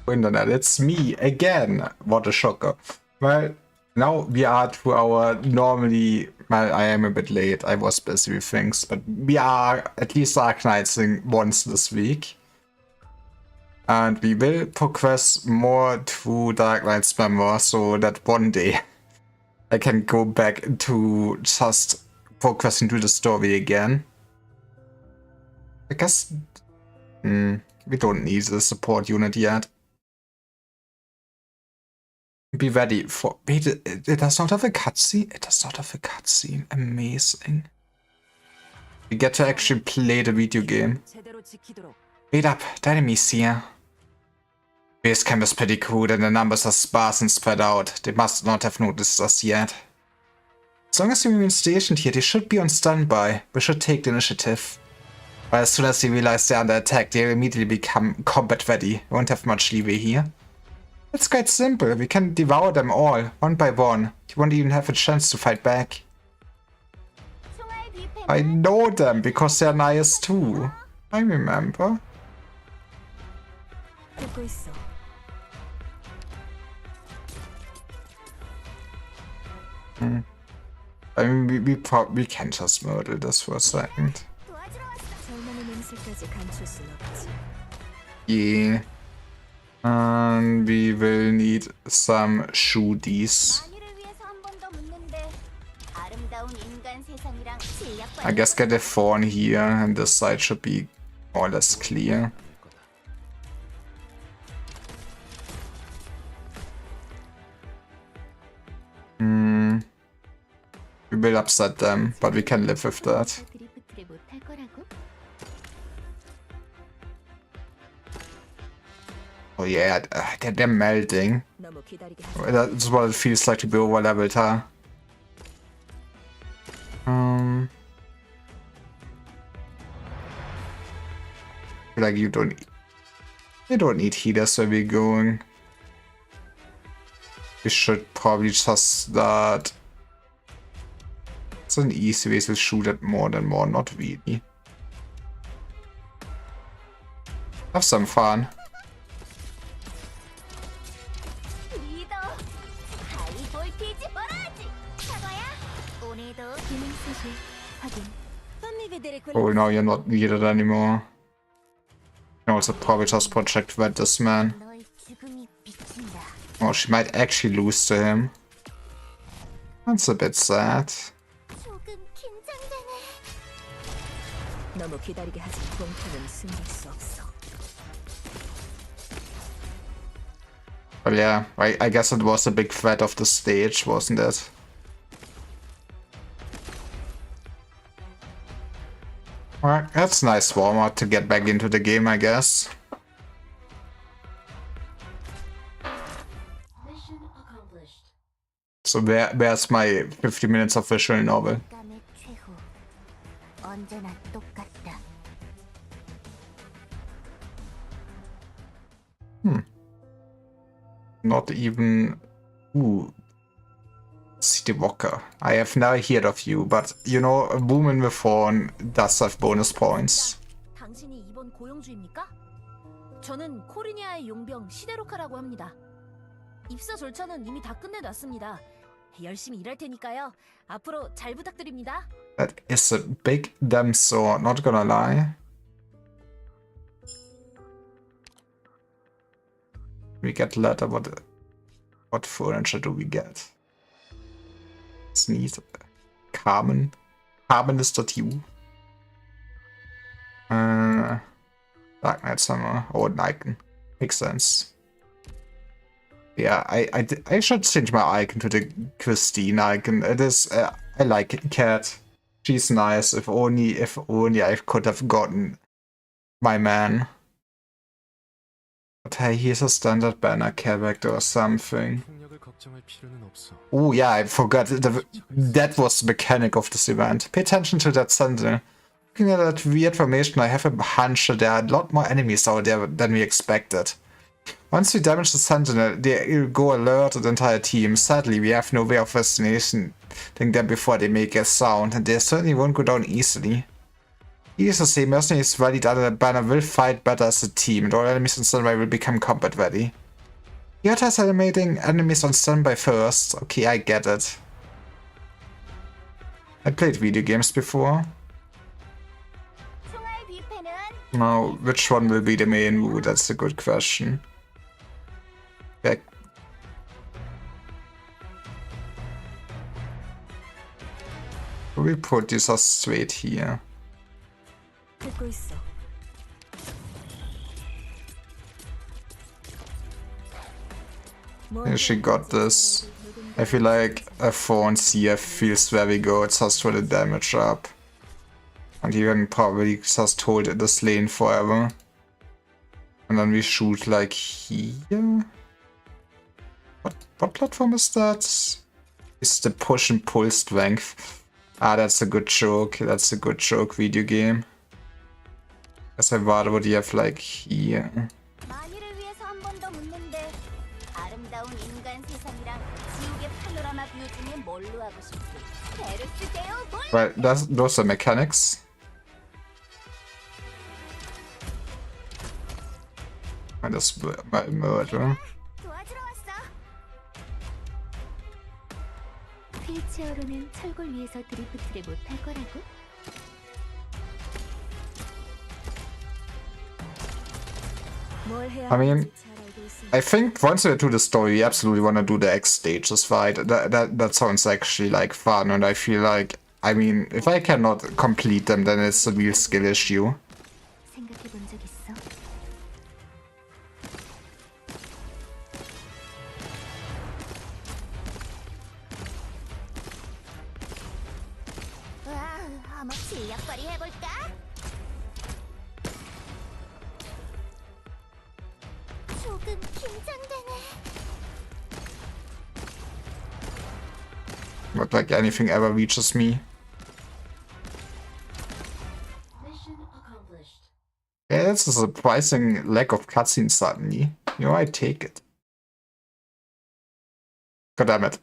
Internet, it's me again. What a shocker. Well, now we are to our normally, well, I am a bit late, I was busy with things, but we are at least Darknightsing once this week. And we will progress more to Darknights memoir so that one day I can go back to just progressing through the story again. I guess we don't need the support unit yet. Be ready for... Wait, it does not have a cutscene? It does not have a cutscene. Amazing. We get to actually play the video game. Wait up, the enemy's here. Base camp is pretty cool and the numbers are sparse and spread out. They must not have noticed us yet. As long as we remain stationed here, they should be on standby. We should take the initiative. But as soon as they realize they're under attack, they'll immediately become combat ready. We won't have much leeway here. It's quite simple. We can devour them all, one by one. You won't even have a chance to fight back. I know them because they're nice too. I remember. I mean, we can just murder this for a second. Yeah. And we will need some shooties. I guess get a fawn here, and this side should be more or less clear. We will upset them, but we can live with that. Oh yeah, they're melting. That's what it feels like to be over-leveled, huh? I feel like you don't need healers where we're going. We should probably just start. It's an easy way to shoot at more than more, not really. Have some fun. Oh, no, you're not needed anymore. You can also probably just project red this man. Oh, she might actually lose to him. That's a bit sad. Well, yeah, I guess it was a big threat of the stage, wasn't it? Alright, that's a nice warm-up to get back into the game, I guess. So where's my 50 minutes of visual novel? Not even... Ooh. City Walker. I have never heard of you, but you know, a woman with horn does have bonus points. 당신이 이번 고용주입니까? 저는 코르니아의 용병 시데로카라고 합니다. 입사 절차는 이미 다 끝내놨습니다. 열심히 일할 테니까요. 앞으로 잘 부탁드립니다. That is a big damn sword, not gonna lie. We get letter, what furniture do we get? It's neat. Carmen. Carmen.you. Darknights hammer. Oh, an icon. Makes sense. Yeah, I should change my icon to the Christine icon. It is, I like Cat. She's nice. If only I could have gotten my man. But hey, here's a standard banner character or something. Oh yeah, I forgot. That was the mechanic of this event. Pay attention to that sentinel. Looking at that weird formation, I have a hunch that there are a lot more enemies out there than we expected. Once we damage the sentinel, they will go alert the entire team. Sadly, we have no way of fascinating them before they make a sound, and they certainly won't go down easily. Needless to say, mercenaries rallied under the banner will fight better as a team, and all enemies on standby will become combat ready. Yota's animating enemies on standby first. Okay, I get it. I played video games before. Now, which one will be the main move? That's a good question. Back. We put this straight here. Yeah, she got this. I feel like a 4 on CF feels very good just for the damage up. And even probably just hold this lane forever. And then we shoot like here. What platform is that? It's the push and pull strength. Ah, that's a good joke. That's a good joke video game. As I rather would you have like here. Right, those are mechanics. I just murder. I mean, I think once we do the story, we absolutely want to do the X stages, right? That sounds actually like fun, and I feel like, I mean, if I cannot complete them, then it's a real skill issue. Not like anything ever reaches me. Yeah, that's a surprising lack of cutscenes suddenly. You know, I take it. God damn it.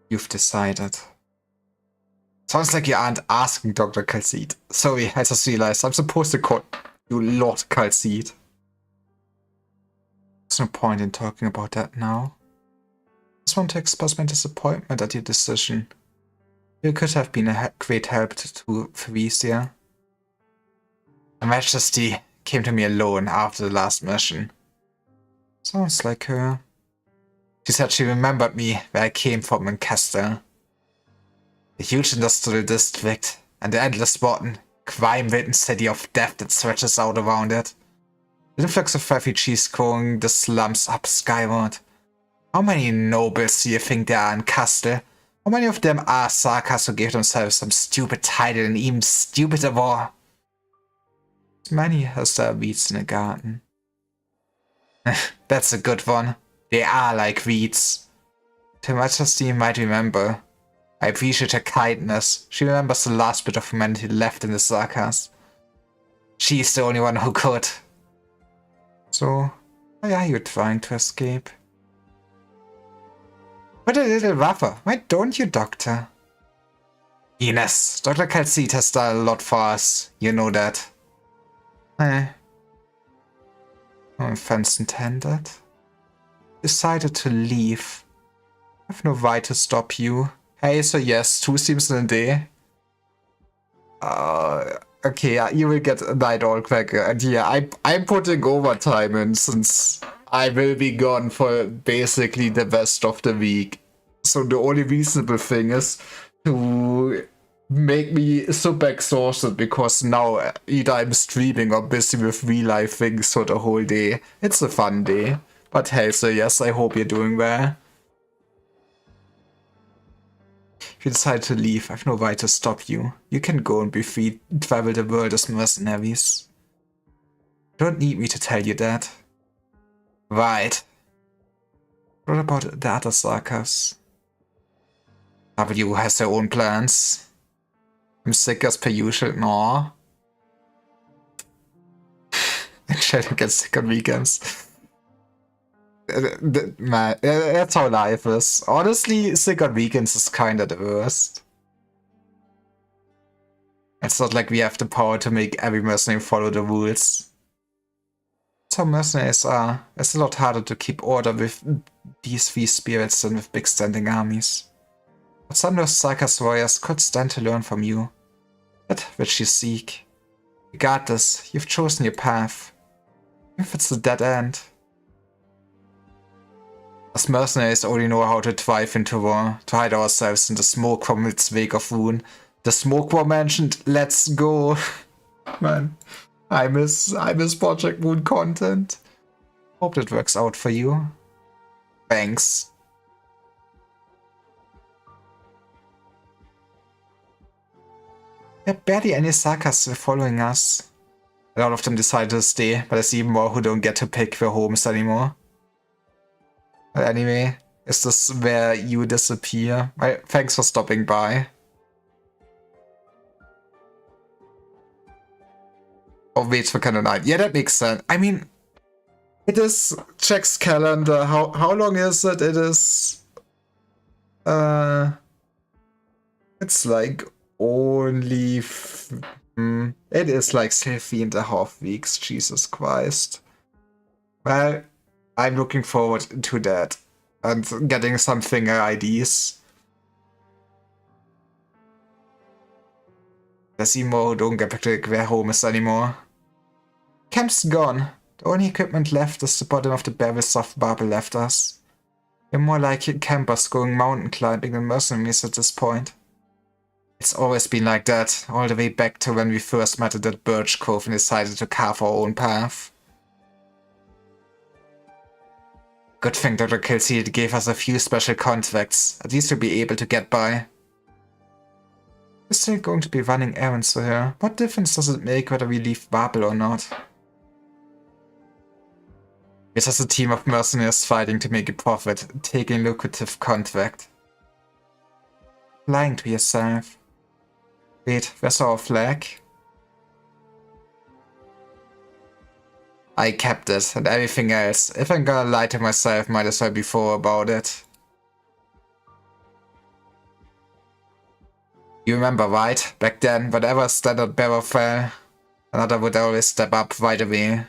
You've decided. Sounds like you aren't asking Dr. Calcite. Sorry, I just realized I'm supposed to call you Lord Calcite. There's no point in talking about that now. I just want to express my disappointment at your decision. You could have been a great help to Theresia. Her Majesty came to me alone after the last mission. Sounds like her. She said she remembered me where I came from in Castle. The huge industrial district and the endless rotten, crime-ridden city of death that stretches out around it. The influx of refugees growing the slums up skyward. How many nobles do you think there are in Castle? How many of them are Sakas who gave themselves some stupid title and even stupider war? As many as there are weeds in the garden. That's a good one. They are like weeds. Her Majesty might remember. I appreciate her kindness. She remembers the last bit of humanity left in the Sakas. She's the only one who could. So, why are you trying to escape? But a little rougher. Why don't you, Doctor? Ines, Dr. Calcite has done a lot for us. You know that. No offense intended. Decided to leave. I have no right to stop you. Hey, so yes, 2 streams in a day. Okay, yeah, you will get a night all cracker. And yeah, I'm putting overtime in since I will be gone for basically the rest of the week. So the only reasonable thing is to make me super exhausted because now either I'm streaming or busy with real life things for the whole day. It's a fun day. But hey, so yes, I hope you're doing well. If you decide to leave, I have no right to stop you. You can go and be free, travel the world as mercenaries. You don't need me to tell you that. Right. What about the other Sakas? W has their own plans. I'm sick as per usual, no. And Sheldon gets sick on weekends. Man, that's how life is. Honestly, sick on weekends is kinda the worst. It's not like we have the power to make every mercenary follow the rules. That's how mercenaries are. It's a lot harder to keep order with these free spirits than with big standing armies. But some of those Sarkis warriors could stand to learn from you. That which you seek. Regardless, you've chosen your path. Even if it's a dead end. Us mercenaries only know how to thrive into war, to hide ourselves in the smoke from its wake of ruin. The smoke war mentioned, let's go. Man, I miss Project Moon content. Hope that works out for you. Thanks. There are barely any Sarkis following us. A lot of them decided to stay, but there's even more who don't get to pick their homes anymore. But anyway, is this where you disappear? Thanks for stopping by. Oh, wait for Canon 9. Yeah, that makes sense. I mean, it is Jack's calendar. How long is it? It is... It's like only... it is like 3.5 weeks. Jesus Christ. Well, I'm looking forward to that. And getting some finger IDs. There's even more who don't get back to their homes anymore. Camp's gone. The only equipment left is the bottom of the barrel soft barbel left us. We're more like campers going mountain climbing than mercenaries at this point. It's always been like that, all the way back to when we first met at that birch cove and decided to carve our own path. Good thing Dr. Kelsey gave us a few special contracts, at least we'll be able to get by. We're still going to be running errands for her. What difference does it make whether we leave Babel or not? We're just a team of mercenaries fighting to make a profit, taking a lucrative contract. Lying to yourself. Wait, where's our flag? I kept it, and everything else. If I'm gonna lie to myself, might as well be thorough about it. You remember, right? Back then, whenever a standard bearer fell, another would always step up right away.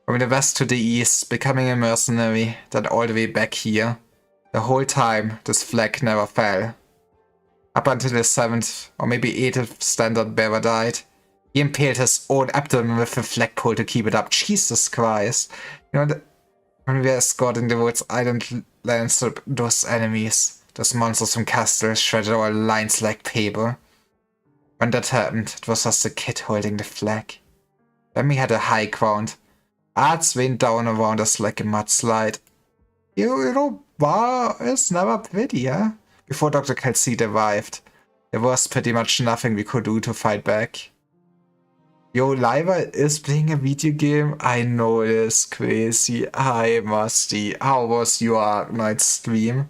From the west to the east, becoming a mercenary, then all the way back here. The whole time, this flag never fell. Up until the 7th, or maybe 8th standard bearer died. He impaled his own abdomen with a flagpole to keep it up. Jesus Christ. You know, when we were escorting the Woods Island landscape, those enemies, those monsters from Castle, shredded our lines like paper. When that happened, it was just a kid holding the flag. Then we had a high ground. Arts rained down around us like a mudslide. You know, war is never pretty, huh? Before Dr. Calcide arrived, there was pretty much nothing we could do to fight back. Yo, Liva is playing a video game? I know it is crazy. Hi, Musty. How was your Darknights stream?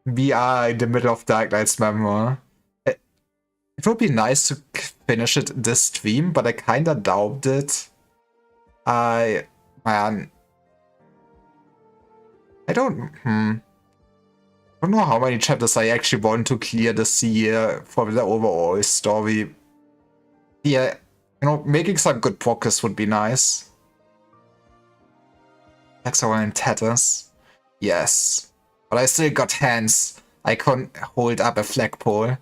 We are in the middle of Darknights memoir. It would be nice to finish it this stream, but I kinda doubt it. Man. I don't know how many chapters I actually want to clear this year for the overall story. Yeah, you know, making some good progress would be nice. Legs are all in tatters. Yes. But I still got hands. I couldn't hold up a flagpole.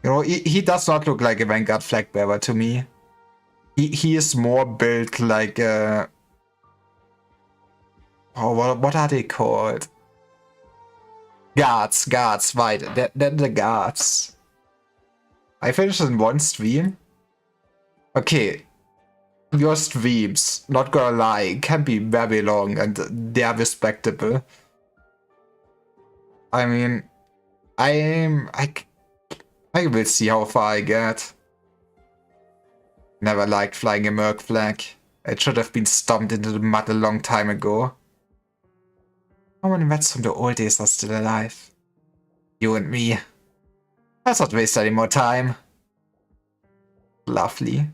You know, he does not look like a Vanguard flag bearer to me. He is more built like a... Oh, what are they called? Guards, right. They're the guards. I finished in one stream. Okay. Your streams, not gonna lie, can be very long and they're respectable. I mean, I will see how far I get. Never liked flying a Merc flag. It should have been stomped into the mud a long time ago. How many vets from the old days are still alive? You and me. Let's not waste any more time. Lovely.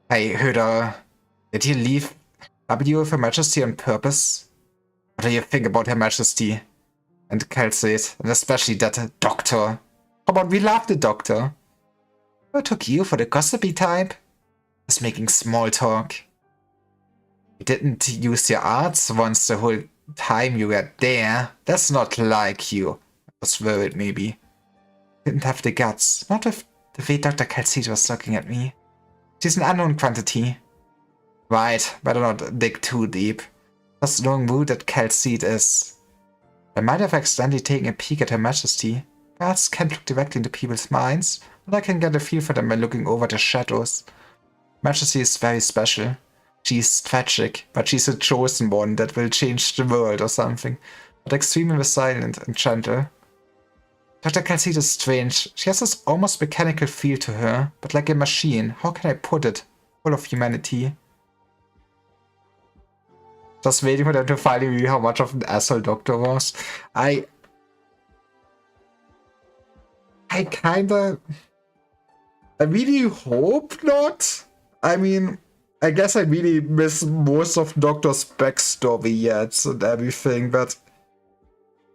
Hey, Höder. Did you leave W with Her Majesty on purpose? What do you think about Her Majesty? And Cal says, and especially that doctor. Come on, we love the doctor. Who took you for the gossipy type? Just making small talk. You didn't use your arts once the whole time you were there. That's not like you. I was worried, maybe. Didn't have the guts. Not with the way Dr. Calcite was looking at me. She's an unknown quantity. Right, better not dig too deep. Just knowing who that Calcite is. I might have accidentally taken a peek at Her Majesty. Guards can't look directly into people's minds, but I can get a feel for them by looking over their shadows. Majesty is very special. She's tragic, but she's a chosen one that will change the world or something. But extremely silent and gentle. Dr. Calcite is strange. She has this almost mechanical feel to her, but like a machine. How can I put it? Full of humanity. Just waiting for them to finally reveal how much of an asshole Doctor was. I really hope not. I mean, I guess I really miss most of Doctor's backstory yet and everything, but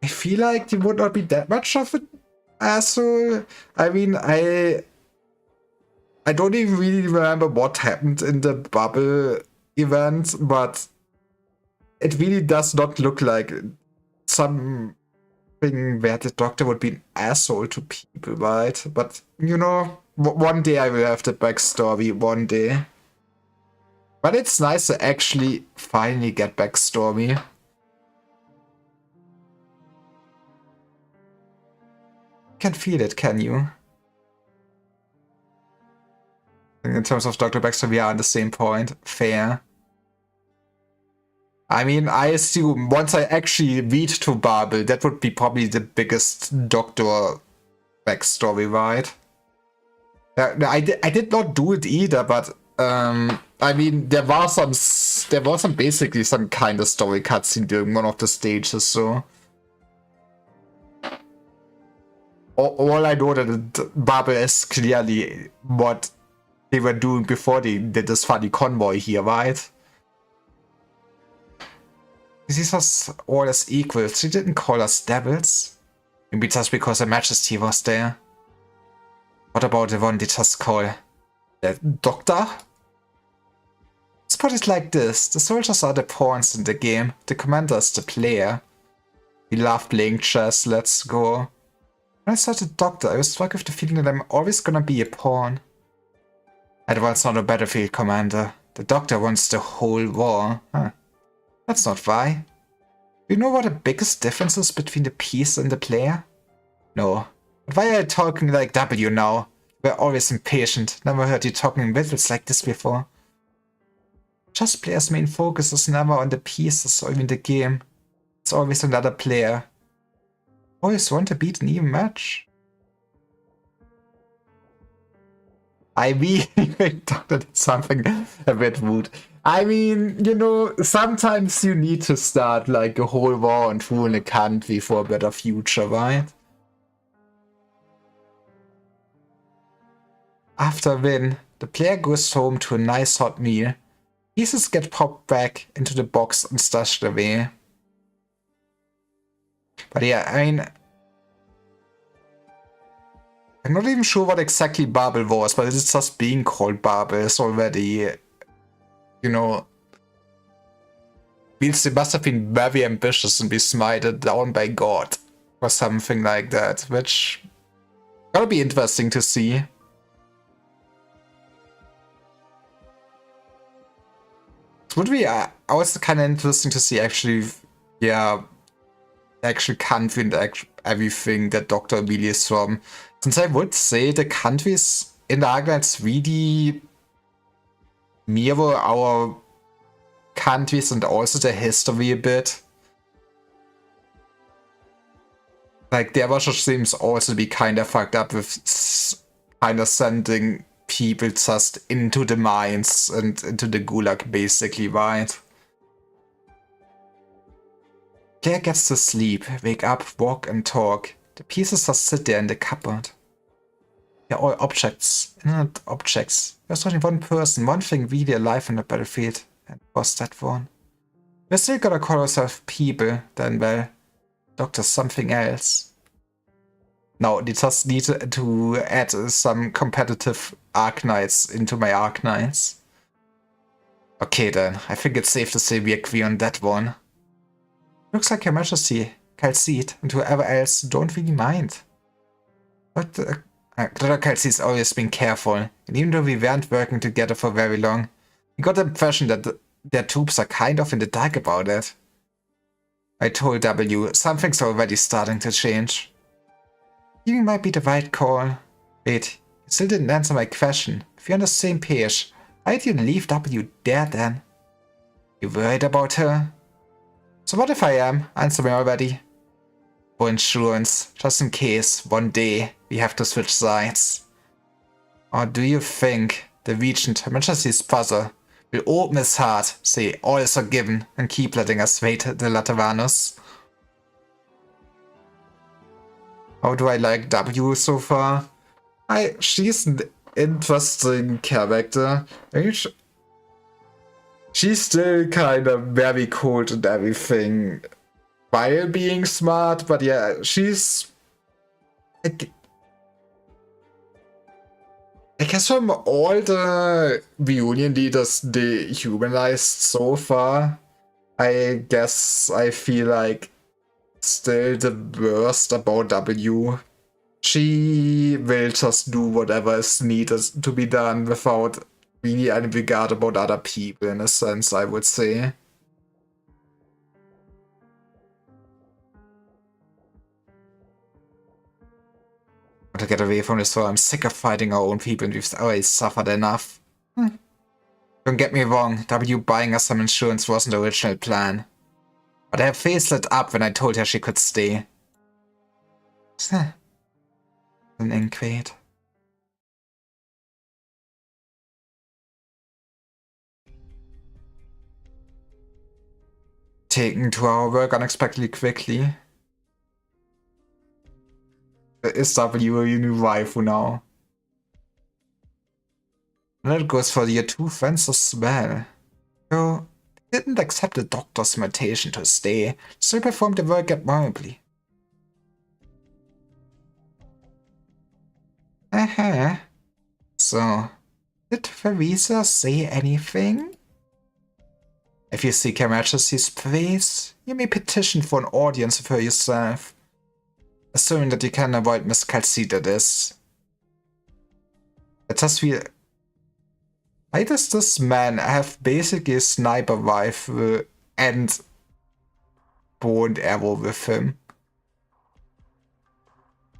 I feel like he would not be that much of an asshole. I mean, I don't even really remember what happened in the bubble event, but it really does not look like something where the Doctor would be an asshole to people, right? But, you know, one day I will have the backstory, one day. But it's nice to actually finally get backstory. You can feel it, can you? In terms of Doctor backstory, we are on the same point. Fair. I mean, I assume once I actually read to Babel, that would be probably the biggest Doctor backstory, right? I did not do it either, but I mean, there was some basically some kind of story cutscene during one of the stages, so all I know that Babel is clearly what they were doing before they did this funny convoy here, right? These us all as equals. She didn't call us devils. Maybe just because Her Majesty was there. What about the one they just call the Doctor? Let's put it like this. The soldiers are the pawns in the game. The commander is the player. We love playing chess. Let's go. When I saw the Doctor, I was struck with the feeling that I'm always gonna be a pawn. Edward's not a battlefield commander. The Doctor wants the whole war. Huh. That's not why. Do you know what the biggest difference is between the piece and the player? No. But why are you talking like W now? We're always impatient. Never heard you talking in riddles like this before. Just player's main focus is never on the pieces or even the game. It's always another player. Always want to beat an even match. I really think Doctor did something a bit rude. I mean, you know, sometimes you need to start like a whole war and ruin a country for a better future, right? After a win, the player goes home to a nice hot meal. Pieces get popped back into the box and stashed away. But yeah, I mean, I'm not even sure what exactly Babel was, but it's just being called Babel is already, you know, means they must have been very ambitious and be smited down by God or something like that, which gotta be interesting to see. It would be also kind of interesting to see actually, yeah, the actual country and everything that Doctor really is from. Since I would say the countries in the Darknights really mirror our countries and also the history a bit. Like, their Russia seems also to be kind of fucked up with kind of sending people just into the mines and into the gulag, basically, right? Claire gets to sleep, wake up, walk and talk. The pieces just sit there in the cupboard. They're all objects, inanimate objects. There's only one person, one thing really alive on the battlefield, and it was that one. We're still gonna call ourselves people, then well. Doctor something else. No, they just need to add some competitive Darknights into my Darknights. Okay then, I think it's safe to say we agree on that one. Looks like Her Majesty, Calcite, and whoever else don't really mind. But Dr. Calcite's always been careful, and even though we weren't working together for very long, we got the impression that their troops are kind of in the dark about it. I told W, something's already starting to change. You might be the right call. Wait, you still didn't answer my question. If you're on the same page, why'd you leave W there then? You worried about her? So what if I am? Answer me already. For insurance, just in case, one day, we have to switch sides. Or do you think the Regent, Her Majesty's father, will open his heart, say all is forgiven, and keep letting us wait the Lateranus? How do I like W so far? She's an interesting character. She's still kind of very cold and everything while being smart, but yeah, she's... I guess from all the reunion leaders they humanized so far, I guess I feel like still the worst about W. She will just do whatever is needed to be done without really any regard about other people, in a sense, I would say. To get away from this war, I'm sick of fighting our own people and we've already suffered enough. Don't get me wrong, W buying us some insurance wasn't the original plan. But her face lit up when I told her she could stay. An inquate. Taken to our work unexpectedly quickly. Is W your new waifu now? And that goes for your two friends as well. You didn't accept the doctor's invitation to stay, still performed the work admirably. So, did Theresa say anything? If you seek Her Majesty's praise, you may petition for an audience with her yourself. Assuming that you can avoid Miss Calcita this. It just feel... Why does this man have basically a sniper rifle and bow and arrow with him?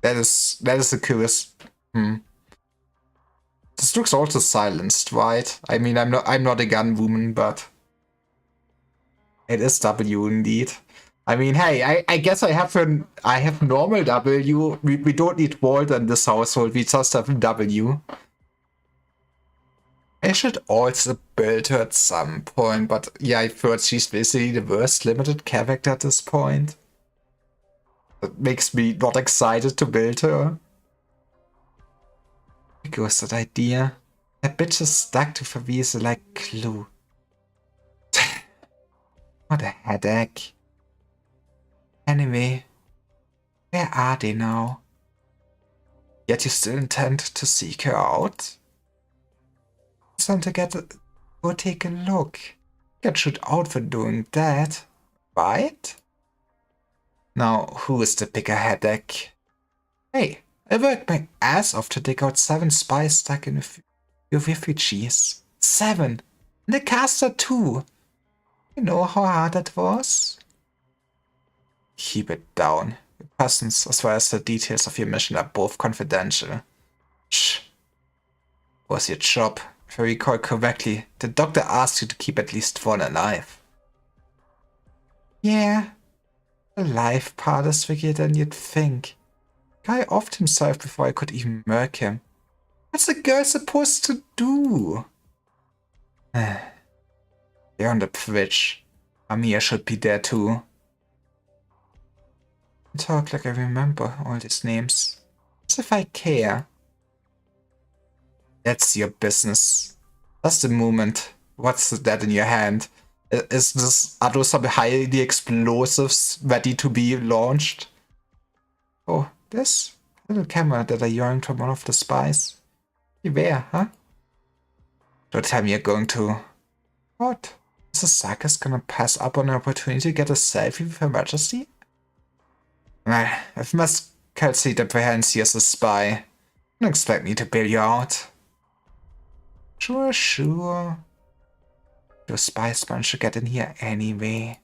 That is a curious... This looks also silenced, right? I mean, I'm not a gun woman, but it is W indeed. I mean, hey, I guess I have normal W. We don't need Walter in this household. We just have W. I should also build her at some point, but yeah, I've heard she's basically the worst limited character at this point. That makes me not excited to build her. Here goes that idea. That bitch is stuck to Favisa like glue. What a headache. Anyway, where are they now? Yet you still intend to seek her out? It's time to go take a look. Get shoot out for doing that, right? Now, who is the bigger headache? Hey, I worked my ass off to dig out 7 spies stuck in your refugees. 7! And the caster too! You know how hard that was? Keep it down. Your presence as well as the details of your mission are both confidential. Shh. Was your job? If I recall correctly, the doctor asked you to keep at least one alive. Yeah. The life part is trickier than you'd think. Guy offed himself before I could even murk him. What's a girl supposed to do? They're on the bridge. Amir should be there too. I talk like I remember all these names. As if I care. That's your business. That's the moment. What's that in your hand? Are those some highly explosives ready to be launched? Oh, this little camera that I yanked from one of the spies. Beware, huh? Don't tell me you're going to... What? Is the Sarkis gonna pass up on an opportunity to get a selfie with Her Majesty? If Miss Kelsey apprehends you as a spy, don't expect me to bail you out. Sure. Those spies managed to get in here anyway.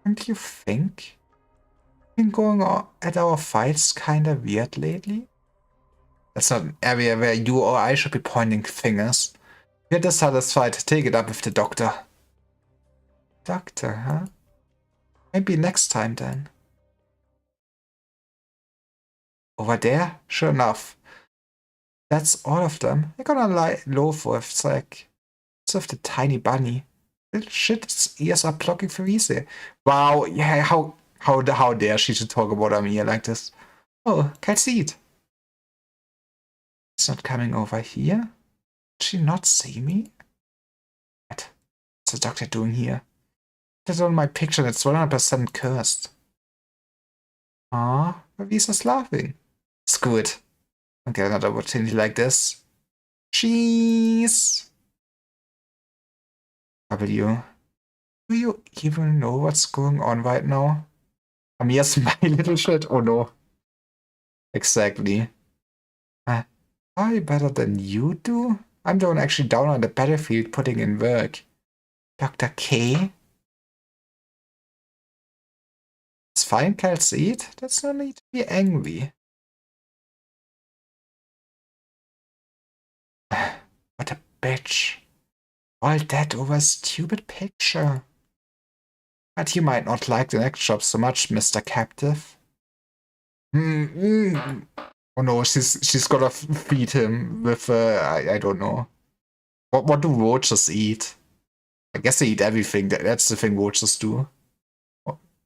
Don't you think? Been going on at our fights kinda weird lately? That's not an area where you or I should be pointing fingers. If you're dissatisfied, take it up with the doctor. Doctor, huh? Maybe next time then. Over there? Sure enough. That's all of them. They're gonna lie low for a sec. Of the tiny bunny. Little shit's ears are blocking Ferise. Wow, yeah, how dare she to talk about Amir like this? Oh, can't see it. It's not coming over here. Did she not see me? What's the doctor doing here? That's on my picture and it's 100% cursed. Ah, Ferise's laughing. It's good. I'll get another opportunity like this. Cheese! W. Do you even know what's going on right now? Amir's my little shit? Oh no. Exactly. Probably better than you do? I'm the one actually down on the battlefield putting in work. Dr. K? It's fine, Kelsey. There's no need to be angry. What a bitch. All that over a stupid picture. But you might not like the next job so much, Mr. Captive. Oh no, she's gonna feed him with, I don't know. What do roaches eat? I guess they eat everything. That's the thing roaches do.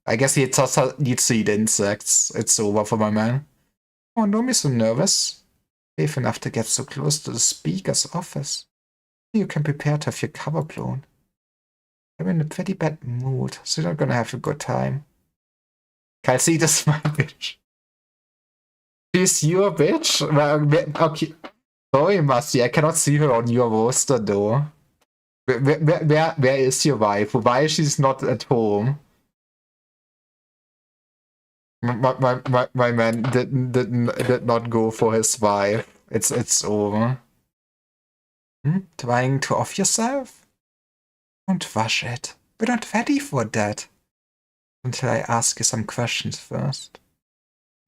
I guess he just needs to eat insects. It's over for my man. Oh, don't be so nervous. Safe enough to get so close to the speaker's office. You can prepare to have your cover blown. I'm in a pretty bad mood, so you're not gonna have a good time. Kelsey, this is my bitch. She's your bitch? Well, okay. Sorry, Masti, I cannot see her on your roster though. Where is your wife? Why she's not at home? My man did not go for his wife. It's over. Trying to off yourself? Don't rush it. We're not ready for that. Until I ask you some questions first.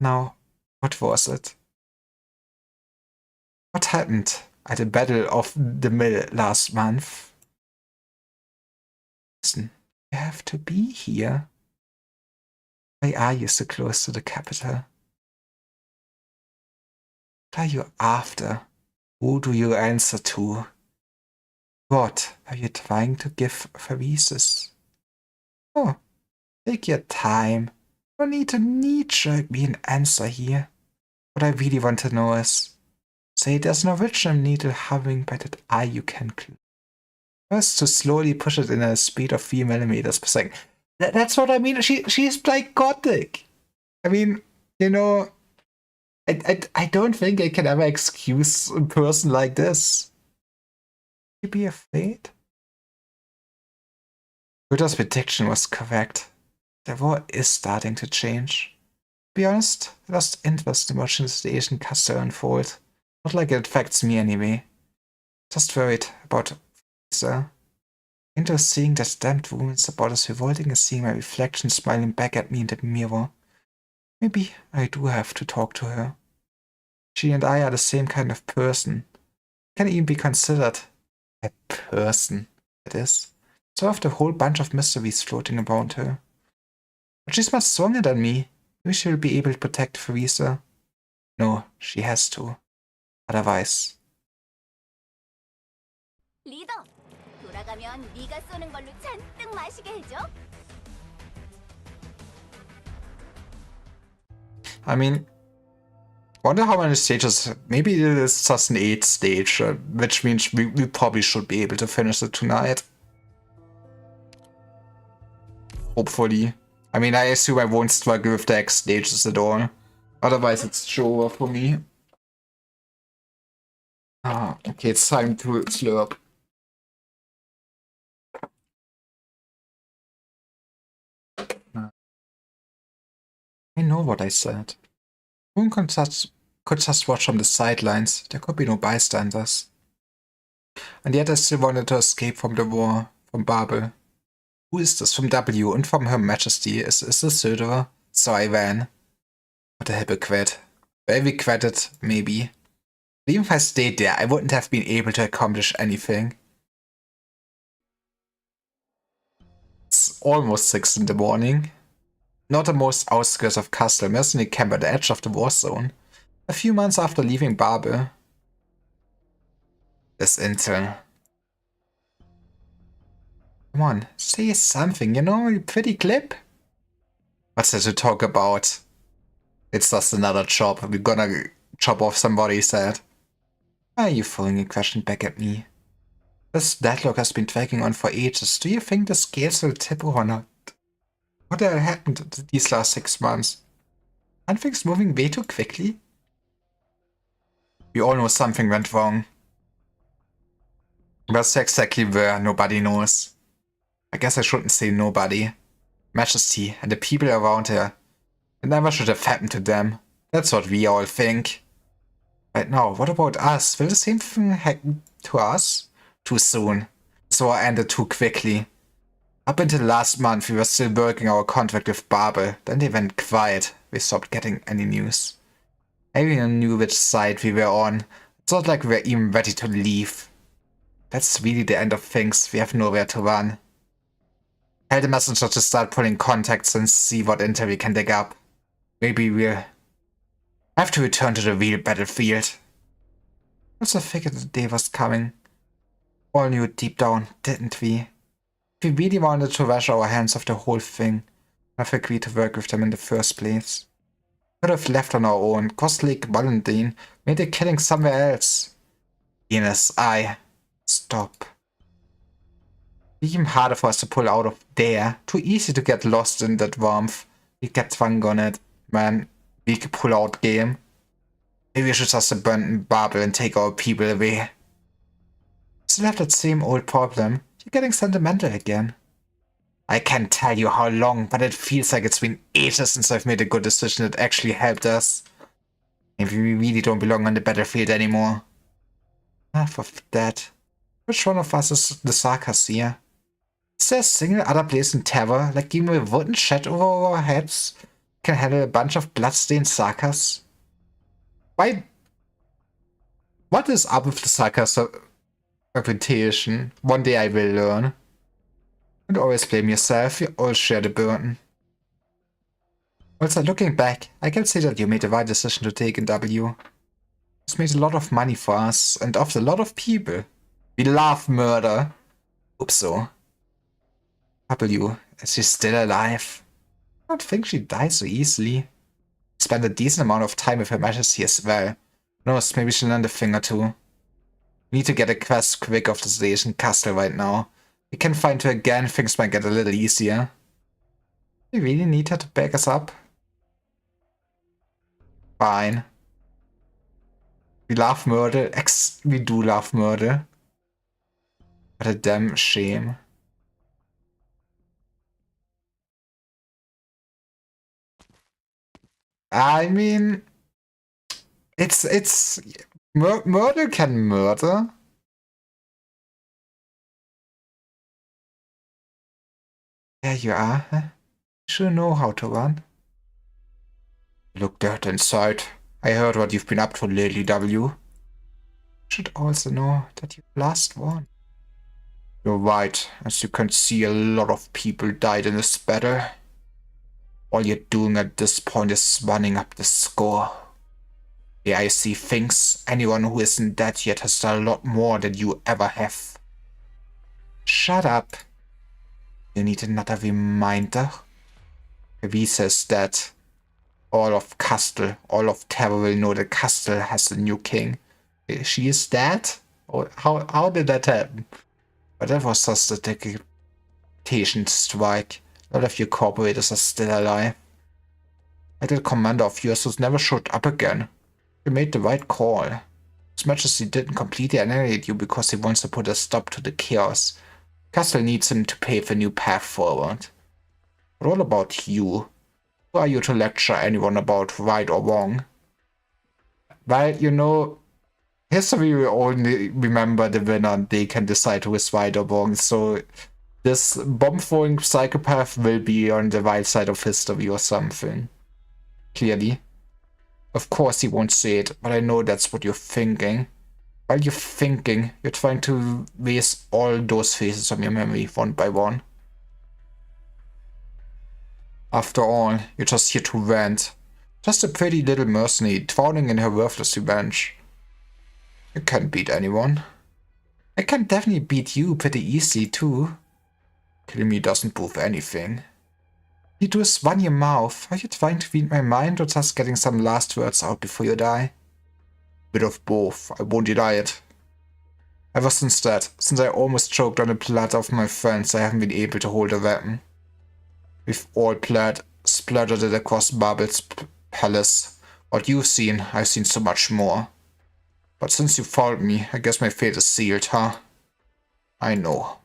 Now, what was it? What happened at the Battle of the Mill last month? Listen, you have to be here. Why are you so close to the capital? What are you after? Who do you answer to? What are you trying to give Farises? Oh, take your time. You don't need to knee-jerk me an answer here. What I really want to know is, say there's an original needle hovering by that eye you can clue. First to slowly push it in a speed of 3 millimeters per second. That's what I mean. She's like gothic. I mean, you know, I don't think I can ever excuse a person like this. You be afraid? Ruta's prediction was correct. The war is starting to change. To be honest, I lost interest in watching the Asian castle unfold. Not like it affects me anyway. Just worried about Lisa. Into seeing that damned woman's about as revolting as seeing my reflection smiling back at me in the mirror. Maybe I do have to talk to her. She and I are the same kind of person. Can even be considered a person, that is. So I have a whole bunch of mysteries floating around her. But she's much stronger than me. Maybe she'll be able to protect Farisa. No, she has to. Otherwise. 리더, 돌아가면 네가 쏘는 걸로 잔뜩 마시게 해줘. I mean, wonder how many stages. Maybe it is just an 8th stage, which means we probably should be able to finish it tonight. Hopefully. I mean, I assume I won't struggle with the X stages at all. Otherwise, it's show over for me. Ah, okay, it's time to slurp. I know what I said. One could just watch from the sidelines. There could be no bystanders. And yet I still wanted to escape from the war, from Babel. Who is this? From W and from Her Majesty. Is this Söderer? So I ran. What a hypocrite. Well, we quitted, maybe. But even if I stayed there, I wouldn't have been able to accomplish anything. It's almost 6 in the morning. Not the most outskirts of Castle, mercenary camp at the edge of the war zone. A few months after leaving Babel. This intel. Come on, say something, you pretty clip? What's there to talk about? It's just another job. We're gonna chop off somebody's head. Why are you throwing a question back at me? This deadlock has been dragging on for ages. Do you think the scales will tip or not? What the hell happened these last 6 months? Aren't things moving way too quickly? We all know something went wrong. But exactly where, nobody knows. I guess I shouldn't say nobody. Majesty and the people around her. It never should have happened to them. That's what we all think. Right now, what about us? Will the same thing happen to us? Too soon. This war ended too quickly. Up until last month, we were still working our contract with Babel. Then they went quiet. We stopped getting any news. Everyone knew which side we were on. It's not like we were even ready to leave. That's really the end of things. We have nowhere to run. Tell the messenger to start pulling contacts and see what intel we can dig up. Maybe we'll have to return to the real battlefield. I also figured the day was coming. All knew it deep down, didn't we? If we really wanted to wash our hands of the whole thing, I'd have agreed to work with them in the first place. Could have left on our own, crossed Lake Valentine, made a killing somewhere else. Ines, stop. Even harder for us to pull out of there. Too easy to get lost in that warmth. We get drunk on it. Man, weak pull-out game. Maybe we should just abandon Babel and take our people away. Still have that same old problem. You're getting sentimental again. I can't tell you how long, but it feels like it's been ages since I've made a good decision that actually helped us. Maybe we really don't belong on the battlefield anymore. Enough of that. Which one of us is the Sarkas here? Is there a single other place in Terror, like even a wooden shed over our heads, can handle a bunch of bloodstained Sarkas? Why? What is up with the Sarkas reputation? One day I will learn. Don't always blame yourself, you all share the burden. Also, looking back, I can say that you made the right decision to take in W. It's made a lot of money for us, and of a lot of people. We love murder. Hope so. W, is she still alive? I don't think she died so easily. Spent a decent amount of time with Her Majesty as well. Who knows, maybe she'll learn a thing or two. We need to get a quest quick off the station castle right now. We can find her again, things might get a little easier. We really need her to back us up? Fine. We love murder. We do love murder. What a damn shame. I mean, murder can murder. There you are. Huh? You sure know how to run. Look dead inside. I heard what you've been up to lately, W. You should also know that you've last won. You're right. As you can see, a lot of people died in this battle. All you're doing at this point is running up the score. The IC thinks anyone who isn't dead yet has done a lot more than you ever have. Shut up. You need another reminder. V says that all of Castle, all of Terror will know that Castle has a new king. She is dead? Or how did that happen? But that was just a dictation strike. All of your cooperators are still alive. That little commander of yours who's never showed up again. You made the right call. As much as he didn't completely annihilate you because he wants to put a stop to the chaos, Castle needs him to pave a new path forward. But what about you? Who are you to lecture anyone about right or wrong? Well, you know, history will only remember the winner. They can decide who is right or wrong, so this bomb-throwing psychopath will be on the right side of history or something. Clearly. Of course he won't say it, but I know that's what you're thinking. While you're thinking, you're trying to erase all those faces from your memory one by one. After all, you're just here to rant. Just a pretty little mercenary drowning in her worthless revenge. You can't beat anyone. I can definitely beat you pretty easy too. Killing me doesn't prove anything. You do is run your mouth. Are you trying to read my mind or just getting some last words out before you die? Bit of both, I won't deny it. Ever since that, since I almost choked on the blood of my friends, I haven't been able to hold a weapon. We've all splattered it across Babel's palace. What you've seen, I've seen so much more. But since you followed me, I guess my fate is sealed, huh? I know.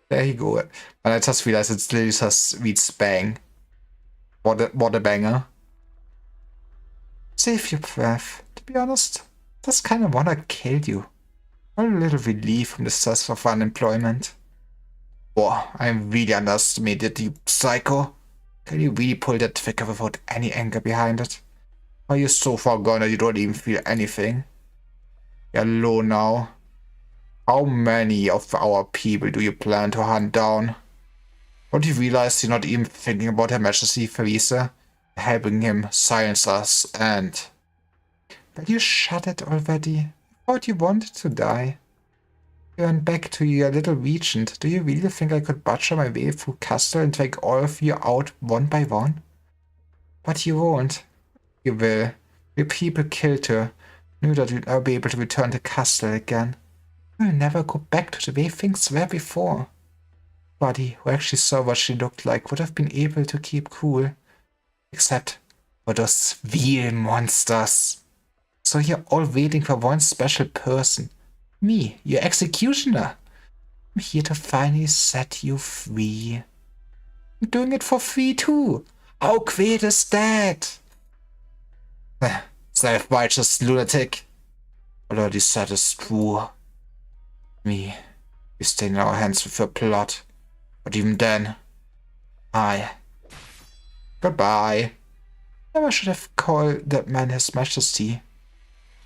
There you go. And I just realized it's literally just reads bang. What a banger. Save your breath. To be honest, just kind of wanna kill you. What a little relief from the stress of unemployment. Whoa, I really underestimated you, psycho. Can you really pull that trigger without any anger behind it? Are you so far gone that you don't even feel anything? You're alone now. How many of our people do you plan to hunt down? Don't you realize you're not even thinking about Her Majesty Theresa? Helping him silence us and... Will you shut it already? I thought you wanted to die. You went back to your little regent. Do you really think I could butcher my way through Castle and take all of you out one by one? But you won't. You will. Your people killed her. Knew that you'd never be able to return to Castle again. You'll never go back to the way things were before. Nobody who actually saw what she looked like would have been able to keep cool. Except for those real monsters. So you're all waiting for one special person. Me, your executioner. I'm here to finally set you free. I'm doing it for free too. How great is that? Self-righteous lunatic. Already said is true. We stain our hands with your blood. But even then, Goodbye. Never should have called that man His Majesty.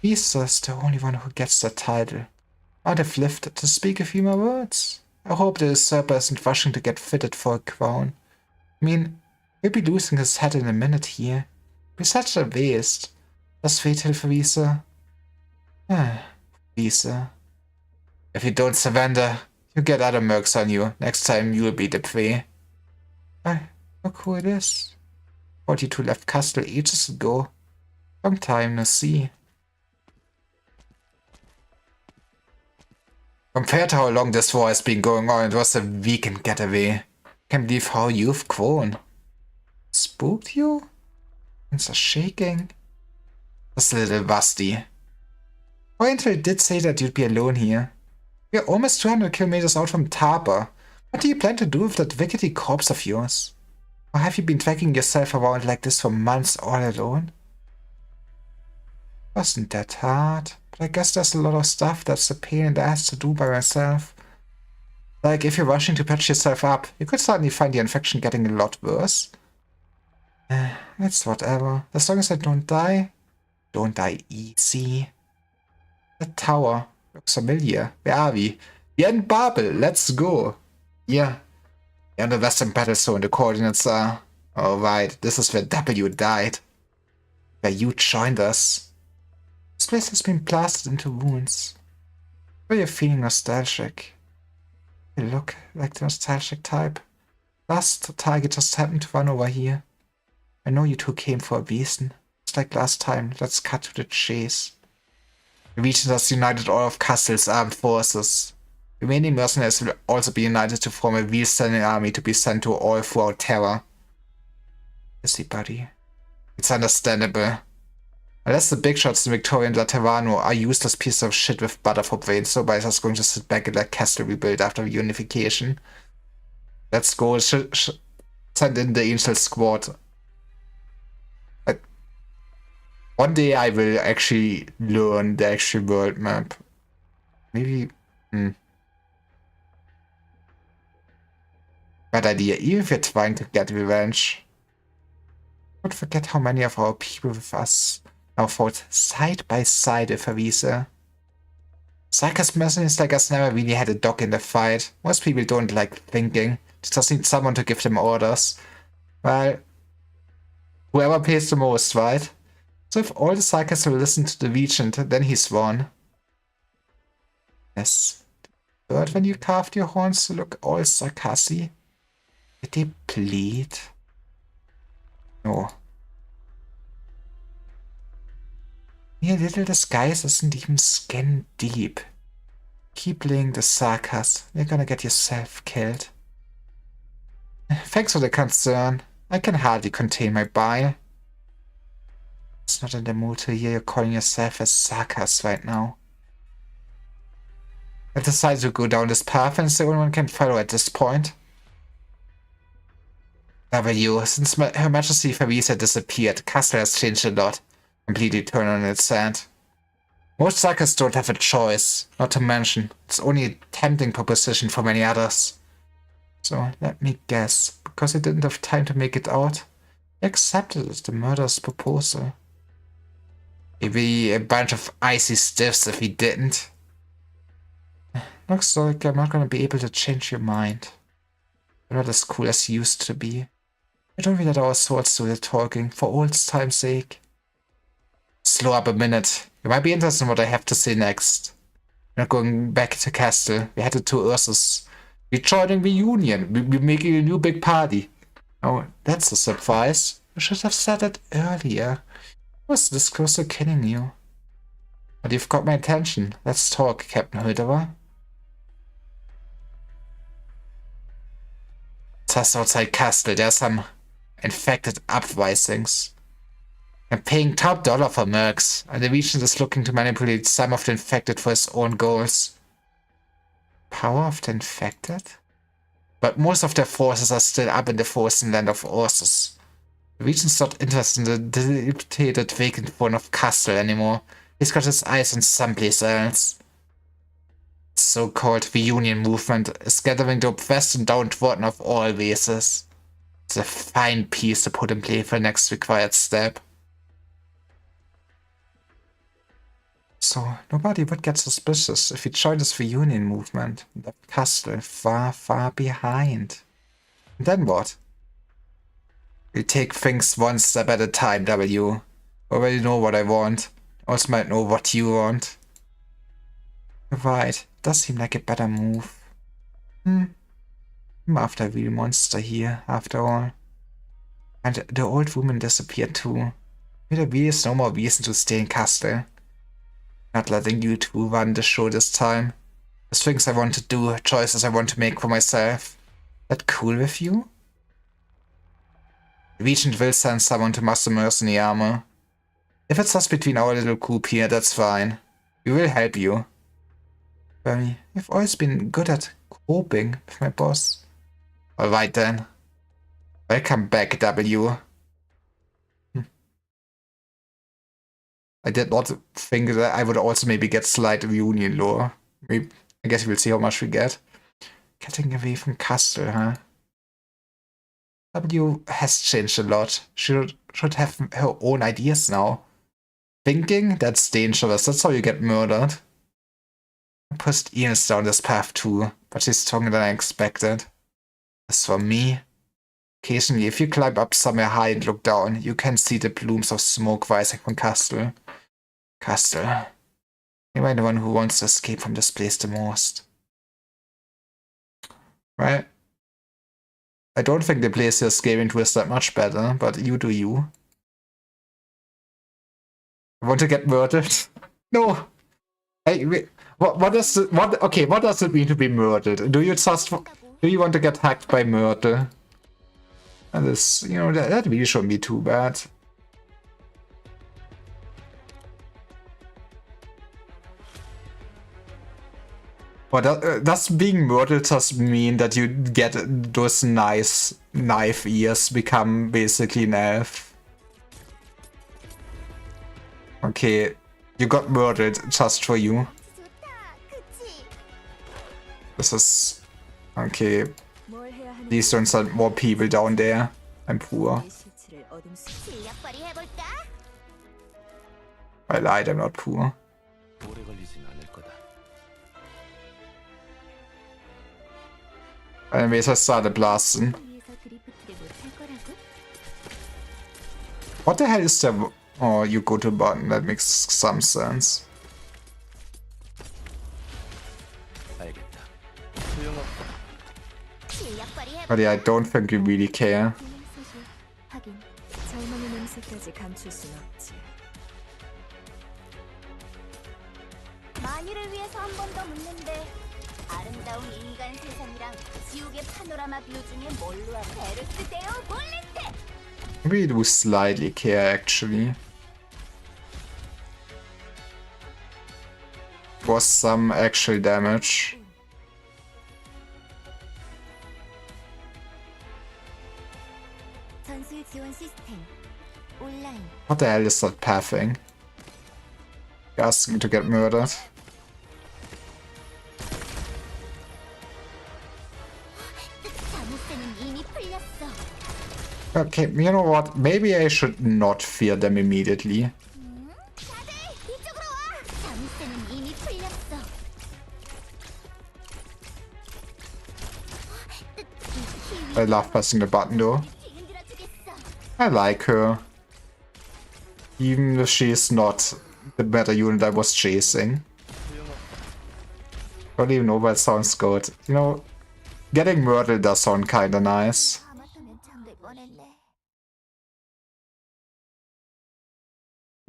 He's just the only one who gets that title. I'd have lived to speak a few more words. I hope the usurper isn't rushing to get fitted for a crown. I mean, he'll be losing his head in a minute here. Be such a waste. Just wait till Theresa. Theresa. If you don't surrender, you get other mercs on you. Next time you'll be the prey. Look who it is. 42 left Castle ages ago. Long time no see. Compared to how long this war has been going on, it was a weekend getaway. Can't believe how you've grown. Spooked you? Hands are shaking. Just a little rusty. Why until you did say that you'd be alone here? We're almost 200 kilometers out from Taba. What do you plan to do with that rickety corpse of yours? Or have you been dragging yourself around like this for months all alone? Wasn't that hard, but I guess there's a lot of stuff that's a pain in the ass to do by myself. Like if you're rushing to patch yourself up, you could suddenly find the infection getting a lot worse. It's whatever. As long as I don't die easy. The tower looks familiar. Where are we? We're in Babel. Let's go. Yeah. We're on the western battle zone. The coordinates are... Alright, this is where W died. Where you joined us. This place has been blasted into ruins. Why are you feeling nostalgic? You look like the nostalgic type. Last target just happened to run over here. I know you two came for a reason. Just like last time, let's cut to the chase. The region has united all of Castle's armed forces. Remaining mercenaries will also be united to form a wheel-standing army to be sent to all throughout Terra. Busy buddy. It's understandable. Unless the big shots in Victoria and Laterano are useless pieces of shit with butterfly brains, nobody's just going to sit back and let Castle rebuild after unification. Let's go. Send in the Angel Squad. One day I will actually learn the actual world map. Maybe. Bad idea, even if you're trying to get revenge. Don't forget how many of our people with us now fought side by side with Avisa. Sarkis mercenaries like us never really had a dog in the fight. Most people don't like thinking. They just need someone to give them orders. Well, whoever pays the most, right? So if all the Sarkis will listen to the Regent, then he's won. Yes. But when you carved your horns to look all sarcastic, did they bleed? No. Your little disguise isn't even skin deep. Keep playing the sarcasm. You're gonna get yourself killed. Thanks for the concern. I can hardly contain my bile. It's not in the mood to hear you calling yourself a sarcasm right now. I've decided to go down this path and it's the only one can follow at this point. W, since Her Majesty Farisa disappeared, Castle has changed a lot. Completely turned on its head. Most suckers don't have a choice, not to mention, it's only a tempting proposition for many others. So, let me guess, because he didn't have time to make it out, he accepted the murderer's proposal. Maybe a bunch of icy stiffs if he didn't. Looks like I'm not gonna be able to change your mind. You're not as cool as you used to be. Why don't we let our swords do the talking, for old time's sake? Slow up a minute. You might be interested in what I have to say next. We're not going back to Castle. We headed to Ursus. We're joining the Union. We're making a new big party. Oh, that's a surprise. You should have said that earlier. I was this close to killing you. But you've got my attention. Let's talk, Captain Hilderer. Just outside Castle, there's some infected uprisings. I'm paying top dollar for mercs, and the Regent is looking to manipulate some of the infected for his own goals. Power of the infected? But most of their forces are still up in the frozen land of Ursus. The Regent's not interested in the dilapidated vacant throne of Castle anymore. He's got his eyes on someplace else. The so-called reunion movement is gathering the oppressed and downtrodden of all races. It's a fine piece to put in play for the next required step. So, nobody would get suspicious if we joined this reunion movement. The Castle far, far behind. And then what? We take things one step at a time, W. Already know what I want. Also might know what you want. You're right, does seem like a better move. I'm after a real monster here, after all. And the old woman disappeared too. There really is no more reason to stay in Castle. Not letting you two run the show this time. There's things I want to do, choices I want to make for myself. That cool with you? The Regent will send someone to muster mercenary armor. If it's just between our little group here, that's fine. We will help you. Bernie, you've always been good at coping with my boss. Alright then. Welcome back, W. I did not think that I would also maybe get slight reunion lore. Maybe, I guess we'll see how much we get. Getting away from Castle, huh? W has changed a lot. She should have her own ideas now. Thinking? That's dangerous. That's how you get murdered. I pushed Ines down this path too, but she's stronger than I expected. As for me, occasionally if you climb up somewhere high and look down, you can see the plumes of smoke rising from Castle. Castle. You're the one who wants to escape from this place the most. Right? I don't think the place you're escaping to is that much better, but you do you. I want to get murdered? No! Hey, What does it, what does it mean to be murdered? Do you want to get hacked by murder? And this, you know, that really shouldn't be too bad. But does being murdered just mean that you get those nice knife ears, become basically an elf? Okay, you got murdered just for you. This is... Okay. Please don't send more people down there. I'm poor. I lied, I'm not poor. Anyways, I started blasting. What the hell is the... Oh, you go to button, that makes some sense. But yeah, I don't think you really care. Maybe do slightly care actually. Was some actual damage. What the hell is that pathing? You're asking to get murdered. Okay, you know what? Maybe I should not fear them immediately. I love pressing the button though. I like her. Even if she is not the better unit I was chasing. Don't even know what sounds good. You know, getting murdered does sound kinda nice.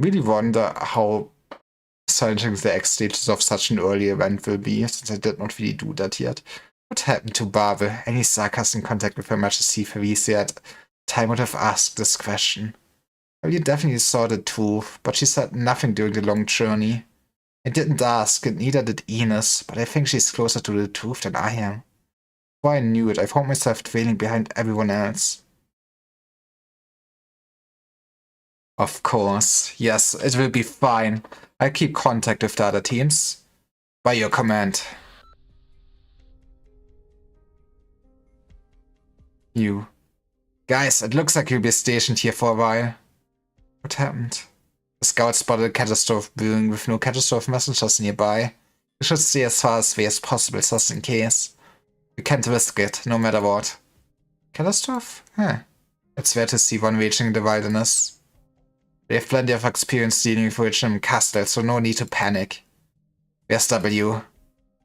Really wonder how challenging the X stages of such an early event will be, since I did not really do that yet. What happened to Bave? Any sarcasm in contact with Her Majesty Felicia at time would have asked this question. Well, you definitely saw the truth, but she said nothing during the long journey. I didn't ask, and neither did Enos, but I think she's closer to the truth than I am. Before I knew it, I found myself trailing behind everyone else. Of course. Yes, it will be fine. I'll keep contact with the other teams. By your command. You. Guys, it looks like you'll be stationed here for a while. What happened? The scout spotted a catastrophe brewing with no catastrophe messengers nearby. We should stay as far away as possible just in case. We can't risk it, no matter what. Catastrophe? Huh. It's fair to see one raging in the wilderness. We have plenty of experience dealing with original castles, so no need to panic. Where's W?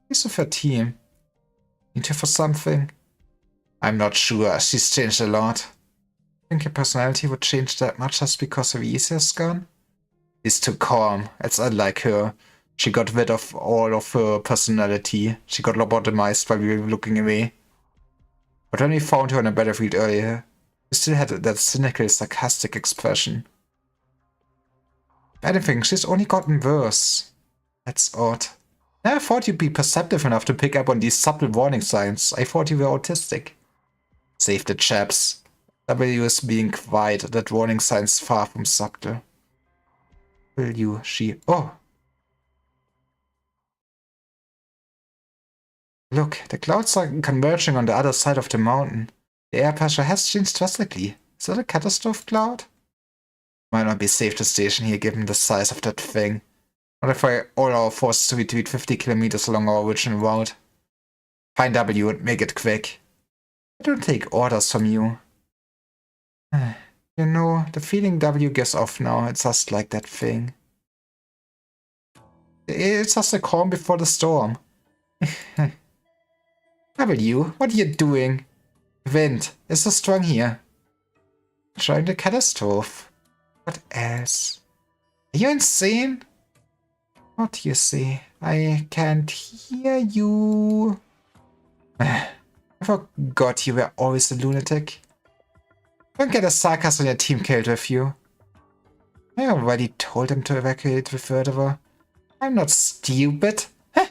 He's with her team. Need her for something? I'm not sure, she's changed a lot. Think your personality would change that much just because of Isia's gone? She's too calm, it's unlike her. She got rid of all of her personality. She got lobotomized while we were looking away. But when we found her on a battlefield earlier, she still had that cynical, sarcastic expression. If anything, she's only gotten worse. That's odd. I thought you'd be perceptive enough to pick up on these subtle warning signs. I thought you were autistic. Save the chaps. W is being quiet. That warning sign's far from subtle. Will you, she... Oh! Look, the clouds are converging on the other side of the mountain. The air pressure has changed drastically. Is that a catastrophe cloud? Might not be safe to station here given the size of that thing. What if all our forces to retreat 50 kilometers along our original route? Find W and make it quick. I don't take orders from you. You know, the feeling W gives off now, it's just like that thing. It's just a calm before the storm. W, what are you doing? Wind is so strong here. Trying the catastrophe. What else? Are you insane? What do you say? I can't hear you. I forgot you were always a lunatic. Don't get a sarcasm on your team killed with you. I already told him to evacuate the further. I'm not stupid. Huh?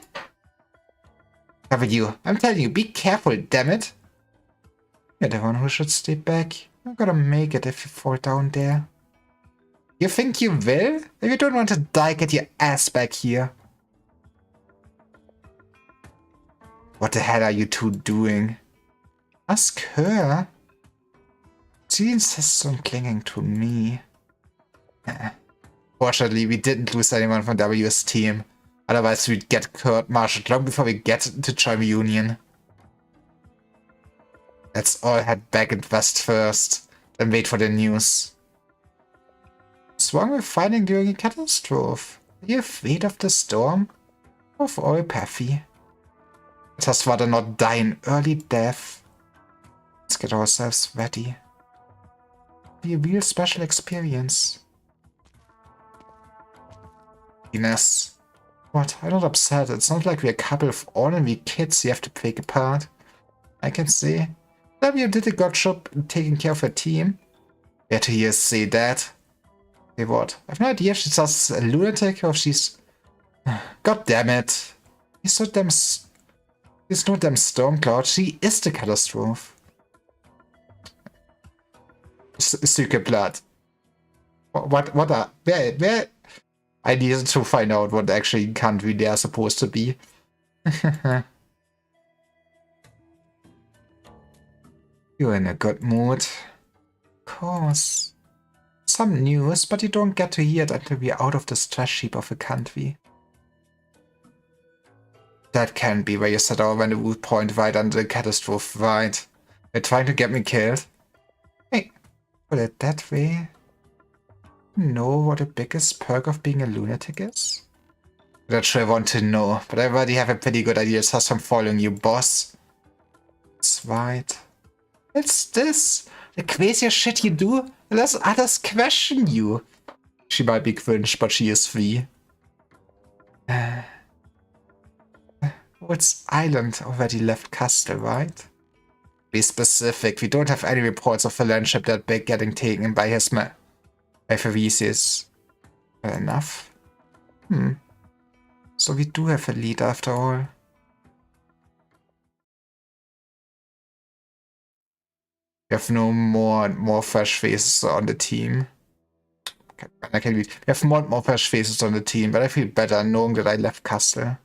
Cover you. I'm telling you, be careful, damn it. You're the one who should stay back. You're gonna make it if you fall down there. You think you will? If you don't want to die, get your ass back here. What the hell are you two doing? Ask her. She insists on clinging to me. Fortunately, we didn't lose anyone from W's team. Otherwise, we'd get court-martialed long before we get to join the Union. Let's all head back and west first, then wait for the news. What's wrong with fighting during a catastrophe? Are you afraid of the storm? Or of oropathy? Let us rather not die in early death. Let's get ourselves ready. Be a real special experience. Ines. What? I'm not upset. It's not like we're a couple of ordinary kids you have to pick apart. I can see. W did a good job taking care of her team. Where to hear say that? Say what? I have no idea if she's just a lunatic or if she's... God damn it. He's no damn Stormcloud. She is the catastrophe. Suke blood. What are... Where... I needed to find out what actually country they are supposed to be. You're in a good mood. Of course. Some news, but you don't get to hear it until we're out of this trash heap of a country. That can't be where you set our rendezvous point right under the catastrophe, right? They're trying to get me killed. Hey, put it that way. Know what the biggest perk of being a lunatic is? I'm not sure I want to know, but I already have a pretty good idea just from following you, boss. That's right. It's this. The crazier shit you do, unless others question you. She might be cringe, but she is free. What's island already left Castle, right? Be specific, we don't have any reports of a landship that big getting taken by his by Fabrices. Fair enough. So we do have a lead after all. We have no more fresh faces on the team. We have more fresh faces on the team, but I feel better knowing that I left Castle.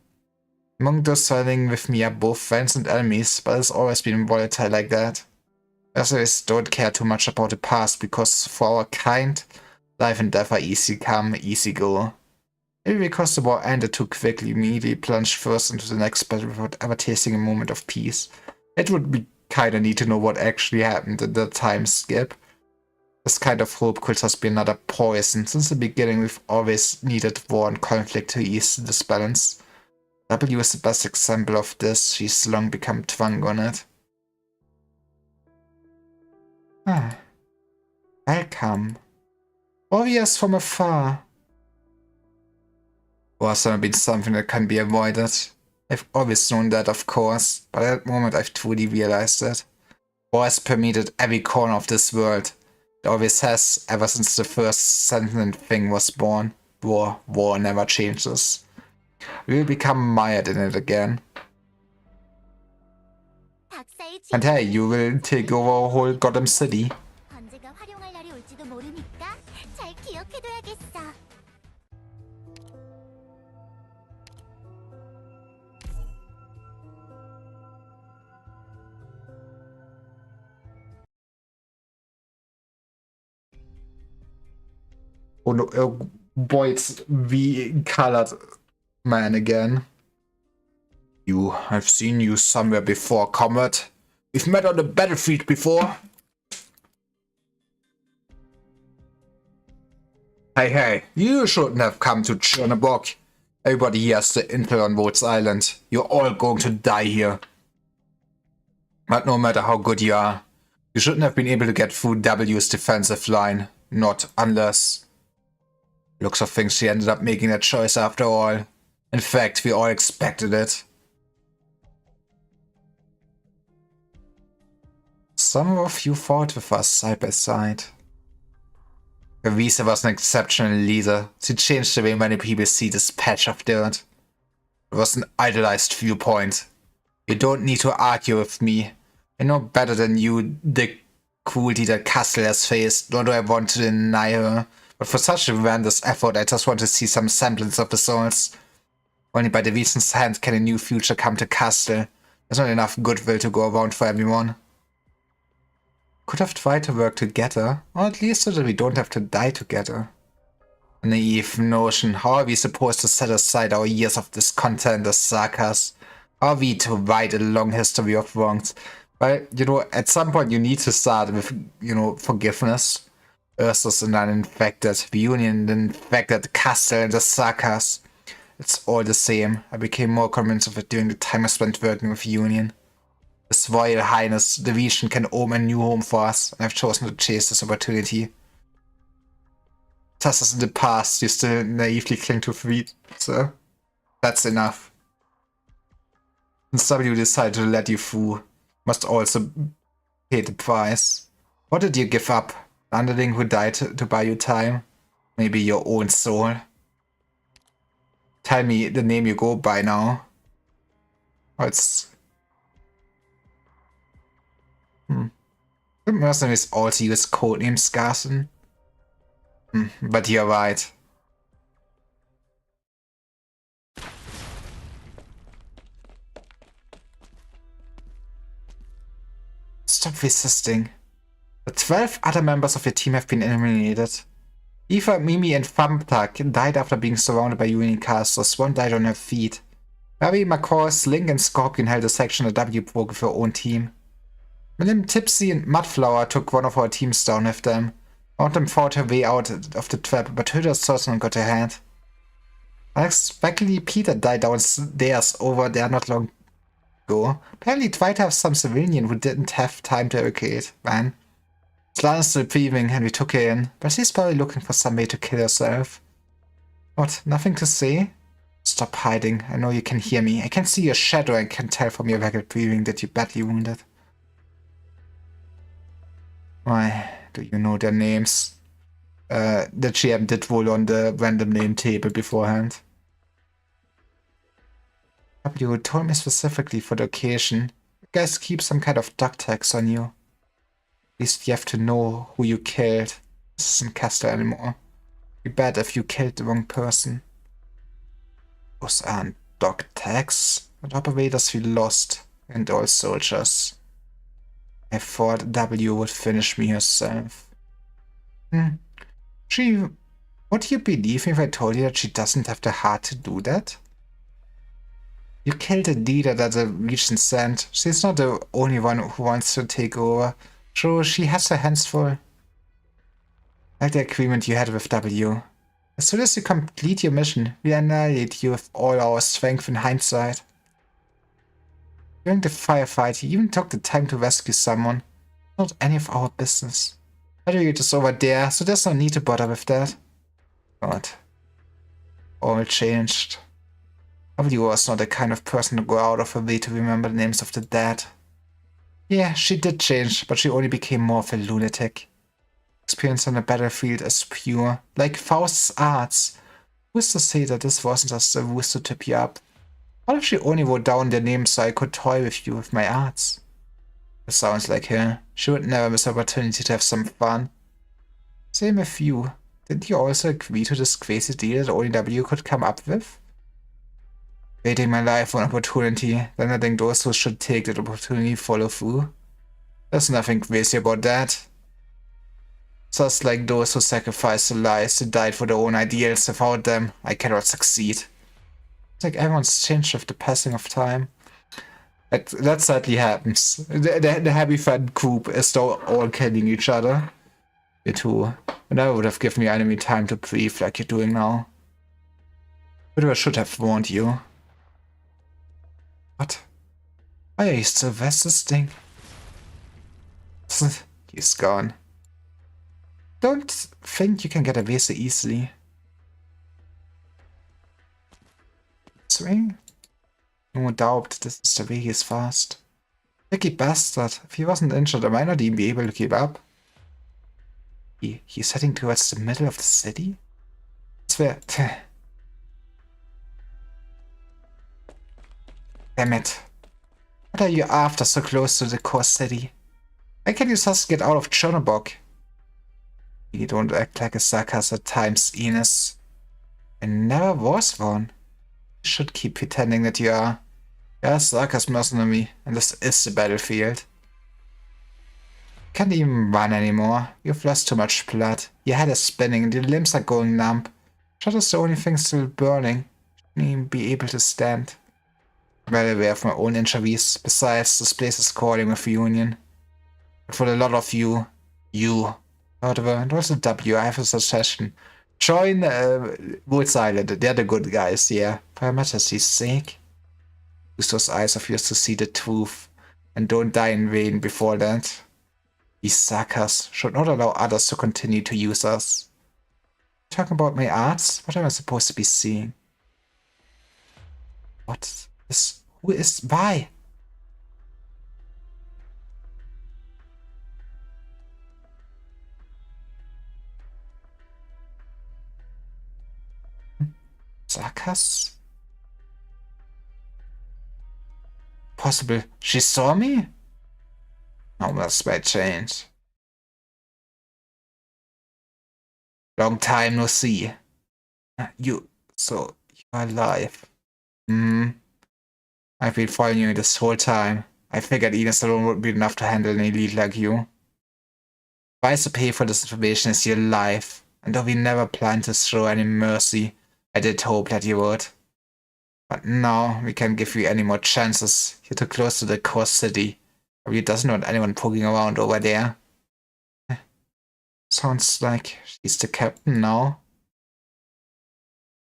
Among those traveling with me are both friends and enemies, but it's always been volatile like that. Residents don't care too much about the past because for our kind, life and death are easy come, easy go. Maybe because the war ended too quickly, we immediately plunged first into the next battle without ever tasting a moment of peace. It would be kinda neat to know what actually happened in the time skip. This kind of hope could just be another poison. Since the beginning we've always needed war and conflict to ease this balance. W is the best example of this. She's long become drunk on it. Welcome. Warriors from afar. War's never been something that can be avoided. I've always known that, of course, but at that moment I've truly realized it. War has permeated every corner of this world. It always has, ever since the first sentient thing was born. War never changes. We will become mired in it again. And hey, you will take over a whole goddamn city. Oh no, oh boy, it's the colored man again. I've seen you somewhere before, comrade. We've met on the battlefield before. Hey, you shouldn't have come to Chernobog. Everybody here has the intel on Rhodes Island. You're all going to die here. But no matter how good you are, you shouldn't have been able to get through W's defensive line. Not unless... Looks of things she ended up making that choice after all. In fact, we all expected it. Some of you fought with us side by side. Visa was an exceptional leader. She changed the way many people see this patch of dirt. It was an idealized viewpoint. You don't need to argue with me. I know better than you the cruelty that Castle has faced, nor do I want to deny her. But for such a tremendous effort, I just want to see some semblance of results. Only by the Vision's hand can a new future come to Castle. There's not enough goodwill to go around for everyone. Could have tried to work together, or at least so that we don't have to die together. A naive notion. How are we supposed to set aside our years of discontent as Sakas? How are we to write a long history of wrongs? Well, at some point you need to start with, forgiveness. Ursus and an infected, reunion, the infected Castle and the Sakas. It's all the same. I became more convinced of it during the time I spent working with Union. His Royal Highness, the Vision can own a new home for us, and I've chosen to chase this opportunity. Just as in the past, you still naively cling to Fleet, so that's enough. Since W decided to let you through, must also pay the price. What did you give up? The underling who died to buy you time? Maybe your own soul? Tell me the name you go by now. Oh, it's... The mercenaries also use codename Scarson. But you're right. Stop resisting. The 12 other members of your team have been eliminated. Eva, Mimi, and Thumbtack died after being surrounded by Union casters. One died on her feet. Mary, McCoy, Link, and Scorpion held a section of W broke with her own team. William, Tipsy, and Mudflower took one of our teams down with them. One of them fought her way out of the trap, but Hilda Sorcerer got her hand. Unexpectedly, Peter died downstairs over there not long ago. Apparently tried to have some civilian who didn't have time to evacuate, man. Slana's still breathing and we took her in, but she's probably looking for some way to kill herself. What, nothing to say? Stop hiding, I know you can hear me. I can see your shadow and can tell from your rapid breathing that you're badly wounded. Why, do you know their names? The GM did roll on the random name table beforehand. W told me specifically for the occasion. You guys keep some kind of duck tags on you. At least you have to know who you killed. This isn't Castle anymore. Be bad if you killed the wrong person. Those aren't dog tags, but operators we lost, and all soldiers. I thought W would finish me herself. Would you believe me if I told you that she doesn't have the heart to do that? You killed a leader that the region sent. She's not the only one who wants to take over. So she has her hands full. Like the agreement you had with W. As soon as you complete your mission, we annihilate you with all our strength in hindsight. During the firefight, you even took the time to rescue someone. Not any of our business. W is over there, so there's no need to bother with that. But all changed. W was not the kind of person to go out of her way to remember the names of the dead. Yeah, she did change, but she only became more of a lunatic. Experience on the battlefield is pure, like Faust's arts. Who's to say that this wasn't just a ruse to tip you up? What if she only wrote down their names so I could toy with you with my arts? This sounds like her. She would never miss the opportunity to have some fun. Same with you. Didn't you also agree to this crazy deal that only W could come up with? Waiting my life for an opportunity, then letting those who should take that opportunity follow through. There's nothing crazy about that. Just like those who sacrificed their lives, who died for their own ideals. Without them, I cannot succeed. It's like everyone's changed with the passing of time. That sadly happens. The happy fan group is still all killing each other. You too. And I would have given the enemy time to breathe like you're doing now. But I should have warned you. What? Why are you still resisting? He's gone. Don't think you can get away so easily. this way? No doubt, this is the way he's fast. Tricky bastard. If he wasn't injured, I might not even be able to keep up. He's heading towards the middle of the city? That's where... Damn it. What are you after so close to the core city? Why can't you just get out of Chernobog? You don't act like a sucker at times, Ines. I never was one. You should keep pretending that you are. You're a circus mercenary, and this is the battlefield. You can't even run anymore. You've lost too much blood. Your head is spinning and your limbs are going numb. Shot is the only thing still burning. You shouldn't even be able to stand. I'm well aware of my own injuries. Besides, this place is calling with reunion. But for a lot of you, however, and also W, I have a suggestion. Join Woods Island. They're the good guys, yeah. For Her Majesty's sake. Use those eyes of yours to see the truth. And don't die in vain before that. These suckers should not allow others to continue to use us. Talking about my arts? What am I supposed to be seeing? What is... Who is... Why? Suckers? Possible she saw me? Oh, that's my change. Long time no see. You are alive. I've been following you this whole time. I figured Ines alone would be enough to handle an elite like you. The price to pay for this information is your life, and though we never planned to show any mercy, I did hope that you would. But now we can't give you any more chances. You're too close to the core city. Probably doesn't want anyone poking around over there. Sounds like she's the captain now.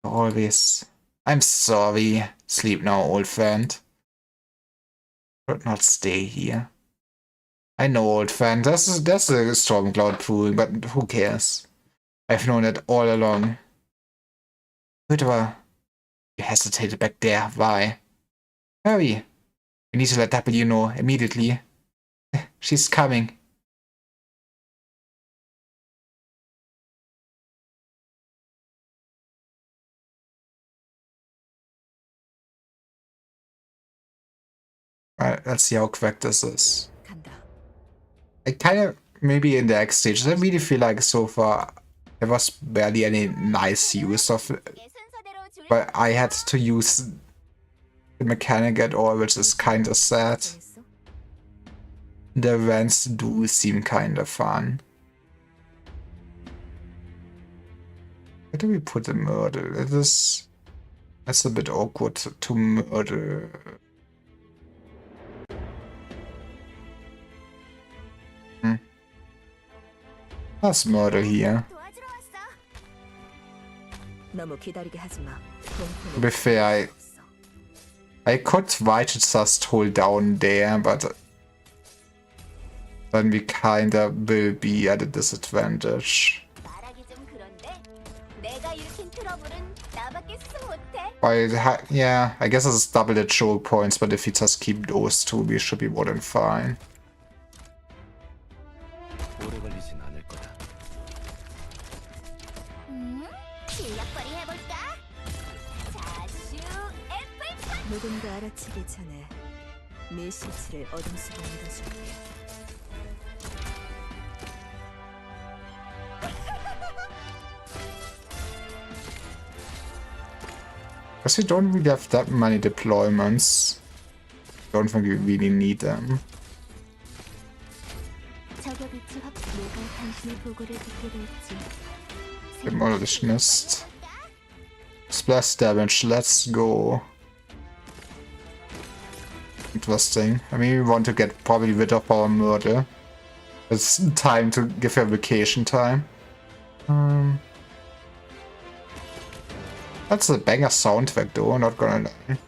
Always. I'm sorry. Sleep now, old friend. Should not stay here. I know, old friend. That's a storm cloud proving, but who cares? I've known it all along. Whatever. You hesitated back there. Why? Hurry. We need to let W know immediately. She's coming. Alright, let's see how quick this is. I kind of, maybe in the X stages, I really feel like so far there was barely any nice use of it. But I had to use the mechanic at all, which is kind of sad. The events do seem kind of fun. Where do we put the murder? That's a bit awkward to murder. Let's murder here. To be fair, I could try to just hold down there, but then we kinda will be at a disadvantage. Yeah, I guess it's double the choke points, but if we just keep those two, we should be more than fine. 누군가 알아채기 전에 네 시체를 어둠 속에 묻어줄게. Because we don't really have that many deployments. Don't think we really need them. Demolished. Splash damage, let's go. Interesting. I mean, we want to get probably rid of our murder. It's time to give her vacation time. That's a banger soundtrack though, not gonna lie.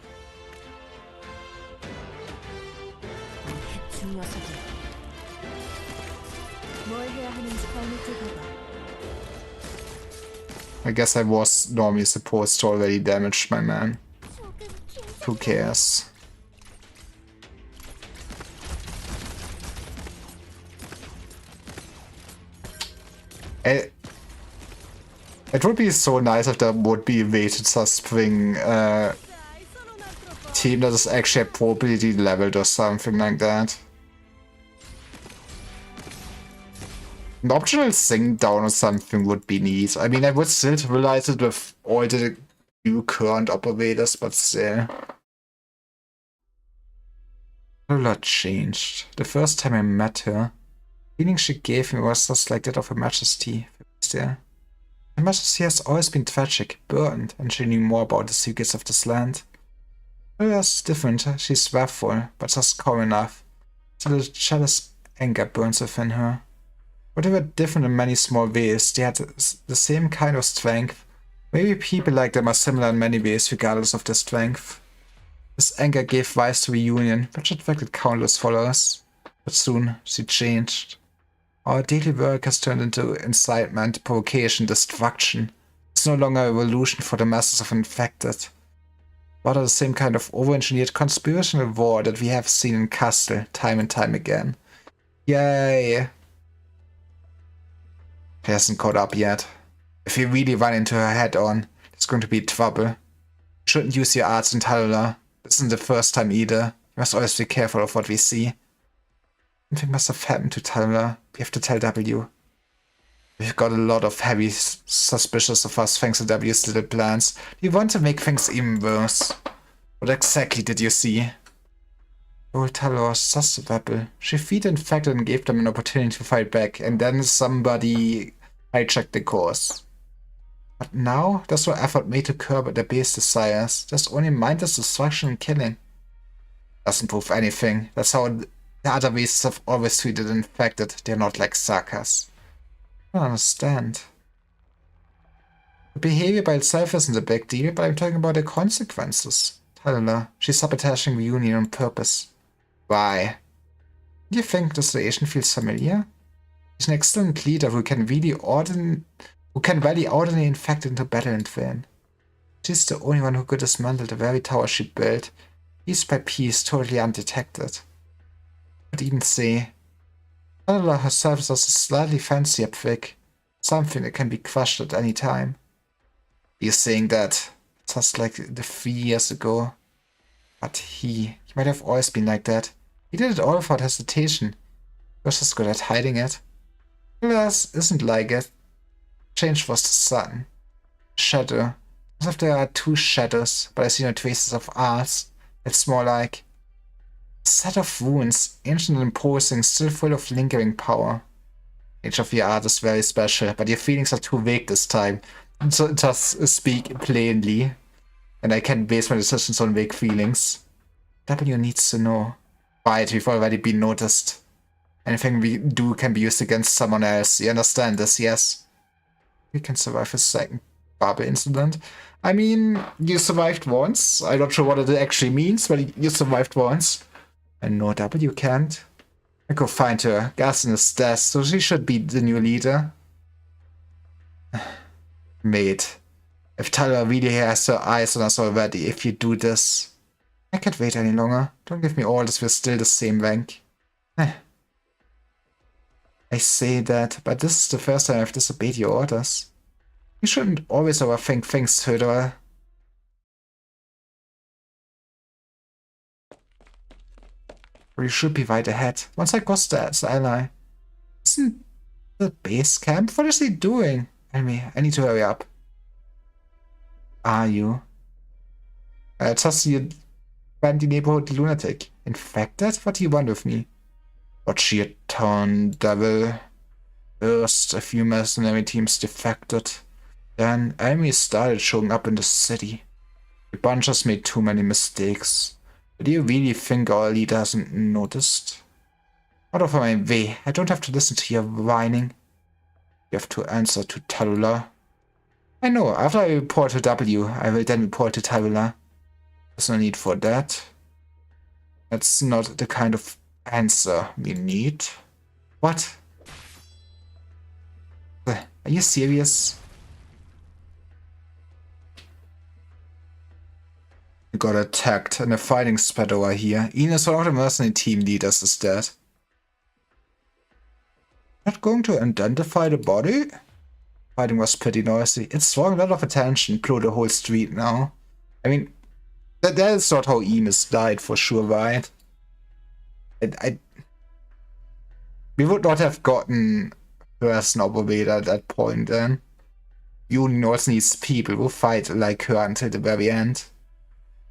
I guess I was normally supposed to already damage my man. Who cares? It would be so nice if there would be a way to just bring team that is actually appropriately leveled or something like that. An optional sing down or something would be neat. I mean, I would still realize it with all the new current operators, but still. A lot changed. The first time I met her, the feeling she gave me was just like that of Her Majesty. Her Majesty has always been tragic, burdened, and she knew more about the secrets of this land. Hilda's different. She's wrathful, but just calm enough, so the jealous anger burns within her. But they were different in many small ways. They had the same kind of strength. Maybe people like them are similar in many ways, regardless of their strength. This anger gave rise to reunion, which attracted countless followers. But soon, she changed. Our daily work has turned into incitement, provocation, destruction. It's no longer a revolution for the masses of infected. Rather the same kind of over-engineered conspirational war that we have seen in Castle time and time again. Yay! He hasn't caught up yet. If you really run into her head-on, it's going to be trouble. You shouldn't use your arts in Talula. This isn't the first time either. You must always be careful of what we see. Something must have happened to Talula. We have to tell W. We've got a lot of heavy suspicions of us thanks to W's little plans. We want to make things even worse. What exactly did you see? Old Talula was just a rebel. She feed the infected and gave them an opportunity to fight back, and then somebody hijacked the course. But now, there's no effort made to curb their base desires. There's only mindless destruction and killing. Doesn't prove anything. That's how the other races have always treated the infected. They're not like suckers. I don't understand. The behavior by itself isn't a big deal, but I'm talking about the consequences. Talula, she's sabotaging the Union on purpose. Why? Do you think this relation feels familiar? She's an excellent leader who can rally ordinary infected into battle and win. She's the only one who could dismantle the very tower she built, piece by piece, totally undetected. I would even say, Talula herself is just a slightly fancier trick, something that can be crushed at any time. You're saying that just like the 3 years ago. But he might have always been like that. He did it all without hesitation. He was just good at hiding it. Alas, isn't like it. Change was the sun. Shadow. As if there are two shadows, but I see no traces of ours. It's more like a set of runes, ancient and imposing, still full of lingering power. Each of your art is very special, but your feelings are too vague this time. So just speak plainly. And I can't base my decisions on vague feelings. W needs to know. Right, we've already been noticed. Anything we do can be used against someone else. You understand this, yes? We can survive a second bubble incident. I mean, you survived once. I'm not sure what it actually means, but you survived once. And no, W can't. I go find her. Gaston is dead, so she should be the new leader. Mate. If Talula really has her eyes on us already, if you do this... I can't wait any longer. Don't give me orders, we're still the same rank. I say that, but this is the first time I've disobeyed your orders. You shouldn't always overthink things, Theodore. Or you should be right ahead. Once I cross the ally. Isn't the base camp? What is he doing? I need to hurry up. Are you? Just you the neighborhood lunatic. Infected? What do you want with me? What sheer torn devil. First, a few mercenary teams defected. Then, enemies started showing up in the city. The bunch has made too many mistakes. Do you really think our leader hasn't noticed? Out of my way, I don't have to listen to your whining. You have to answer to Talula. I know, after I report to W, I will then report to Talula. There's no need for that. That's not the kind of answer we need. What? Are you serious? Got attacked in a fighting spat over here. Ines, one of the mercenary team leaders, is dead. Not going to identify the body? Fighting was pretty noisy. It's drawing a lot of attention through the whole street now. I mean, that is not how Ines died for sure, right? We would not have gotten her snowball at that point then. Union also needs people who fight like her until the very end.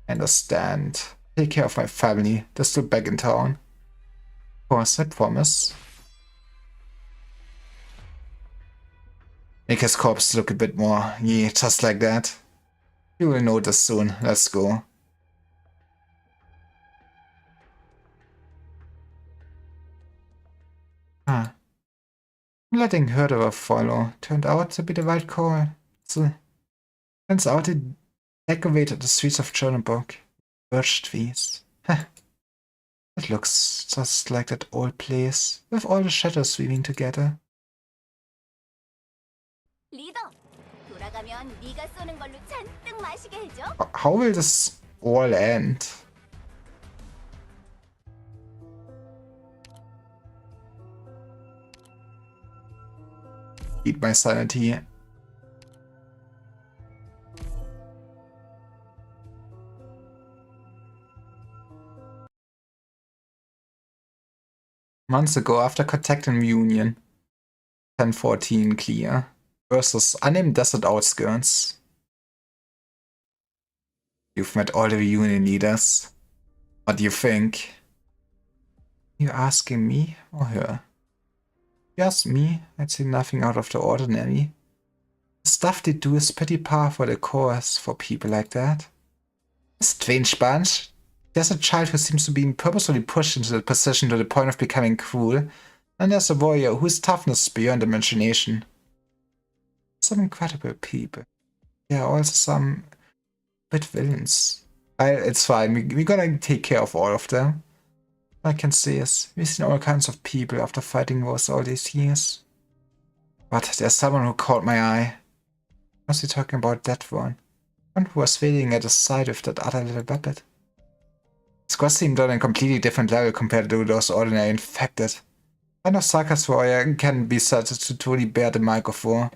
I understand. Take care of my family. They're still back in town. Of course, I promise. Make his corpse look a bit more, yeah, just like that. You will notice soon. Let's go. Ah. Letting Herderer follow turned out to be the right call. So, turns out he decorated the streets of Chernobog. Birch trees. Huh. It looks just like that old place, with all the shadows weaving together. 리더, 돌아가면 네가 쏘는 걸로 잔뜩 마시게 해줘. How will this all end? Eat my sanity. Months ago, after contacting Union, 1014 clear, versus unnamed desert outskirts. You've met all the Union leaders. What do you think? You asking me or her? If you ask me, I'd say nothing out of the ordinary. The stuff they do is pretty par for the course for people like that. A strange bunch. There's a child who seems to be purposefully pushed into that position to the point of becoming cruel, and there's a warrior whose toughness is beyond imagination. Some incredible people. There are also some bit villains. It's fine, we're gonna take care of all of them. All I can say is, we've seen all kinds of people after fighting wars all these years. But there's someone who caught my eye. Was he talking about that one? One who was waiting at his side with that other little puppet. Squad seemed on a completely different level compared to those ordinary infected. Kind of Sarkaz warrior can be said to truly bear the mic of war.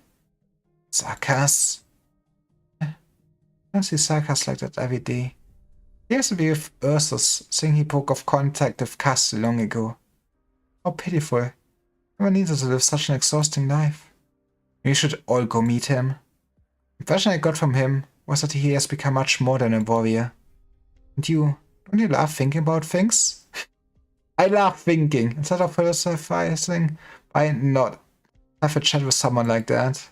Sarkaz? I don't see Sarkaz like that every day. He has to be with Ursus, saying he broke off contact with Cass long ago. How pitiful. Never needed to live such an exhausting life. We should all go meet him. The impression I got from him was that he has become much more than a warrior. And you, don't you love thinking about things? I love thinking. Instead of philosophizing, why not have a chat with someone like that?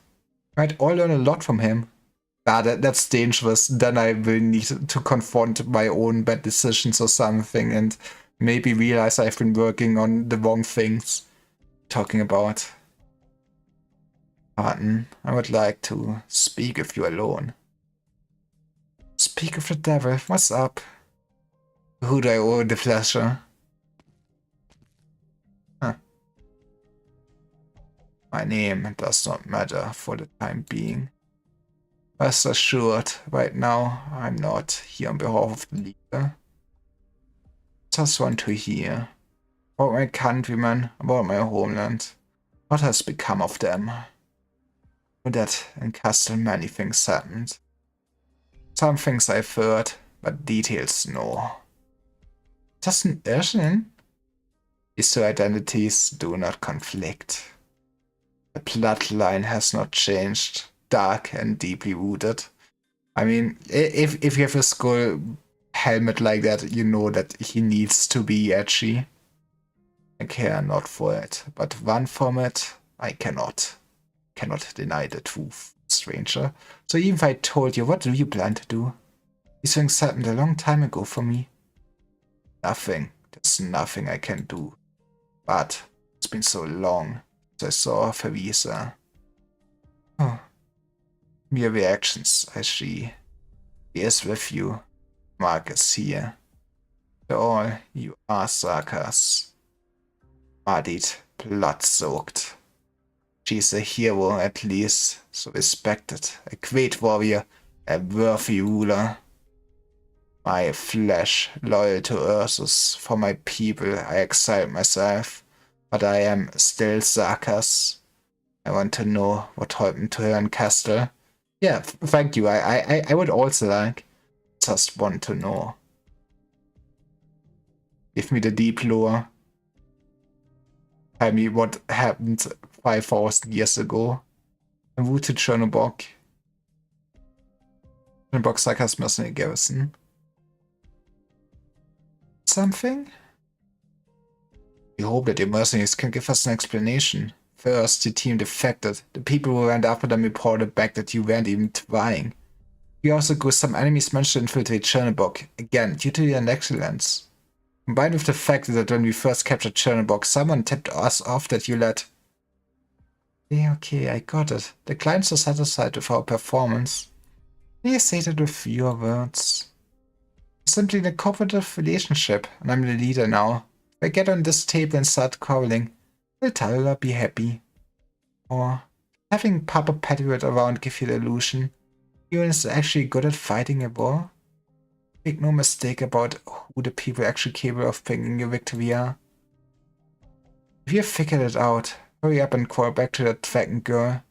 Might all learn a lot from him. That's dangerous. Then I will need to confront my own bad decisions or something and maybe realize I've been working on the wrong things. Talking about. Pardon, I would like to speak with you alone. Speak of the devil, what's up? Who do I owe the pleasure? Huh. My name does not matter for the time being. Rest assured, right now I'm not here on behalf of the leader. Just want to hear about my countrymen, about my homeland. What has become of them? With that in Castle many things happened. Some things I've heard, but details no. Just an Irschen? These two identities do not conflict. The bloodline has not changed, dark and deeply rooted. I mean, if you have a skull helmet like that, you know that he needs to be edgy. I care not for it, but run from it, I cannot. Cannot deny the truth, stranger. So even if I told you, what do you plan to do? These things happened a long time ago for me. Nothing. There's nothing I can do. But it's been so long since I saw Theresa. Oh. Mere reactions, I see. He is with you. Mark is here. For all, you are Sarkaz. Muddied, blood-soaked. She's a hero at least, so respected. A great warrior, a worthy ruler. My flesh, loyal to Ursus, for my people, I exiled myself, but I am still Sarkas. I want to know what happened to her in Castle. Yeah, thank you. I would also like, just want to know. Give me the deep lore. Tell me what happened 5,000 years ago. Route to Chernobog. Chernobog Sarkas mercenary garrison. Something? We hope that your mercenaries can give us an explanation. First, your team defected. The people who went after them reported back that you weren't even trying. We also grew some enemies managed to infiltrate Chernobog, again, due to your negligence. Combined with the fact that when we first captured Chernobog, someone tipped us off that you let... Okay, I got it. The clients are satisfied with our performance. Please say that with your words. Simply in a cooperative relationship, and I'm the leader now. If I get on this table and start quarreling, will Tyler be happy? Or having Papa Pettiwood around give you the illusion Ewan is actually good at fighting a war? Make no mistake about who the people actually capable of bringing you victory are. If you figured it out, hurry up and crawl back to that dragon girl.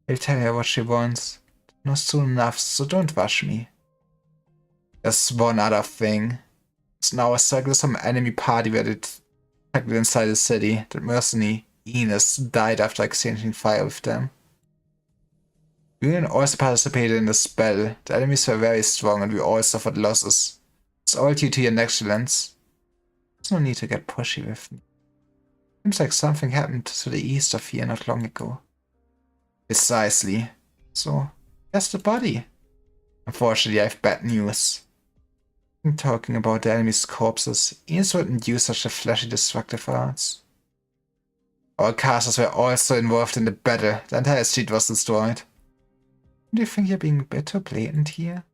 I'll tell her what she wants. Not soon enough, so don't rush me. There's one other thing. It's now a circle of some enemy party where they attacked inside the city. The mercenary, Enos, died after exchanging fire with them. Union also participated in the spell. The enemies were very strong and we all suffered losses. It's all due to your negligence. There's no need to get pushy with me. Seems like something happened to the east of here not long ago. Precisely. So, where's the body? Unfortunately, I have bad news. I'm talking about the enemy's corpses. Enos wouldn't use such a flashy destructive arts. Our castles were also involved in the battle. The entire street was destroyed. Do you think you're being a bit too blatant here?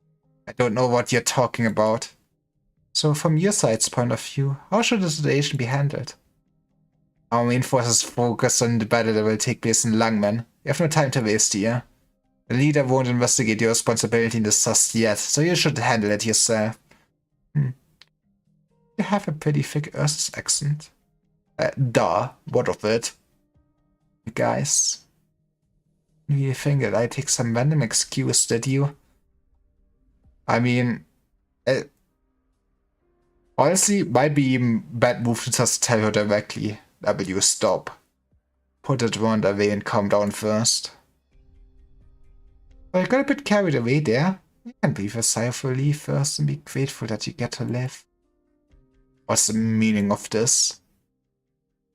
I don't know what you're talking about. So from your side's point of view, how should the situation be handled? Our main forces focus on the battle that will take place in Langman. We have no time to waste here. The leader won't investigate your responsibility in this just yet, so you should handle it yourself. You have a pretty thick Ursus accent. What of it? You guys. You think that I take some random excuse, did you? I mean, honestly, might be a bad move to just tell her directly. W, stop. Put it round away and calm down first. But I got a bit carried away there. You can breathe a sigh of relief first and be grateful that you get to live. What's the meaning of this?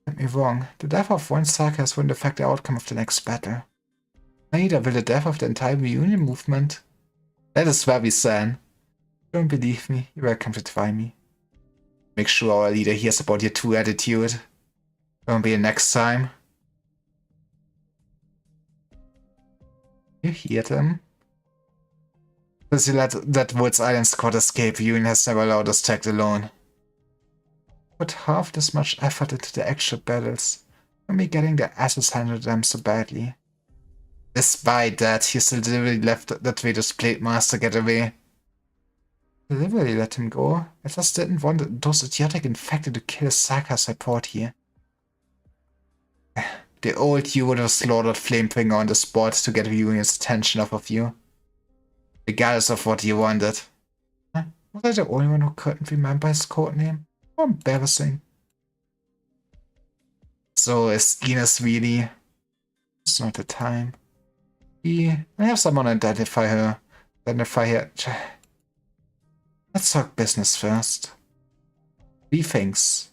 Don't get me wrong, the death of one Sarkas wouldn't affect the outcome of the next battle. Neither will the death of the entire reunion movement. That is very sad. Don't believe me, you're welcome to try me. Make sure our leader hears about your true attitude. Won't be next time. You hear them? Since you let that Woods Island squad escape, Union has never allowed us to act alone. Put half this much effort into the actual battles, and me getting their asses handed to them so badly. Despite that, you still deliberately left that Vader's Blade Master get away. Deliberately let him go? I just didn't want those idiotic infected to kill Sarkas I brought here. The old you would have slaughtered Flamebringer on the spot to get the Union's attention off of you. Regardless of what you wanted. Was I the only one who couldn't remember his codename? How embarrassing. So is Enos really? It's not the time. I have someone identify her. Let's talk business first. 3 things.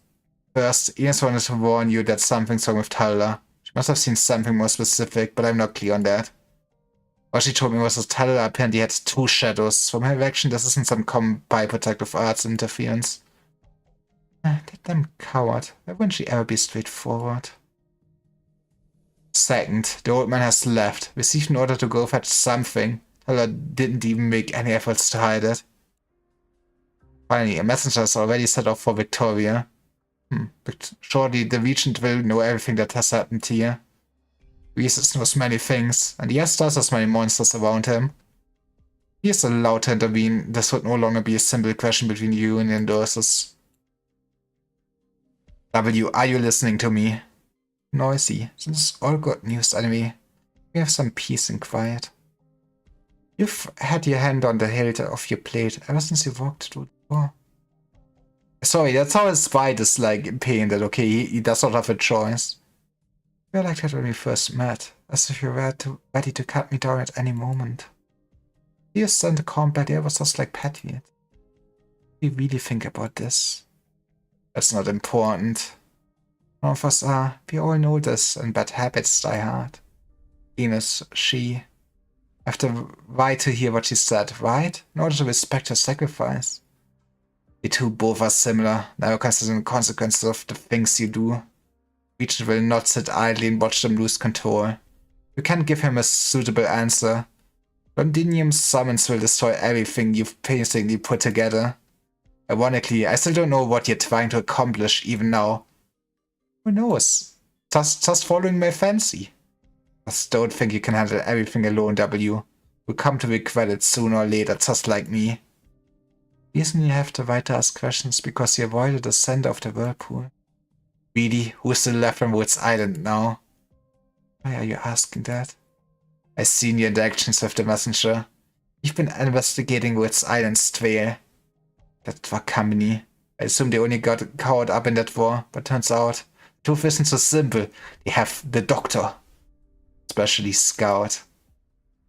First, Enos wanted to warn you that something's wrong with Tyler. She must have seen something more specific, but I'm not clear on that. What she told me was that Tyler apparently had 2 shadows. From her reaction, this isn't some common bioprotective arts interference. That damn coward. Why wouldn't she ever be straightforward? Second, the old man has left, received an order to go fetch something. Tyler didn't even make any efforts to hide it. Finally, a messenger has already set off for Victoria. But surely the Regent will know everything that has happened here. Rhesus knows many things, and yes, does has many monsters around him. He is allowed to intervene. This would no longer be a simple question between you and the nurses. W, are you listening to me? Noisy. This is all good news anyway. We have some peace and quiet. You've had your hand on the hilt of your plate ever since you walked through the door. Sorry, that's how his spite is like painted, okay? He does not have a choice. You were like that when we first met, as if you were ready to cut me down at any moment. You sent a combat there was just like petty. You really think about this? That's not important. None of us are. We all know this, and bad habits die hard. Venus, she... I have the right to hear what she said, right? In order to respect her sacrifice. We two both are similar, never considering the consequences of the things you do. Regent will not sit idly and watch them lose control. You can't give him a suitable answer. Londinium's summons will destroy everything you've painstakingly put together. Ironically, I still don't know what you're trying to accomplish even now. Who knows? Just following my fancy. Just don't think you can handle everything alone, W. You'll come to regret it sooner or later, just like me. The reason you have the right to ask questions because you avoided the center of the whirlpool. Really? Who's still left on Woods Island now? Why are you asking that? I've seen your interactions with the messenger. You've been investigating Woods Island's trail. That war company. I assume they only got caught up in that war, but turns out the truth isn't so simple. They have the Doctor. Especially Scout.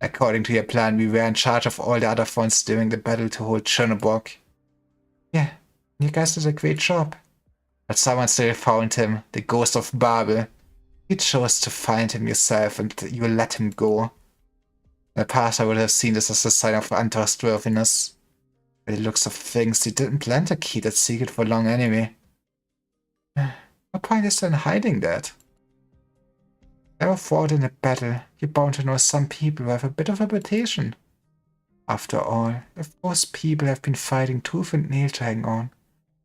According to your plan, we were in charge of all the other fronts during the battle to hold Chernobog. Yeah, you guys did a great job. But someone still found him, the ghost of Babel. You chose to find him yourself and you let him go. In the past, I would have seen this as a sign of untrustworthiness. By the looks of things, you didn't plan to keep that secret for long anyway. What point is there in hiding that? Ever fought in a battle, you're bound to know some people who have a bit of a reputation. After all, if those people have been fighting tooth and nail to hang on,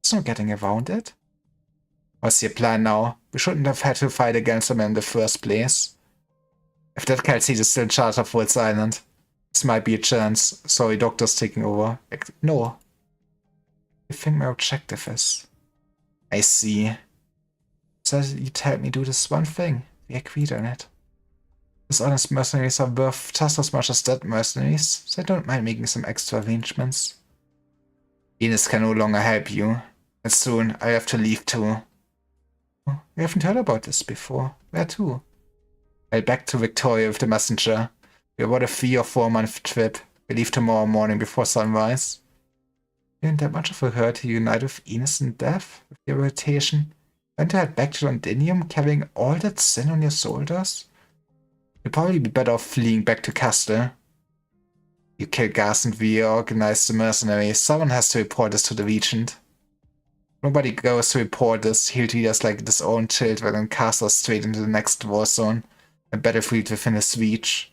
there's no getting around it. What's your plan now? We shouldn't have had to fight against them in the first place. If that Calcite is still in charge of Woods Island, this might be a chance. Sorry, Doctor's taking over. No. You think my objective is? I see. So you tell me do this one thing. We agreed on it. These honest mercenaries are worth just as much as dead mercenaries, so I don't mind making some extra arrangements. Venus can no longer help you, and soon I have to leave too. Oh, we haven't heard about this before. Where to? I'll back to Victoria with the messenger. We're about a 3 or 4 month trip. We leave tomorrow morning before sunrise. You ain't that much of a hurt to unite with innocent death, with your rotation. And to head back to Londinium, carrying all that sin on your shoulders? You'd probably be better off fleeing back to Castle. You kill Gas and reorganize the mercenaries. Someone has to report this to the Regent. Nobody goes to report this. He'll treat us like his own children and cast us straight into the next war zone. A battlefield within his reach.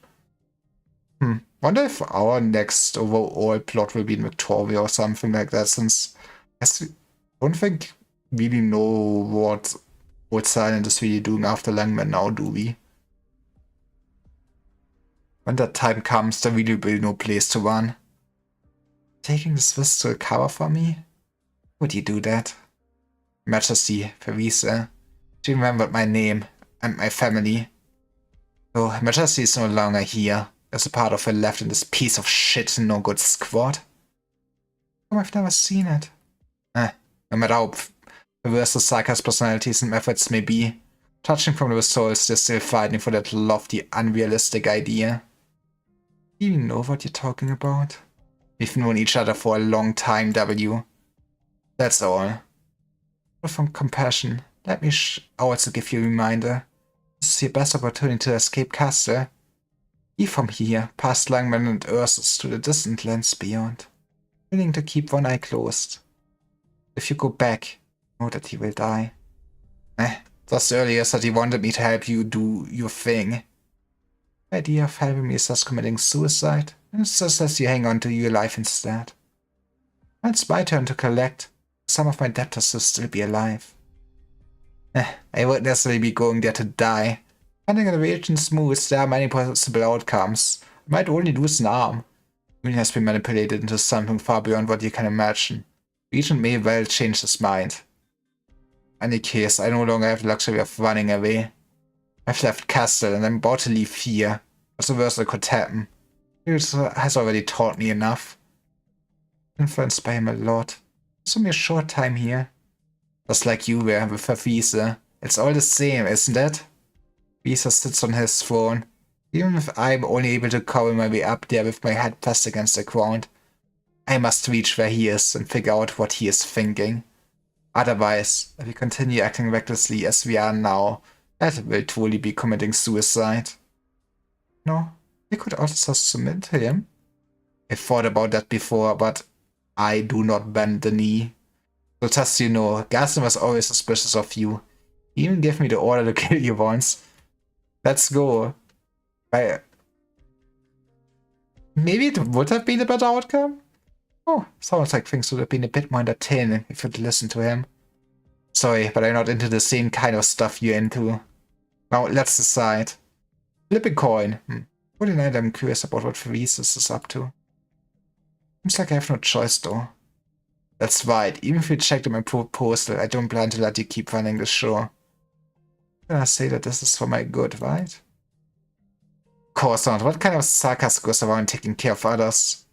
Wonder if our next overall plot will be in Victoria or something like that, since I don't think we really know what Woods Island is really doing after Langman now, do we? When that time comes, there really will be no place to run. Taking the Swiss to recover for me? Would you do that? Majesty, Theresa. She remembered my name and my family. Oh, Majesty is no longer here. There's a part of her left in this piece of shit no-good squad. Oh, I've never seen it. No matter how perverse the Psycho's personalities and methods may be, touching from the souls, they're still fighting for that lofty, unrealistic idea. Do you know what you're talking about? We've known each other for a long time, W. That's all. But from compassion, let me also give you a reminder. This is your best opportunity to escape Castle. Leave from here, past Langman and Ursus to the distant lands beyond. Willing to keep one eye closed. If you go back, know that he will die. Just earlier said he wanted me to help you do your thing. The idea of helping me is just committing suicide, and it just lets you hang on to your life instead. When it's my turn to collect, some of my debtors will still be alive. I won't necessarily be going there to die. Depending on the region's moves, there are many possible outcomes. I might only lose an arm. It has been manipulated into something far beyond what you can imagine. Regent may well change his mind. In any case, I no longer have the luxury of running away. I've left Castle and I'm about to leave here. What's the worst that could happen? It has already taught me enough. Influenced by him a lot. It's only a short time here. Just like you were with Visa. It's all the same, isn't it? Visa sits on his throne. Even if I'm only able to cover my way up there with my head pressed against the ground, I must reach where he is and figure out what he is thinking. Otherwise, if we continue acting recklessly as we are now, that will truly be committing suicide. No, we could also submit to him. I thought about that before, but I do not bend the knee. So just you know, Gaston was always suspicious of you. He even gave me the order to kill you once. Let's go. Maybe it would have been a better outcome? Oh, sounds like things would have been a bit more entertaining if you'd listened to him. Sorry, but I'm not into the same kind of stuff you're into. Now, let's decide. Flip a coin. What tonight I'm curious about what Theresis is up to. Seems like I have no choice though. That's right, even if you checked my proposal, I don't plan to let you keep running the show. I say that this is for my good, right? Of course not. What kind of sarcasm goes around taking care of others?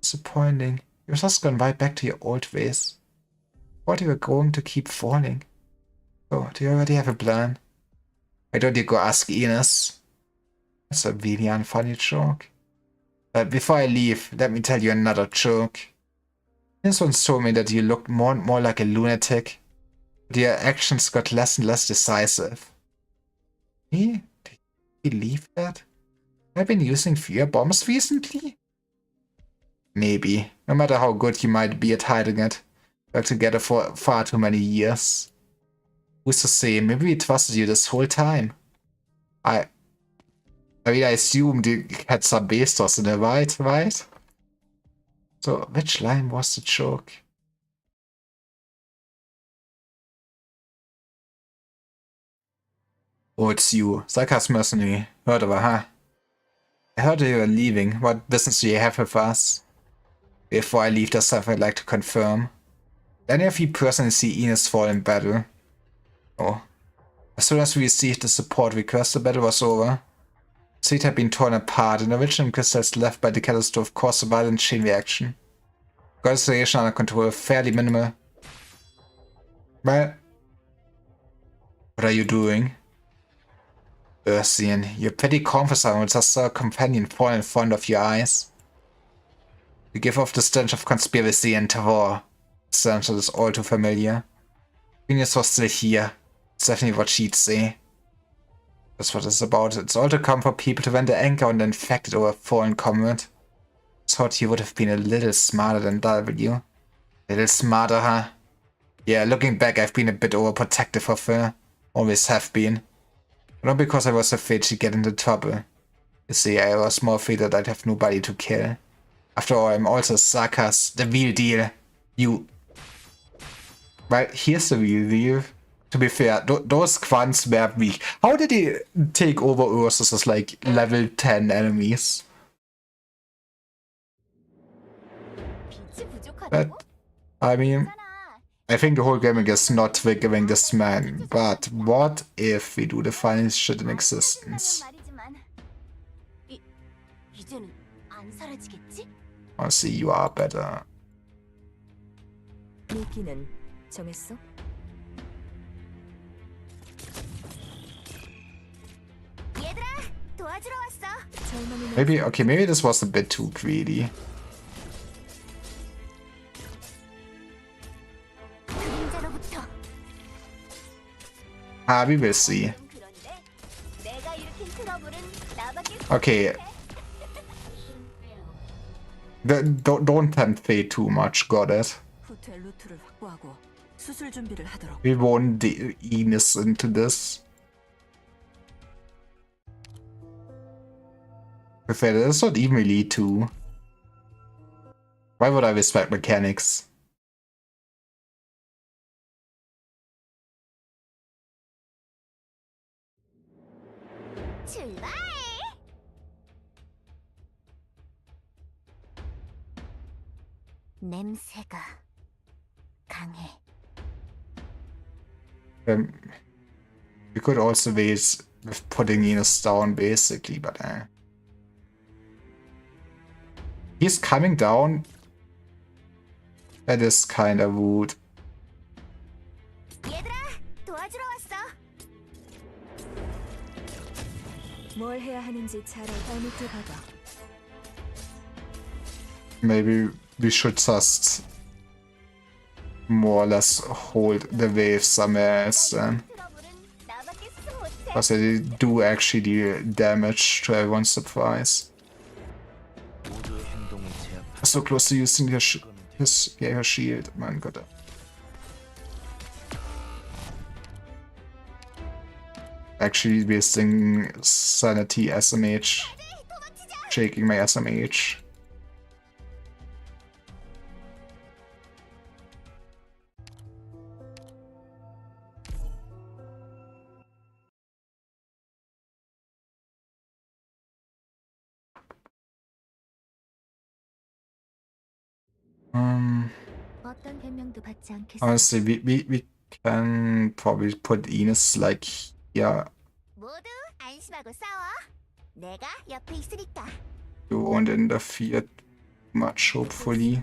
Disappointing. You're just gone right back to your old ways. Thought you were going to keep falling. Oh, do you already have a plan? Why don't you go ask Ines? That's a really unfunny joke. But before I leave, let me tell you another joke. Ines once told me that you looked more and more like a lunatic, but your actions got less and less decisive. Me? Do you believe that? Have I been using fear bombs recently? Maybe. No matter how good you might be at hiding it. Worked together for far too many years. Who's to say? Maybe we trusted you this whole time. I mean, I assumed you had some Bestos in there, right? So, which line was the joke? Oh, it's you. Sarkas mercenary. Heard of her, huh? I heard you were leaving. What business do you have with us? Before I leave, there's something I'd like to confirm. Did any of you personally see Ines fall in battle? Oh. As soon as we received the support request, the battle was over. The seat had been torn apart, and the original crystals left by the catastrophe caused a violent chain reaction. Got the situation under control, fairly minimal. Well, what are you doing? Ursian, you're pretty confident when just saw a companion fall in front of your eyes. You give off the stench of conspiracy and terror. The stench that is all too familiar. Venus was still here. It's definitely what she'd say. That's what it's about. It's all to come for people to vent their anger on the infected or a fallen comrade. Thought you would have been a little smarter than W. A little smarter, huh? Yeah, looking back, I've been a bit overprotective of her. Always have been. But not because I was afraid she'd get into trouble. You see, I was more afraid that I'd have nobody to kill. After all, I'm also Sarkas, the real deal. You... Right, here's the real deal. To be fair, those Quants were weak. How did he take over Ursus as like level 10 enemies? But, I mean, I think the whole gimmick is not triggering this man, but what if we do the funniest shit in existence? Honestly, you are better. 미끼는 정했어? Maybe, okay, maybe this was a bit too greedy. We will see. Okay. Don't tempt fate too much, got it? We won't ease into this. Prefer this not even Elite 2. Why would I respect mechanics? 냄새가 강해. We could also wait with putting Ines down, basically, but he's coming down. That is kind of rude. 얘들아, 도와주러 왔어. 뭘 해야 하는지 잘 알고 봐봐. Maybe we should just more or less hold the wave somewhere else then. Because they do actually deal damage to everyone's surprise. So close to using her shield. Mein Gott. Actually wasting sanity SMH. Shaking my SMH. 어떤 변명도 받지 않겠어. Honestly, we can probably put Ines like here. 모두 안심하고 싸워. 내가 옆에 있으니까. You won't interfere much, hopefully.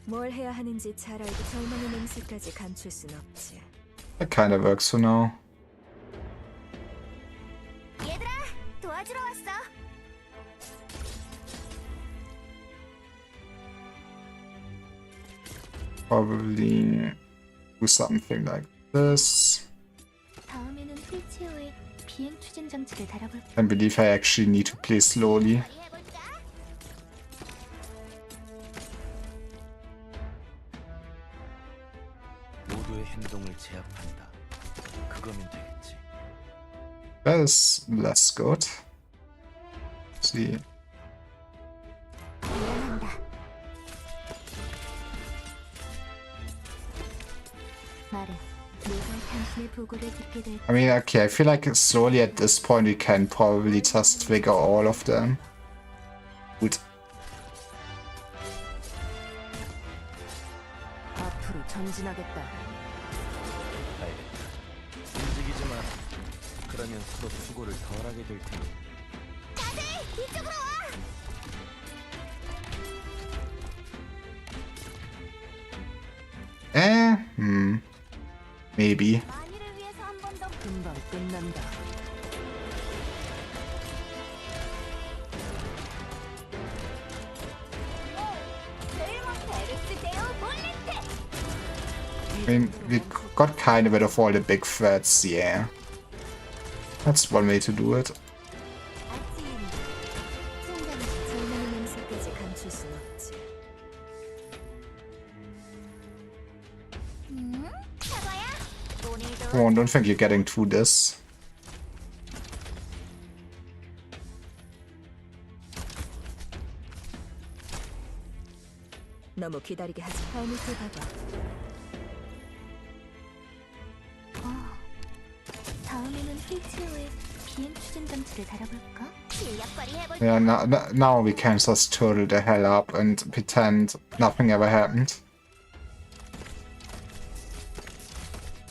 뭘 해야 하는지 잘 알고 절망의 냄새까지 감출 순 없지. That kind of works for now. 얘들아, 도와주러 왔어. Probably do something like this. 다음에는 휠체어에 비행 추진 장치를 달아볼까? I believe I actually need to play slowly. 모두의 행동을 제압한다. 그거면 되겠지. That is less good. See. 미안한다. 말해. 내가 당신의 보고를 듣게 될 I mean, okay, I feel like slowly at this point we can probably just trigger all of them. Good. 앞으로 전진하겠다. 알겠다. 움직이지 마. 그러면 서로 수고를 덜하게 될 테니. 자세히 이쪽으로 와. Maybe. 만일을 위해서 한 번 더. 금방 끝난다. I mean, we got kind of rid of all the big threats, yeah. That's one way to do it. 절망의 냄새까지 감출 순 없지. 사과야. 오늘도 Come on, don't think you're getting through this. 너무 기다리게 하지. 다음을 봐봐. 다음에는 휠체어에 비행 추진 장치를 달아볼까? 실력발휘 해볼까? Yeah, now we can just turtle the hell up and pretend nothing ever happened.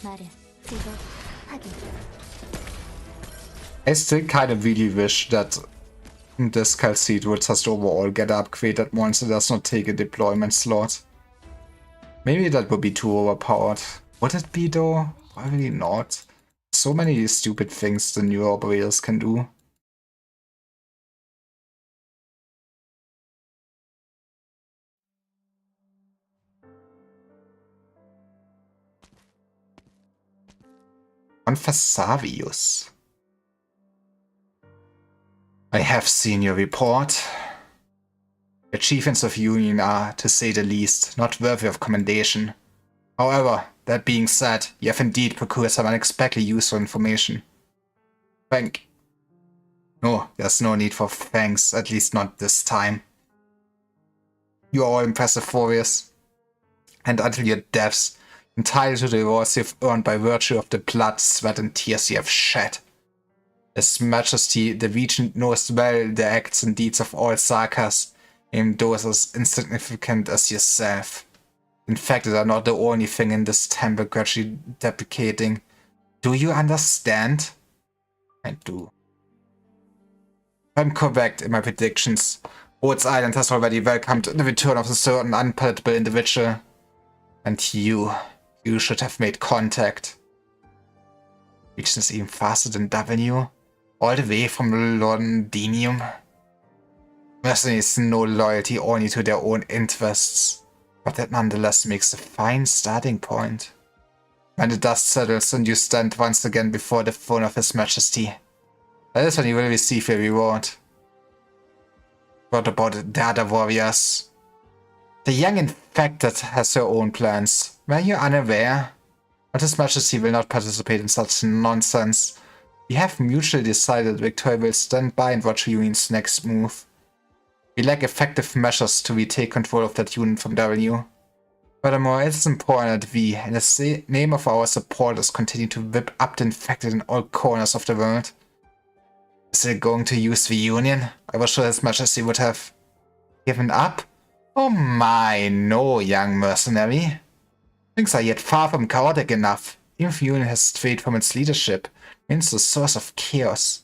말해. 그거 확인. I still kind of really wish that this Calcite would just overall get upgraded once it does not take a deployment slot. Maybe that would be too overpowered. Would it be though? Probably not. So many stupid things the new operators can do. On Fasavius. I have seen your report. The achievements of Union are, to say the least, not worthy of commendation. However, that being said, you have indeed procured some unexpectedly useful information. Thank. No, there's no need for thanks, at least not this time. You are all impressive warriors, and until your deaths, entitled to the rewards you've earned by virtue of the blood, sweat, and tears you have shed. His Majesty the Regent knows well the acts and deeds of all Sakas, even those as insignificant as yourself. In fact, they are not the only thing in this temple gradually deprecating. Do you understand? I do. If I'm correct in my predictions, Rhodes Island has already welcomed the return of a certain unpalatable individual. And you should have made contact. Reaching is even faster than W, all the way from Londinium. Mercenaries no loyalty only to their own interests, but that nonetheless makes a fine starting point. When the dust settles and you stand once again before the throne of His Majesty, that is when you will receive your reward. What about the other warriors? The young infected has her own plans. Were you unaware? But His Majesty will not participate in such nonsense. We have mutually decided Victoria will stand by and watch Union's next move. We lack effective measures to retake control of that unit from W. Furthermore, it is important that we, in the name of our supporters, continue to whip up the infected in all corners of the world. Is it going to use the Union? I was sure His Majesty would have given up. Oh my, no, young mercenary. Things are yet far from chaotic enough. Even if the Union has strayed from its leadership, means the source of chaos.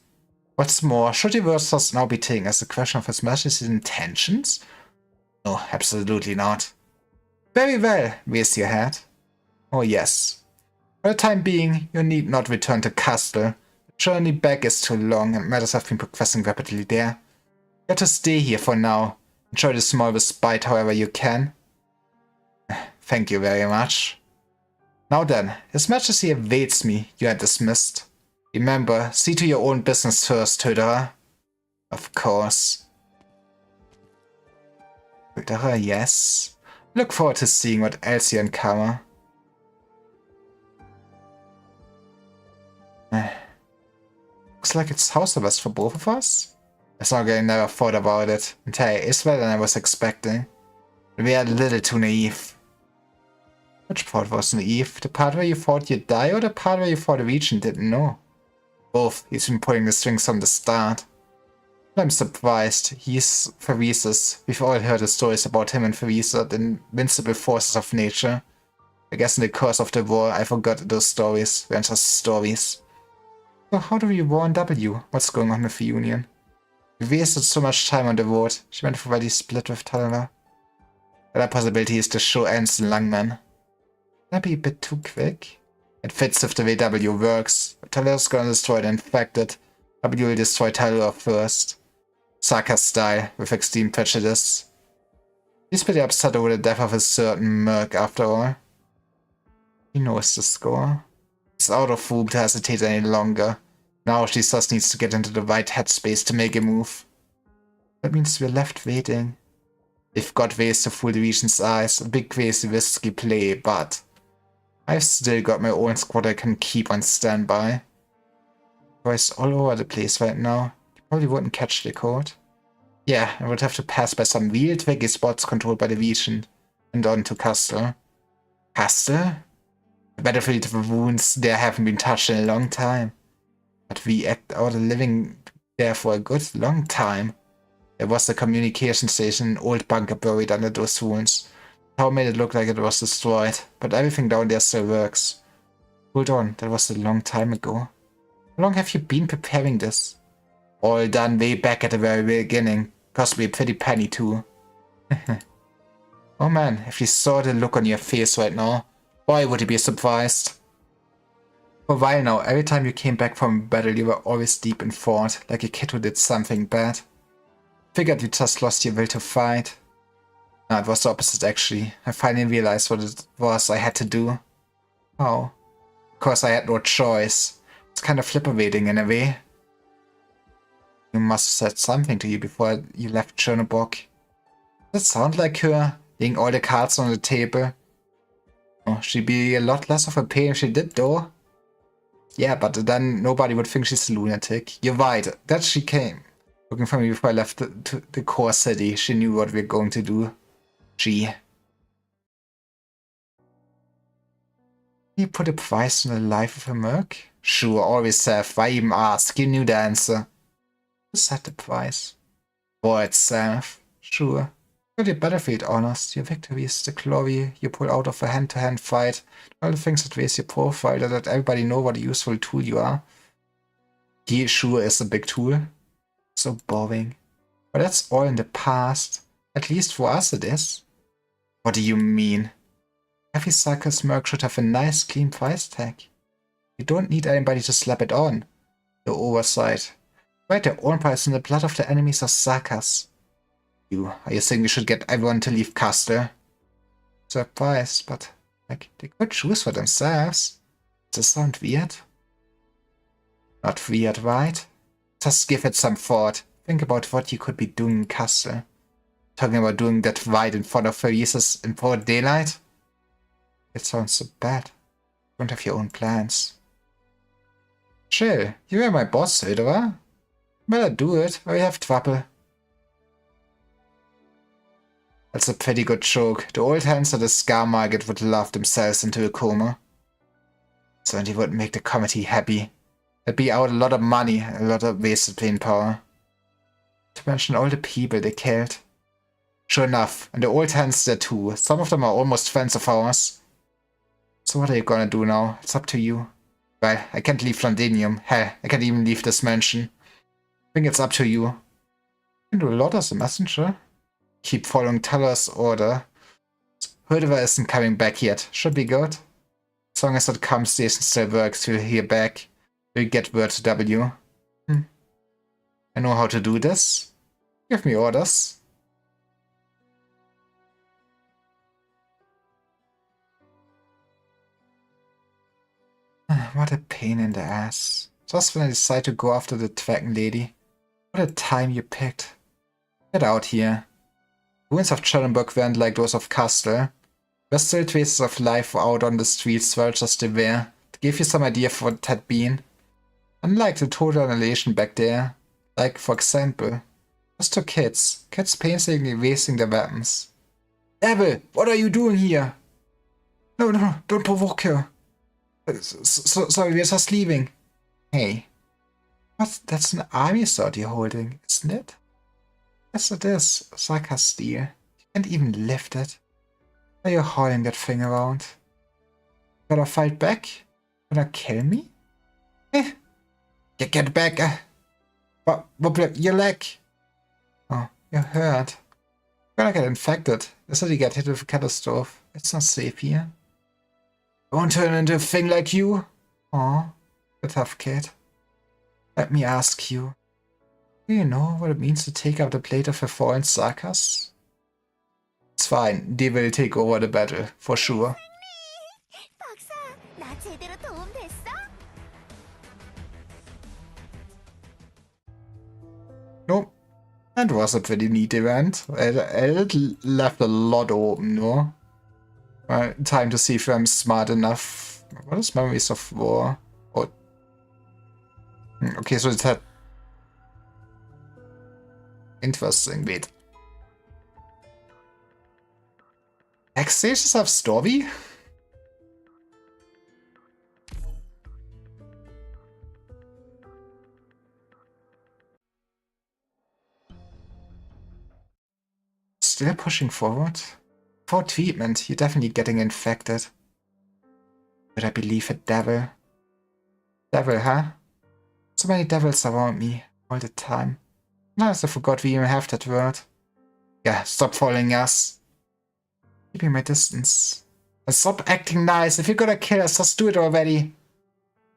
What's more, should your words thus now be taken as a question of His Majesty's intentions? No, absolutely not. Very well, raise your head. Oh yes. For the time being, you need not return to Castle. The journey back is too long and matters have been progressing rapidly there. You have to stay here for now. Enjoy the small respite however you can. Thank you very much. Now then, His Majesty awaits me. You are dismissed. Remember, see to your own business first, Töderer. Of course. Töderer, yes. Look forward to seeing what else you uncover. Looks like it's house arrest for both of us. As long as I never thought about it. And hey, it's better than I was expecting. We are a little too naive. Which part was naive? The part where you thought you'd die or the part where you thought the Regent didn't know? Both. He's been pulling the strings from the start. I'm surprised. He's Therese's. We've all heard the stories about him and Theresa, the invincible forces of nature. I guess in the course of the war, I forgot those stories. They're just stories. So how do we warn W? What's going on with the Union? We wasted so much time on the road. She went already split with Talala. The other possibility is to show ends in Langman. That'd be a bit too quick. It fits with the way W works. If Talala's gonna destroy the infected, W will destroy Talala first. Saka style, with extreme prejudice. He's pretty upset over the death of a certain Merc after all. He knows the score. He's out of room to hesitate any longer. Now she just needs to get into the right headspace to make a move. That means we're left waiting. They've got ways to fool the Regent's eyes, a big crazy risky play, but I've still got my own squad I can keep on standby. Boys all over the place right now. You probably wouldn't catch the code. Yeah, I would have to pass by some real tricky spots controlled by the Regent and on to Castle. Castle? The battlefield of wounds there haven't been touched in a long time. But we act out a living there for a good long time. There was a communication station, an old bunker buried under those ruins. How made it look like it was destroyed, but everything down there still works. Hold on, that was a long time ago. How long have you been preparing this? All done way back at the very beginning. Cost me a pretty penny too. Oh man, if you saw the look on your face right now, boy would you be surprised. For a while now, every time you came back from a battle you were always deep in thought, like a kid who did something bad. Figured you just lost your will to fight. No, it was the opposite actually. I finally realized what it was I had to do. Oh. Of course I had no choice. It's kind of liberating in a way. You must have said something to you before you left Chernobog. Does that sound like her, laying all the cards on the table? Oh, she'd be a lot less of a pain if she did though. Yeah, but then nobody would think she's a lunatic. You're right, that she came. Looking for me before I left the core city. She knew what we were going to do. Gee. You put a price on the life of a merc? Sure, always have. Why even ask? You knew the answer. You set the price. War itself. Sure. But your battlefield honors. Your victories, the glory you pull out of a hand-to-hand fight, all the things that raise your profile, that let everybody know what a useful tool you are. He sure is a big tool. So boring. But that's all in the past. At least for us it is. What do you mean? Every Sarkis merc should have a nice clean price tag. You don't need anybody to slap it on. The oversight. Write their own price in the blood of the enemies of Sarkis. Are you saying we should get everyone to leave Castle? Surprised, but like they could choose for themselves. Does this sound weird? Not weird, right? Just give it some thought. Think about what you could be doing in Castle. Talking about doing that right in front of Felices in broad daylight? It sounds so bad. You don't have your own plans. Chill, you are my boss, Hilderer. Better do it, or you have trouble. That's a pretty good joke. The old hands at the Scar Market would laugh themselves into a coma. Certainly would make the committee happy. That'd be out a lot of money, a lot of wasted brain power. To mention all the people they killed. Sure enough, and the old hands there too. Some of them are almost friends of ours. So what are you gonna do now? It's up to you. Well, I can't leave Londinium. Hell, I can't even leave this mansion. I think it's up to you. You can do a lot as a messenger. Keep following Teller's order. Hilderer isn't coming back yet. Should be good. As long as that comm station still works, we'll hear back. We'll get word to W. I know how to do this. Give me orders. What a pain in the ass. Just when I decide to go after the Dragon Lady. What a time you picked. Get out here. Ruins of Challenberg weren't like those of Castle. There's still traces of life out on the streets where just they were, to give you some idea of what it had been. Unlike the total annihilation back there. Like, for example, just two kids. Kids painstakingly wasting their weapons. Devil, what are you doing here? No, don't provoke her. Sorry, we're just leaving. Hey. What? That's an army sword you're holding, isn't it? Yes, it is. Sarkis steel. You can't even lift it. Why are you hauling that thing around? Gonna fight back? Gonna kill me? Get back! What, your leg? Oh, you're hurt. You're gonna get infected. They said you get hit with a catastrophe. It's not safe here. I won't turn into a thing like you. Aw, a tough kid. Let me ask you. Do you know what it means to take up the plate of a fallen Sarkis? It's fine, they will take over the battle, for sure. Nope. That was a pretty neat event. It left a lot open, no? Time to see if I'm smart enough. What is Memories of War? Oh. Okay, so it had... Interesting, wait. Next stages have story? Still pushing forward? For treatment, you're definitely getting infected. Should I believe a devil? Devil, huh? So many devils around me, all the time. Sometimes I forgot we even have that word. Yeah, stop following us. Keeping my distance. And stop acting nice. If you're gonna kill us, just do it already.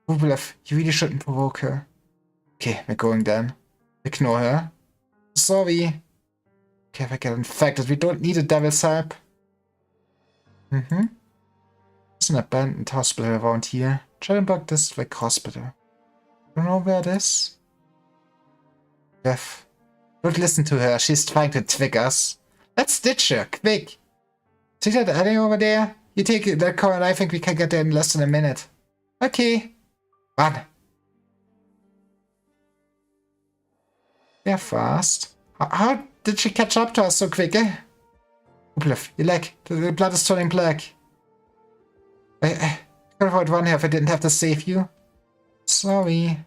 Rublev, you really shouldn't provoke her. Okay, we're going then. Ignore her. Sorry. Okay, if I get infected, we don't need a devil's help. There's an abandoned hospital around here. Challenberg District Hospital. You know where it is? Death. Don't listen to her, she's trying to trick us. Let's ditch her, quick! See that alley over there? You take that car and I think we can get there in less than a minute. Okay. Run. They're fast. How did she catch up to us so quick, eh? Rublev, your leg. The blood is turning black. Could have run here if I didn't have to save you. Sorry.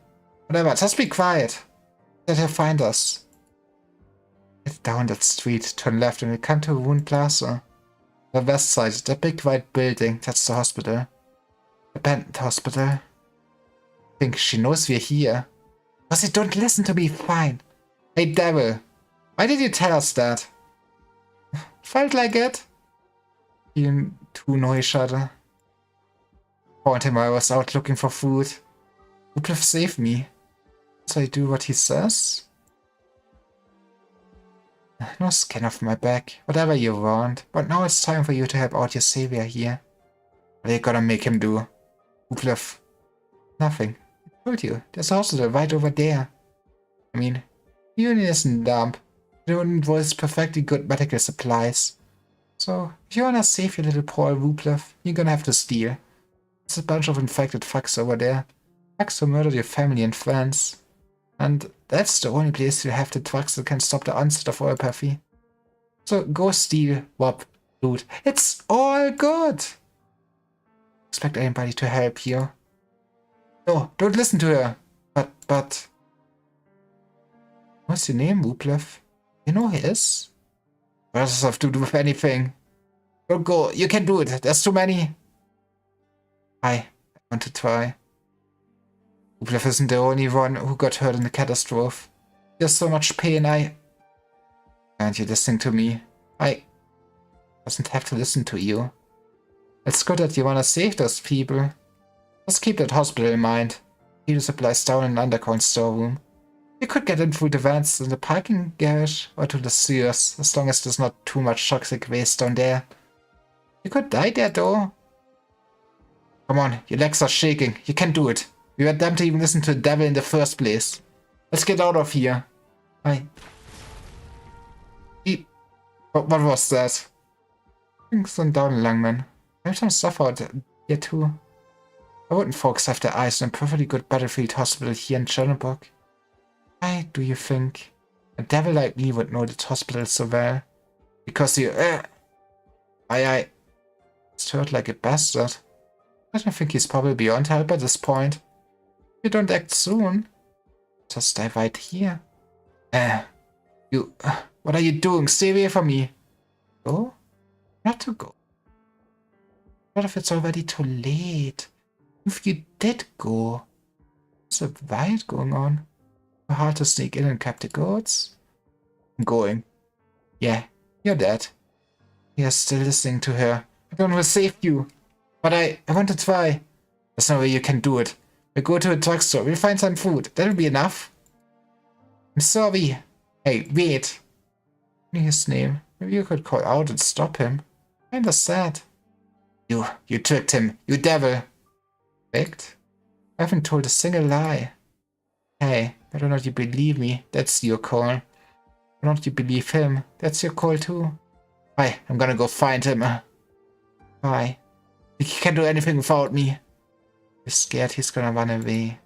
Whatever, just be quiet. Let her find us. Get down that street, turn left, and we come to Wound Plaza. The west side, the big white building, that's the hospital. Abandoned hospital. I think she knows we're here. Because you don't listen to me, fine. Hey, devil. Why did you tell us that? Felt like it. You two know each other. Point him I was out looking for food. Uplif saved me. So I do what he says? No skin off my back, whatever you want. But now it's time for you to help out your savior here. What are you gonna make him do? Uplif. Nothing. I told you, there's a hospital right over there. I mean, Union isn't dumb. It involves perfectly good medical supplies. So, if you wanna save your little poor Uplif, you're gonna have to steal. There's a bunch of infected fucks over there. Fucks who murdered your family and friends. And that's the only place you have the drugs that can stop the onset of oropathy. So go steal, rob, loot. It's all good! Expect anybody to help you. No, don't listen to her. But... What's your name, Uplif? You know who he is? What does this have to do with anything? Don't go, you can do it, there's too many. I want to try. Uplif isn't the only one who got hurt in the catastrophe. There's so much pain, Aren't you listening to me? I doesn't have to listen to you. It's good that you want to save those people. Just keep that hospital in mind. Keep the supplies down in an underground storeroom. You could get in through the vents in the parking garage or to the sewers, as long as there's not too much toxic waste down there. You could die there though. Come on, your legs are shaking. You can do it. We were damned to even listen to the devil in the first place. Let's get out of here. What was that? Things went down, Langman. I have some stuff out here too. I wouldn't folks have their eyes on a perfectly good battlefield hospital here in Chernobyl. Why do you think a devil like me would know this hospital so well? Because you... It's hurt like a bastard. I don't think he's probably beyond help at this point. If you don't act soon, just die right here. What are you doing? Stay away from me. Go? Not to go. What if it's already too late? If you did go, there's a riot going on. So hard to sneak in and cap the goats. I'm going. Yeah, you're dead. You're still listening to her. I don't want to save you. But I want to try. There's no way you can do it. We'll go to a drugstore. We'll find some food. That'll be enough. I'm sorry. Hey, wait. I know his name. Maybe you could call out and stop him. Kinda sad. You tricked him. You devil. Tricked? I haven't told a single lie. Hey, whether or not you believe me, that's your call. Whether or not you believe him, that's your call too. Bye, I'm gonna go find him. Bye. He can't do anything without me. You're scared he's gonna run away.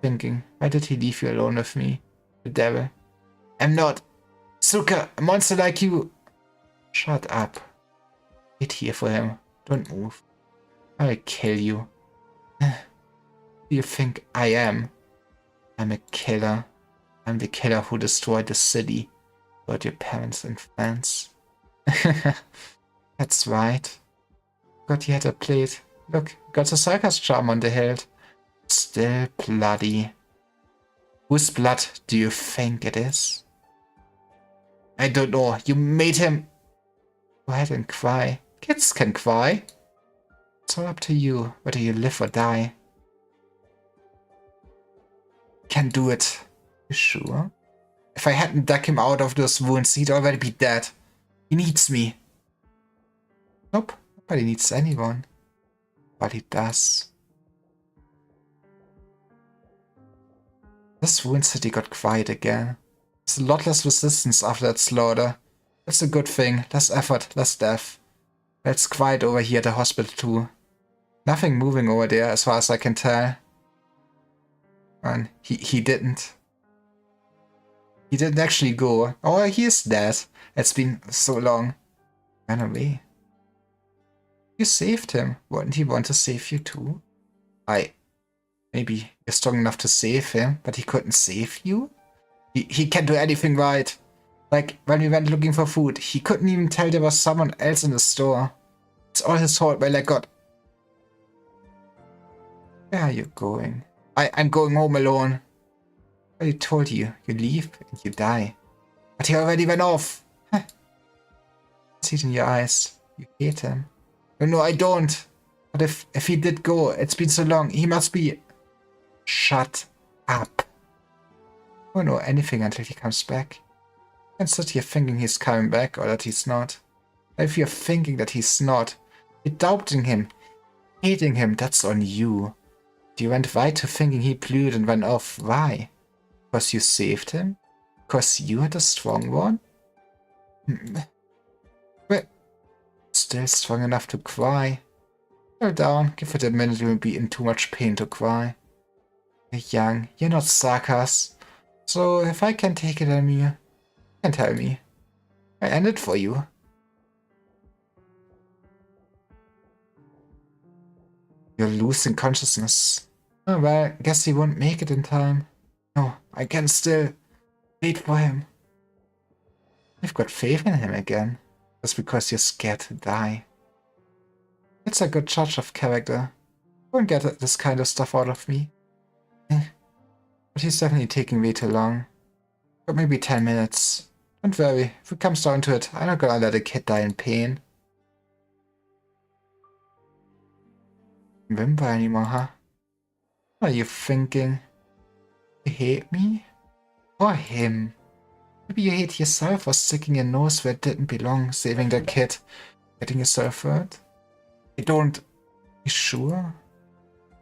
Thinking, why did he leave you alone with me? The devil. I'm not. Suka, a monster like you. Shut up. Wait here for him. Don't move. I'll kill you. Who do you think I am? I'm a killer. I'm the killer who destroyed the city. Got your parents and friends. That's right. Got you had a plate. Look, got a circus charm on the hilt. Still bloody. Whose blood do you think it is? I don't know. You made him... Go ahead and cry. Kids can cry. It's all up to you, whether you live or die. Can do it. You sure? If I hadn't dug him out of those wounds, he'd already be dead. He needs me. Nope, nobody needs anyone. But he does. This ruined city got quiet again. There's a lot less resistance after that slaughter. That's a good thing. Less effort, less death. But it's quiet over here at the hospital too. Nothing moving over there as far as I can tell. And he didn't. He didn't actually go. Oh, he is dead. It's been so long. Ran away. You saved him. Wouldn't he want to save you too? Maybe you're strong enough to save him, but he couldn't save you? He can't do anything right. Like, when we went looking for food, he couldn't even tell there was someone else in the store. It's all his fault, my leg got... Where are you going? I'm going home alone. I told you, you leave and you die. But he already went off. Huh. I see it in your eyes. You hate him. No, I don't. But if he did go, it's been so long, he must be... Shut up. I won't know anything until he comes back. You can sit here thinking he's coming back or that he's not. If you're thinking that he's not, you're doubting him, hating him, that's on you. You went right to thinking he blew it and went off. Why? Because you saved him? Because you are the strong one? But still strong enough to cry. Settle down, give it a minute, you'll be in too much pain to cry. You're young, you're not Sarkas. So if I can take it on me, you can tell me. I end it for you. You're losing consciousness. Oh well, guess he won't make it in time. No, I can still wait for him. You've got faith in him again. Just because you're scared to die. It's a good judge of character. Won't get this kind of stuff out of me. But he's definitely taking way too long. But maybe 10 minutes. Don't worry, if it comes down to it, I'm not gonna let a kid die in pain. Remember anymore, huh? What are you thinking? You hate me? Or him? Maybe you hate yourself for sticking your nose where it didn't belong, saving that kid, getting yourself hurt? You don't... You sure?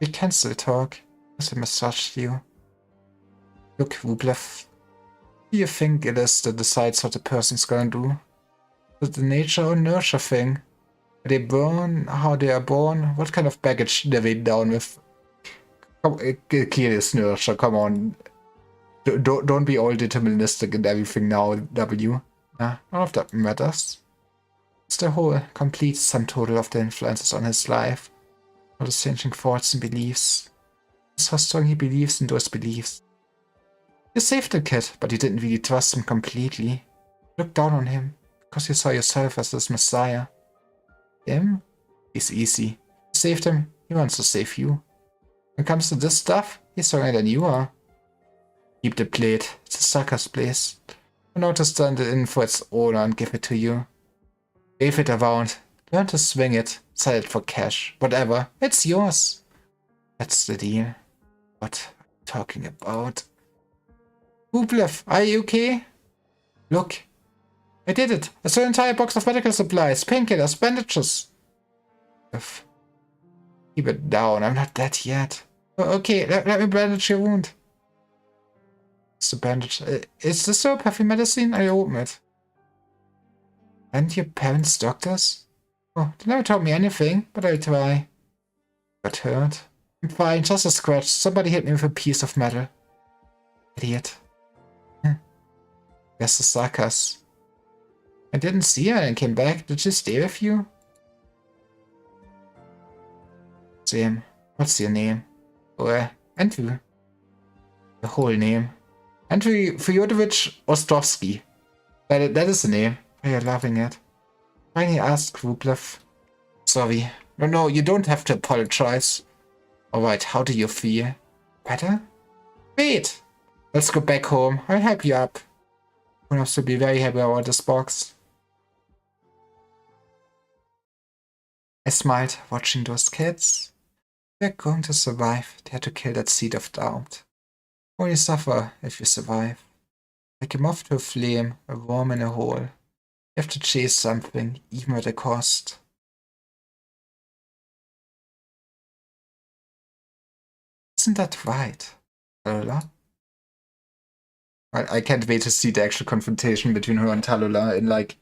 We can still talk, because I massaged you. Look, Rublev. Do you think it is that decides what the person's gonna do? Is it the nature or nurture thing? Are they born? How they are born? What kind of baggage they're weighed down with? Clearly it's nurture, come on. Don't be all deterministic and everything now, W. None of that matters. It's the whole, complete sum total of the influences on his life. All his changing thoughts and beliefs. It's how strong he believes in those beliefs. You saved the kid, but you didn't really trust him completely. You looked down on him, because you saw yourself as his messiah. Him? He's easy. You saved him, he wants to save you. When it comes to this stuff, he's stronger than you are. Keep the plate, it's a sucker's place. You know to stand it in for its owner and give it to you. Wave it around, learn to swing it, sell it for cash, whatever, it's yours. That's the deal. What are you talking about? Rublev, are you okay? Look, I did it. I stole an entire box of medical supplies, painkillers, bandages. Keep it down, I'm not dead yet. Okay, let me bandage your wound. It's the bandage. Is this your perfect medicine? I open it. And your parents' doctors? Oh, they never told me anything, but I'll try. Got hurt? I'm fine, just a scratch. Somebody hit me with a piece of metal. Idiot. Where's the Sarkas? I didn't see her and came back. Did she stay with you? Same. What's your name? Oh, Andrew. The whole name. Andrew Fyodovich Ostrovsky. That is the name. Why are you laughing at? Finally asked Rublev. Sorry. No, you don't have to apologize. Alright, how do you feel? Better? Wait! Let's go back home. I'll help you up. One of us will be very happy about this box. I smiled, watching those kids. We're going to survive. They had to kill that seed of doubt. Only suffer if you survive. Like a moth to a flame, a worm in a hole. You have to chase something, even at a cost. Isn't that right, Talula? I can't wait to see the actual confrontation between her and Talula in like...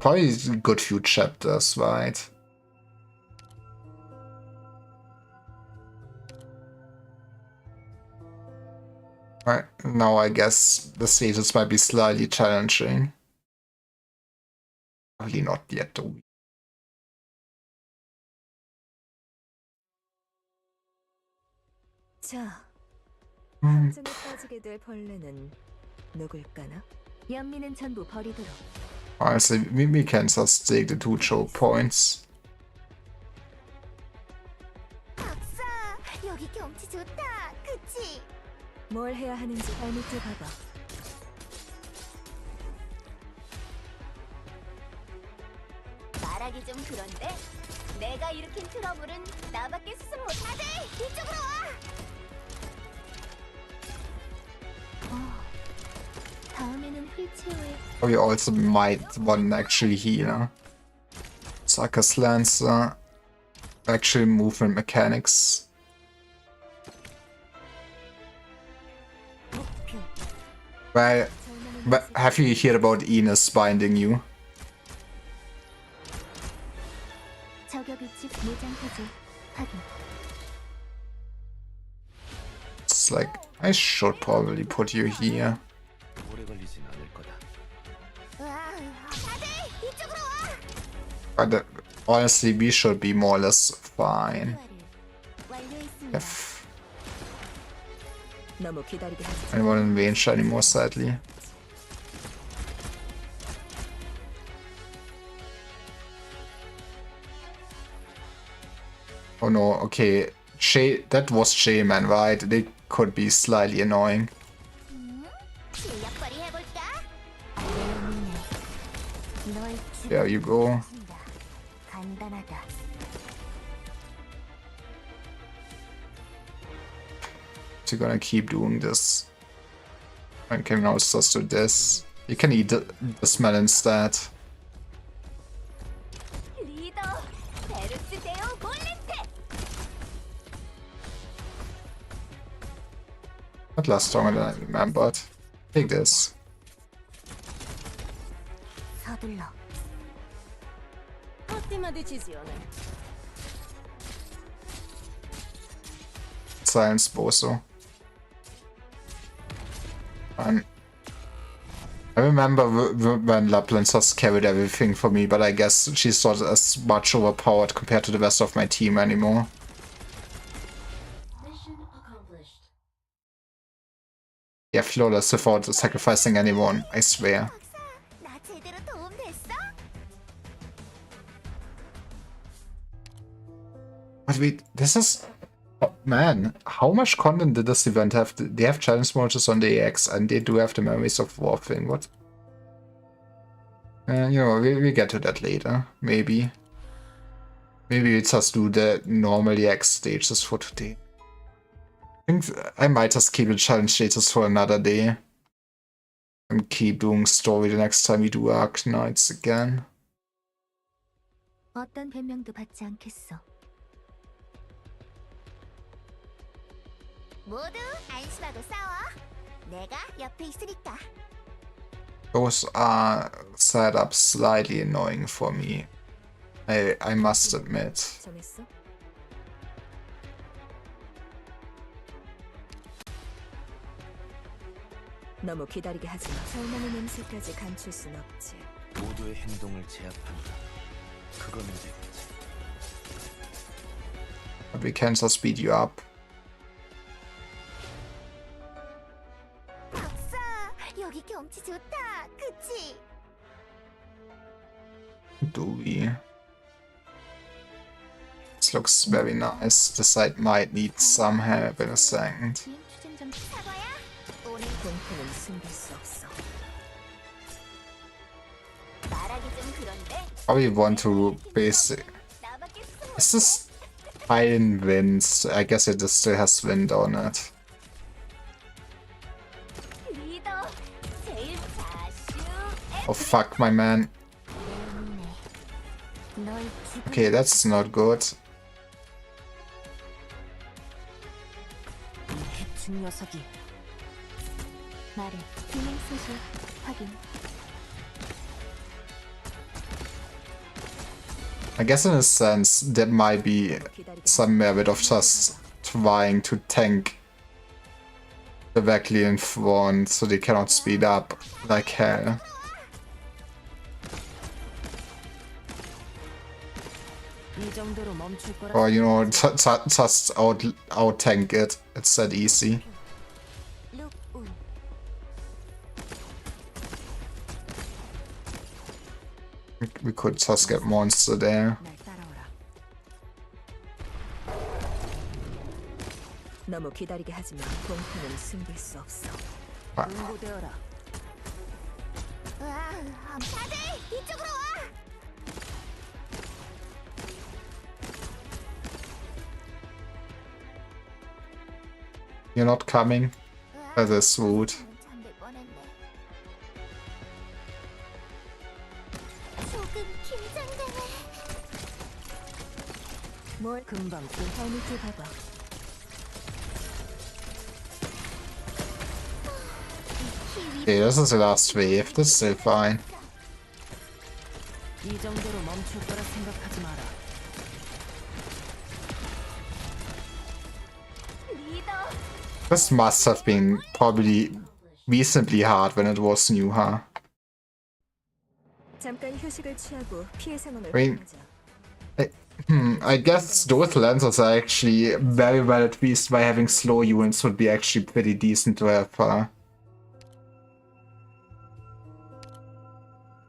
Probably a good few chapters, right? Right, now I guess the status might be slightly challenging. Probably not yet though. 자, Hmm. 함정에 빠지게 될 벌레는 누굴까나? 연민은 전부 버리도록. Honestly, we can just take the 2 choke points. 박사, 여기 경치 좋다. 그치? 뭘 해야 하는지 발밑을 봐봐. 말하기 좀 그런데 내가 일으킨 트러블은 나밖에 수습 못하지. 이쪽으로 와. 다음에는 휠체어에 We also might want actually heal. Sucker's Lancer. Actual movement mechanics. Well, but have you heard about Enos binding you? 저격 위치 내장 해제 확인. It's like, I should probably put you here. 오래 걸리진 않을 거다. 다들 이쪽으로 와. But honestly, we should be more or less fine. 완료했습니다. If 너무 기다리게 하지. anyone in range anymore, sadly. Oh no, okay. That was J-Man, right? They could be slightly annoying. 실력 발휘해볼까? There you go. 간단하다. You're gonna keep doing this. Okay, now it's just do this. You can eat the smell instead. 리더 베르스 데오 볼레테. That lasts longer than I remembered. Take this. 서둘러. 어때만 되지지요네. Silence Boso. And I remember when Lapland just carried everything for me, but I guess she's not as much overpowered compared to the rest of my team anymore. Yeah, flawless without sacrificing anyone, I swear. 박사, 나 제대로 도움 됐어? But wait, this is... Oh, man, how much content did this event have? They have challenge matches on the EX, and they do have the Memories of War thing. What? You know, we'll get to that later, maybe. Maybe we just do the normal EX stages for today. I think I might just keep the challenge stages for another day. And keep doing story the next time we do Darknights again. 어떤 변명도 받지 않겠어. 모두 안심하고 싸워. 내가 옆에 있으니까. Those are set up slightly annoying for me. I must admit. 정했어? 너무 기다리게 하지 마. 절망의 냄새까지 감출 순 없지. 모두의 행동을 제압한다. 그거면 되겠지. But we can just speed you up. 박사, 여기 경치 좋다. 그치? Do we? This looks very nice. The site might need some help in a second. 비행 추진 좀 사과야. 오늘 공포는 숨길 수 없어. 말하기 좀 그런데 Probably want to basic. 나밖에 수습 Is this high in winds? I guess it just still has wind on it. 리더 제일 자슈. Oh fuck, my man. 너의 기분 Okay, that's not good. 이 해충 녀석이 말해. 비행 소식 확인. I guess in a sense, there might be some merit of just trying to tank directly in front so they cannot speed up like hell. 이 정도로 멈출 거라. Or, you know, just out tank it. It's that easy. 룩운. We could just get monster there. 날 따라오라. 너무 기다리게 하지만 공포는 숨길 수 없어. 응고되어라. 다들 이쪽으로 와. You're not coming? That is rude. 잠들 뻔했네. 조금 긴장되네. 뭘 금방 그 발밑을 봐봐. Okay, this is the last wave. That's still fine. 이 정도로 멈출 거라 생각하지 마라. 리더. This must have been probably reasonably hard when it was new, huh? 잠깐 휴식을 취하고 피해 상황을 Wait. 확인하자. I guess those lancers are actually very well at least by having slow units would be actually pretty decent to have,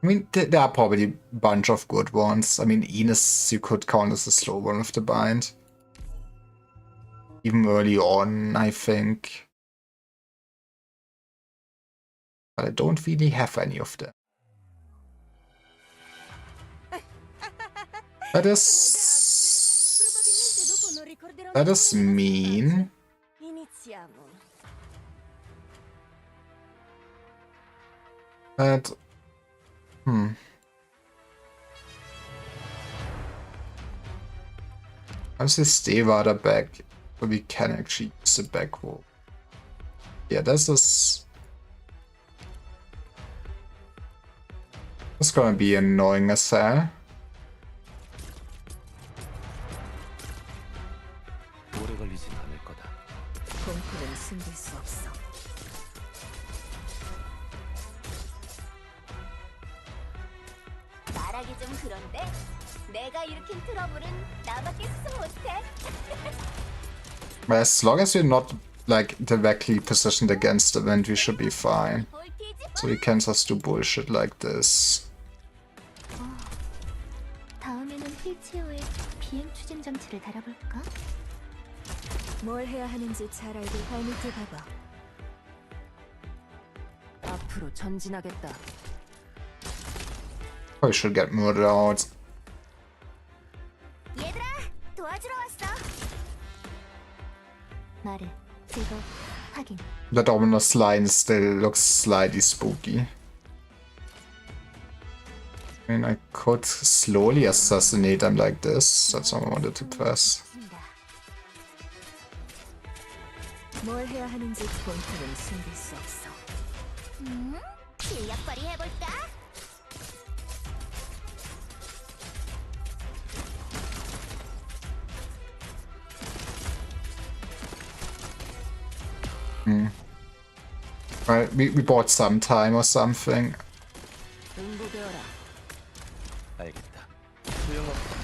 I mean, there are probably a bunch of good ones. I mean, Ines you could count as a slow one of the bind. Even early on, I think. But I don't really have any of them. That is mean. That I'll say stay rather back, so we can actually use the back row. Yeah, this is gonna be annoying as hell. 오래 걸리진 않을 거다. 공포는 숨길 수 없어. 말하기 좀 그런데 내가 일으킨 트러블은 나밖에 수습 못해. But as long as we're not like directly positioned against the wind, we should be fine. So we can just do bullshit like this. 다음에는 휠체어에 비행 추진 장치를 달아볼까? 뭘 해야 하는지 잘 알고 발밑을 봐봐. 앞으로 전진하겠다. We should get murdered out. 얘들아, 도와주러 왔어. 말해. 제거 확인. That ominous line still looks slightly spooky. I mean, I could slowly assassinate them like this. That's what I wanted to press. 뭘 해야 하는지 공포는 숨길 수 없어. 실력 발휘 해볼까? Right, we bought some time or something. 응고되어라. 알겠다. 소용없다.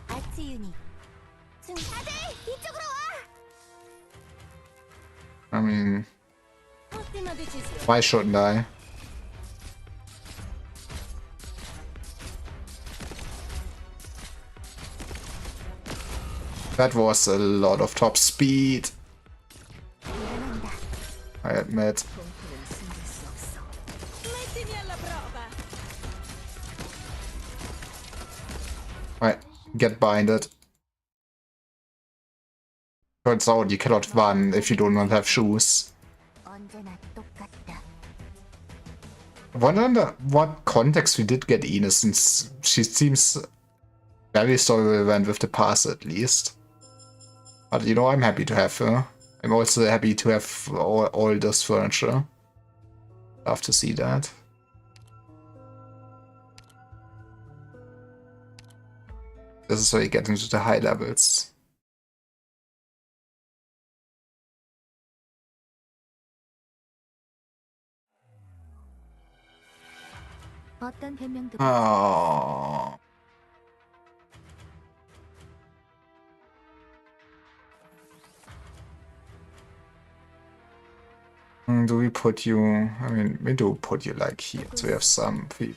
아트 유닛. 다들 이쪽으로 와. I mean, why shouldn't I? That was a lot of top speed, I admit. 공포는 숨길 수 없어. Right, get binded. Turns out you cannot run if you do not have shoes. 언제나 똑같다. I wonder under what context we did get Ines, since she seems very story relevant with the past at least. But you know, I'm happy to have her. I'm also happy to have all this furniture. Love to see that. This is where you get into the high levels. 어떤 변명도 Oh. Do we put you? I mean, we do put you like here, so we have some people.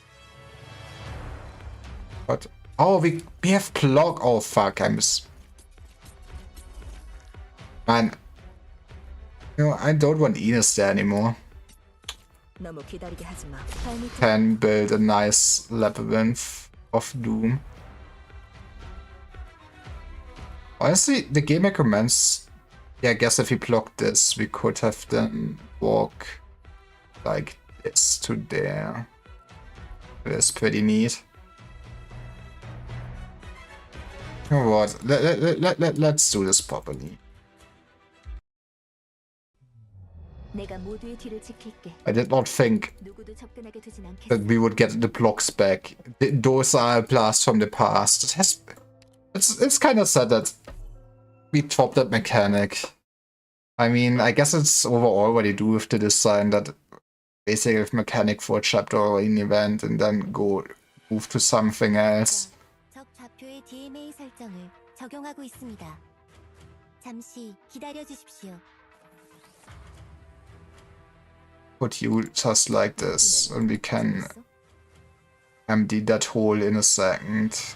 But oh, we have block. Oh fuck! Man. You know, I don't want Ines there anymore. 너무 기다리게 하지 마. 발밑에 Can build a nice labyrinth of doom. Honestly, the game recommends. Yeah, I guess if we block this, we could have them walk like this to there. That's pretty neat. You know what? Let's do this properly. 내가 모두의 뒤를 지킬게. I did not think 누구도 접근하게 두진 않겠어. that we would get the blocks back. Those are a blast from the past. It's kind of sad that we dropped that mechanic. I mean, I guess it's overall what you do with the design, that basically have mechanic for a chapter or an event and then move to something else. 적 좌표의 DMA 설정을 적용하고 있습니다. 잠시 기다려 주십시오. Put you just like this, and we can empty that hole in a second.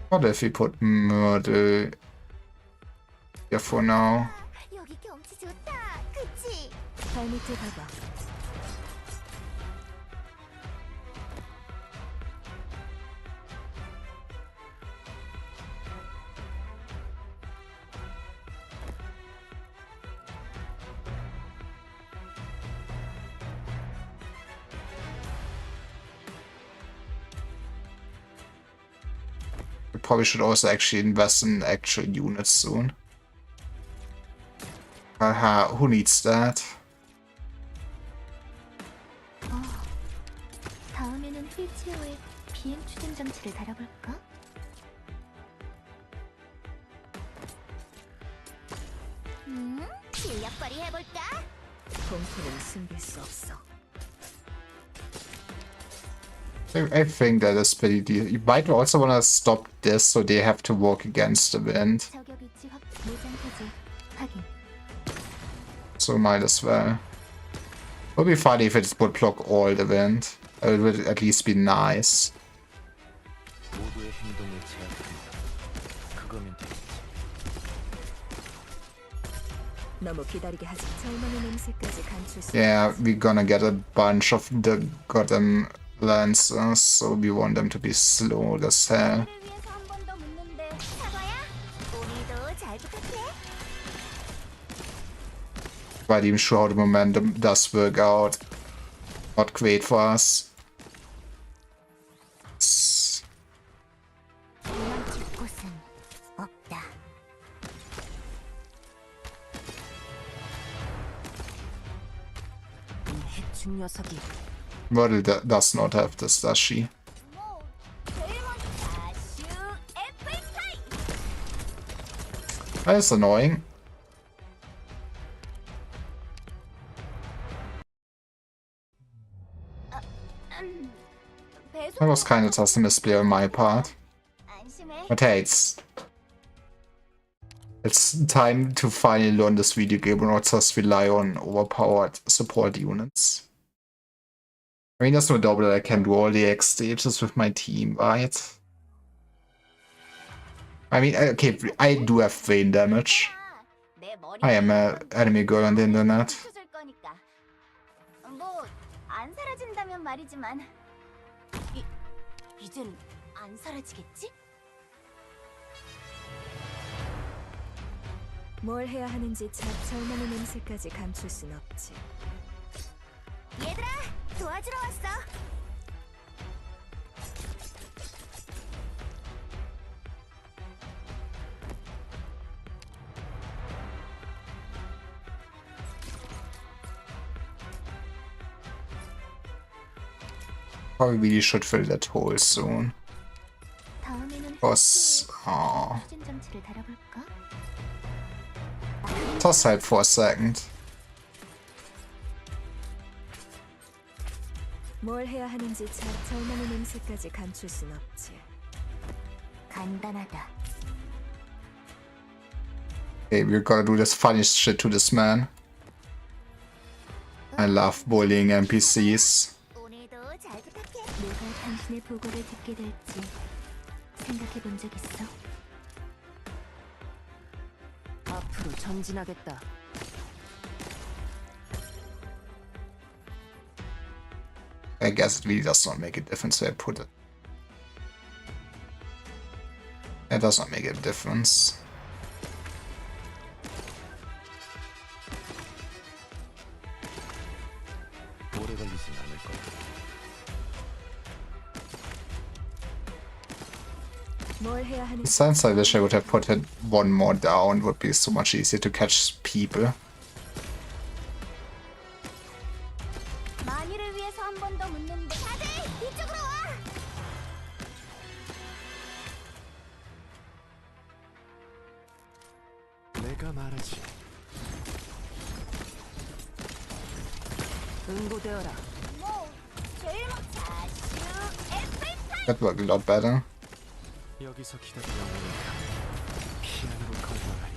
What if we put murder here for now? 여기 경치 좋다. 그치? 발밑에 봐봐. We probably should also actually invest in actual units soon. Haha, who needs that? 다음에는 휠체어에 비행 추진 장치를 달아볼까? 실력 발휘해볼까? 공포는 숨길 수 없어. I think that is pretty deal. You might also want to stop this so they have to walk against the wind. 저격 위치 무장 해제 확인. So might as well. Would be funny if it would block all the wind. It would at least be nice. 모두의 행동을 제압합니다. 그거면 되겠지. 너무 기다리게 하지. 절망의 냄새까지 감출 수 Yeah, we're gonna get a bunch of the goddamn lancers, so we want them to be slow as hell. 를 위해서 한 번 더 묻는데 사과야? 오늘도 잘 부탁해. Not even sure how the momentum does work out. Not great for us. 도망칠 곳은 없다. 이 해충 녀석이 Myrtle does not have this, does she? 뭐 제일 먼저 다슈 에프엑타이. That is annoying. That was kind of just a misplay on my part. 안심해. But hey, it's time to finally learn this video game and not just rely on overpowered support units. I mean, there's no doubt that I can do all the X stages with my team, right? I mean, okay, I do have brain damage. 내 머리. I am an enemy girl on the internet. 줄 거니까. 뭐 안 사라진다면 말이지만 이젠 안 사라지겠지? 뭘 해야 하는지 절망의 냄새까지 감출 순 없지. 얘들아, 도와주러 왔어. Probably really should fill that hole soon. 다음에는 Because, 추진 장치를 달아볼까? Toss help for a second. 뭘 해야 하는지 절망의 냄새까지 감출 순 없지. 간단하다. Hey, we're gonna do this funny shit to this man. I love bullying NPCs. 오늘도 잘 부탁해. 내가 당신의 보고를 듣게 될지 생각해 본 적 있어? 앞으로 전진하겠다. I guess it really does not make a difference where I put it. It does not make a difference. 오래 걸리진 않을 거야. 뭘 해야 하는지 Since I wish I would have put it one more down, it would be so much easier to catch people. 만일을 위해서 한 번 더 묻는데 다들 이쪽으로 와. 내가 말하지. 응고되어라. 뭐 제일 자슈 애플파이. That worked a lot better. 여기서 기다려. 피아노로 건너가리.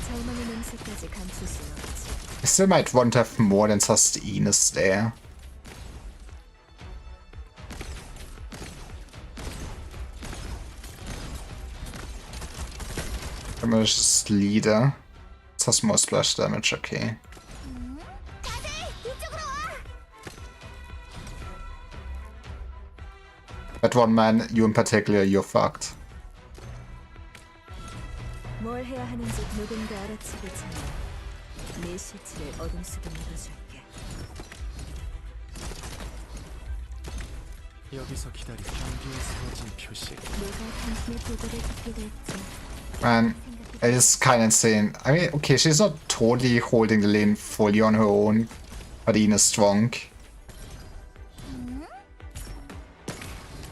절망의 냄새까지 감출 순 없지. I still might want to have more than just Ines there. Damage leader. It has more splash damage, okay. 다들 이쪽으로 와. That one man, you in particular, you're fucked. 뭘 해야 하는지 누군가 알아채기 전에 내 실체를 어둠 속에 묻어줄게. 여기서 기다려. 경계에 세워진 표시. 내가 당신의 보고를 듣게 될지 Man, it is kind of insane. I mean, okay, she's not totally holding the lane fully on her own, but Ines is strong.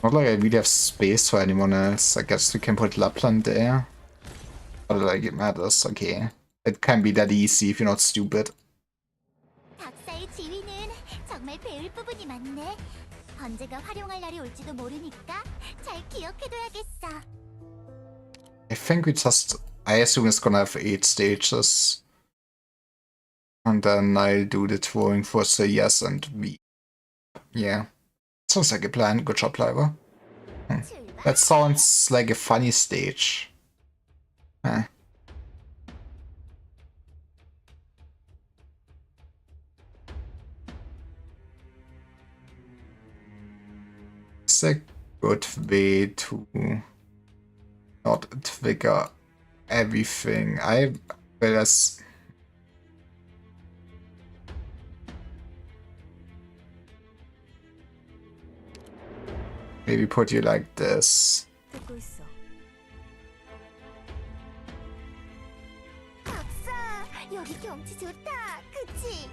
Not like I really have space for anyone else. I guess we can put Lapland there. But like, it matters, okay. It can be that easy if you're not stupid. 박사의 지휘는 정말 배울 부분이 많네. 언제가 활용할 날이 올지도 모르니까 잘 기억해둬야겠어. I think we just... I assume it's gonna have 8 stages. And then I'll do the throwing for say yes and V. Yeah. Sounds like a plan. Good job, Liver. That sounds like a funny stage. Huh. It's a good way to not trigger everything. Well, as maybe put you like this. 듣고 있어. 박사, 여기 경치 좋다. 그치?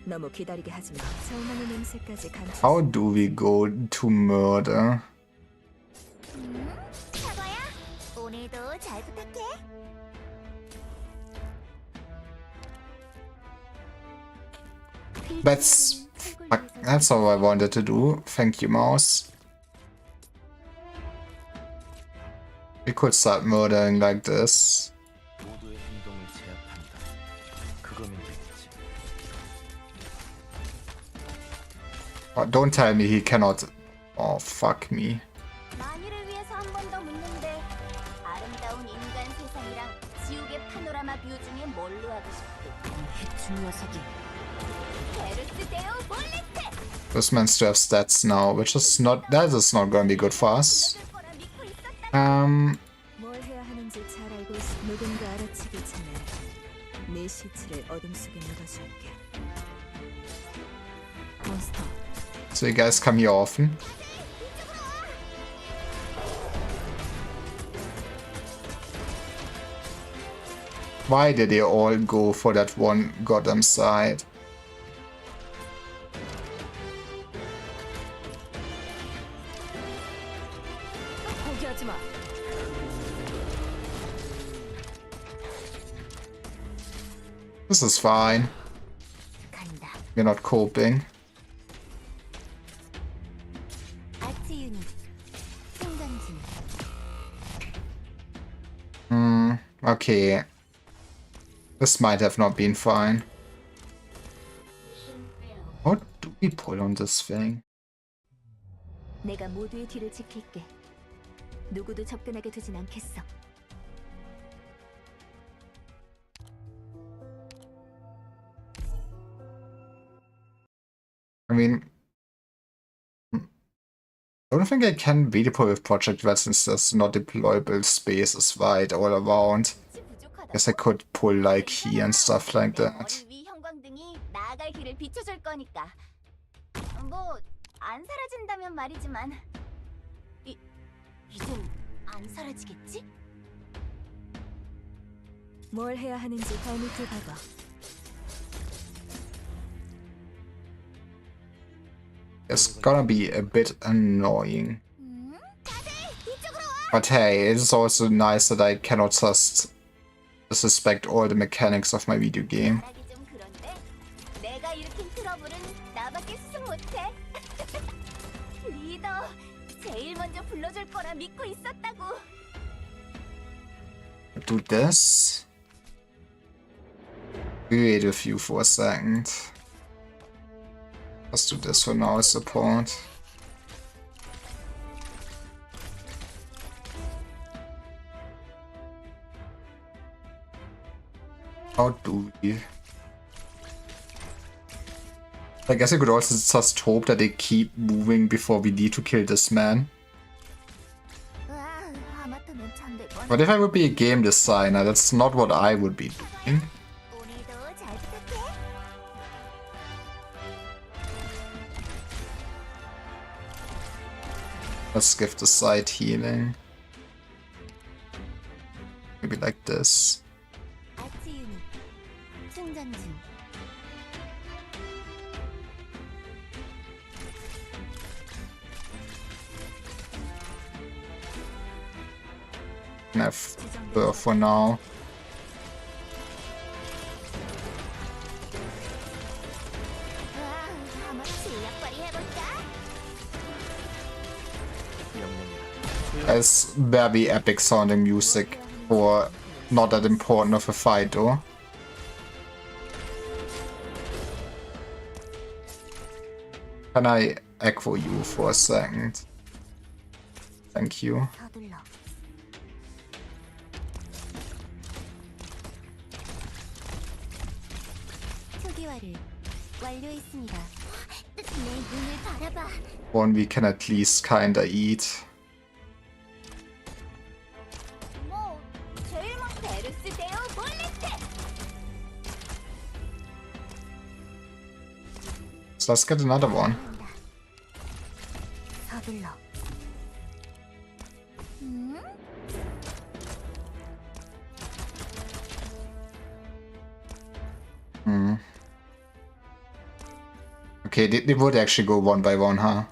너무 기다리게 하지 마. 절망의 냄새까지 감출 How do we go to murder? 사과야, 오늘도 잘 부탁해. That's all I wanted to do. Thank you, mouse. We could start murdering like this. 모두의 행동을 제압한다. 그거면 되겠지. Oh, don't tell me he cannot. Oh, fuck me. 만일을 위해서 한 번 더 묻는데 아름다운 인간 세상이랑 지옥의 파노라마 뷰 중에 뭘로 하고 싶대? 해충 녀석이. 베르스 데오 볼레트! This man still have stats now, which is not. That is not going to be good for us. 얻을 거라 믿고 있었다. 뭘 해야 하는지 잘 알고 있어. 누군가 알아채기 전에 내 시체를 어둠 속에 묻어줄게. 몬스터. So you guys come here often. Why did they all go for that one goddamn side? 포기하지 마. This is fine. 간다. We're not coping. 아트 유닛. 충전 중. Okay. This might have not been fine. How do we pull on this thing? 내가 모두의 뒤를 지킬게. 누구도 접근하게 두진 않겠어. I mean, I don't think I can redeploy with Project Red since there's not deployable spaces wide all around. Guess I could pull like here and stuff like that. 위 형광등이 나아갈 길을 비춰줄 거니까. 뭐 안 사라진다면 말이지만. 이젠 안 사라지겠지? 뭘 해야 하는지 발밑을 봐봐. It's gonna be a bit annoying. 다들 이쪽으로 와. But hey, it's also nice that I cannot just disrespect all the mechanics of my video game. 말하기 좀 그런데 내가 일으킨 트러블은 나밖에 수습 못해. 리더, 제일 먼저 불러줄 거라 믿고 있었다고. Do this. Wait with you for a second. Let's do this for now, support. How do we? I guess I could also just hope that they keep moving before we need to kill this man. 하마터면 잠들 뻔. But if I would be a game designer, that's not what I would be doing. 오늘도 잘 부탁해. Let's give the side healing. Maybe like this. 아트 유닛. 충전 중. Can have her for now. 한번 실력발휘 해볼까? 명령이다. That's very epic sounding music for not that important of a fight though. Can I echo you for a second? Thank you. 서둘러. 초기화를 완료했습니다. 내 눈을 바라봐. One we can at least kinda eat. 뭐 제일 먼저 베르스 데오 몰레트. So let's get another one. 서둘러. Hmm. Okay, they would actually go one by one, huh?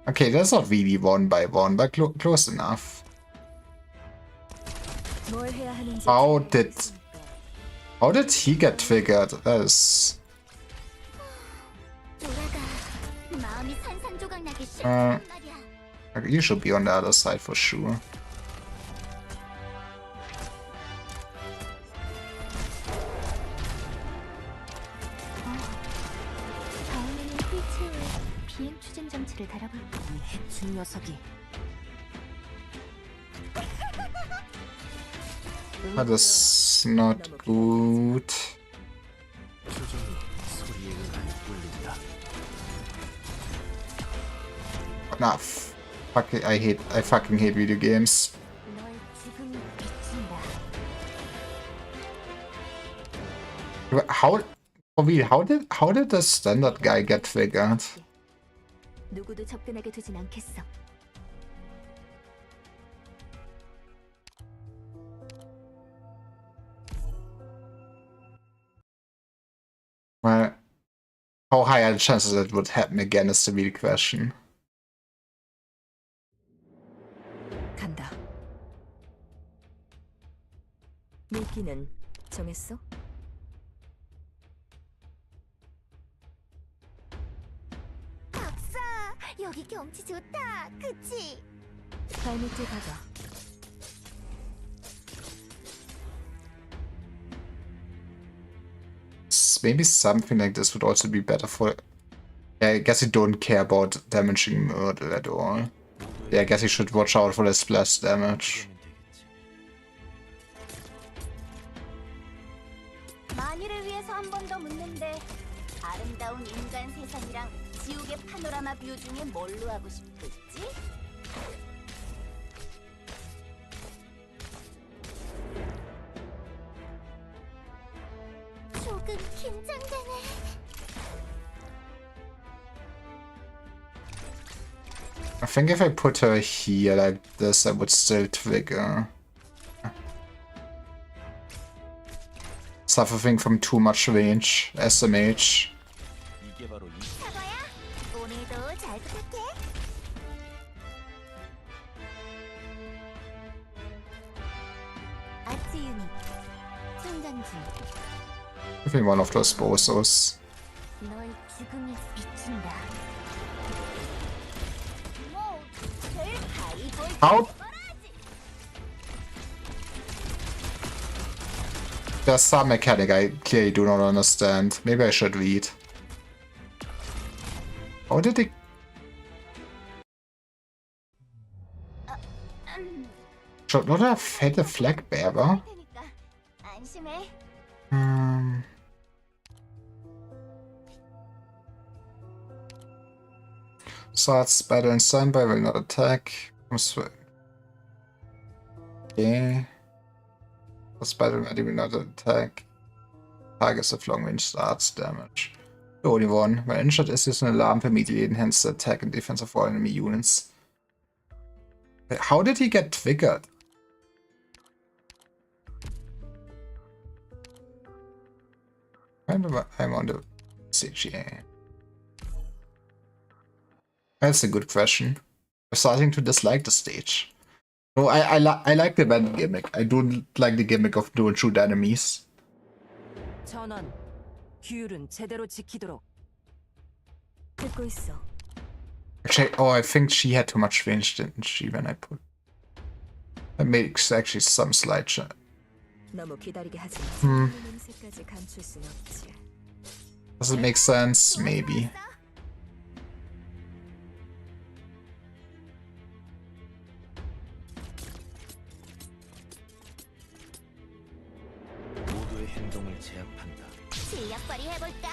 Okay, that's not really one by one, but close enough. 뭘 해야 하는지 How 잘 did- 알고 있으니까. How did he get triggered? That is... 돌아가. 마음이 산산조각나게 아. 싫단 말이야. You should be on the other side for sure. 다음에는 휠체어에 비행 추진 장치를 달아볼까? 이 해충 녀석이 That is not good. 표정이 소리에 의해 울린다. Enough. I fucking hate video games. 널 지금 비춘다. How, for real, how did the standard guy get triggered? 누구도 접근하게 두진 않겠어. Well, how high are the chances that it would happen again is the real question. 간다. 미끼는 정했어? 여기 경치 좋다. 그치? 발밑에 가봐. Maybe something like this would also be better for... I guess you don't care about damaging Myrtle at all. Yeah, I guess you should watch out for the splash damage. 만일을 위해서 한 번 더 묻는데 아름다운 인간 세상이랑 지옥의 파노라마 뷰 중에 뭘로 하고 싶을지? 조금 긴장되네. I think if I put her here like this, I would still trigger. Suffering from too much range, SMH. 이게 바로 이 사과야, 오늘도 잘 부탁해. 아치 유닛 충전 중. I think one of those bozos. 너의 죽음이 비춘다. 뭐 제일 가이볼 How? There's some mechanic I clearly do not understand. Maybe I should read. How did he... Should not have had a flag bearer? 테니까 안심해. Starts battle and standby, will not attack. Okay. Starts battle ready, will not attack. Targets of long range starts damage. The only one. When injured, is used an alarm to immediately enhance the attack and defense of all enemy units. How did he get triggered? I'm on the CGA. That's a good question. I'm starting to dislike the stage. No, I like the bad gimmick. I don't like the gimmick of don't shoot enemies. 전원. 규율은 제대로 지키도록. 듣고 있어. Actually, oh, I think she had too much range, didn't she, when I put... That makes actually some slight shot. 너무 기다리게 하지 마. 냄새까지 감출 순 없지. Does it make sense? Maybe. 모두의 행동을 제압한다. 실력 발휘해볼까?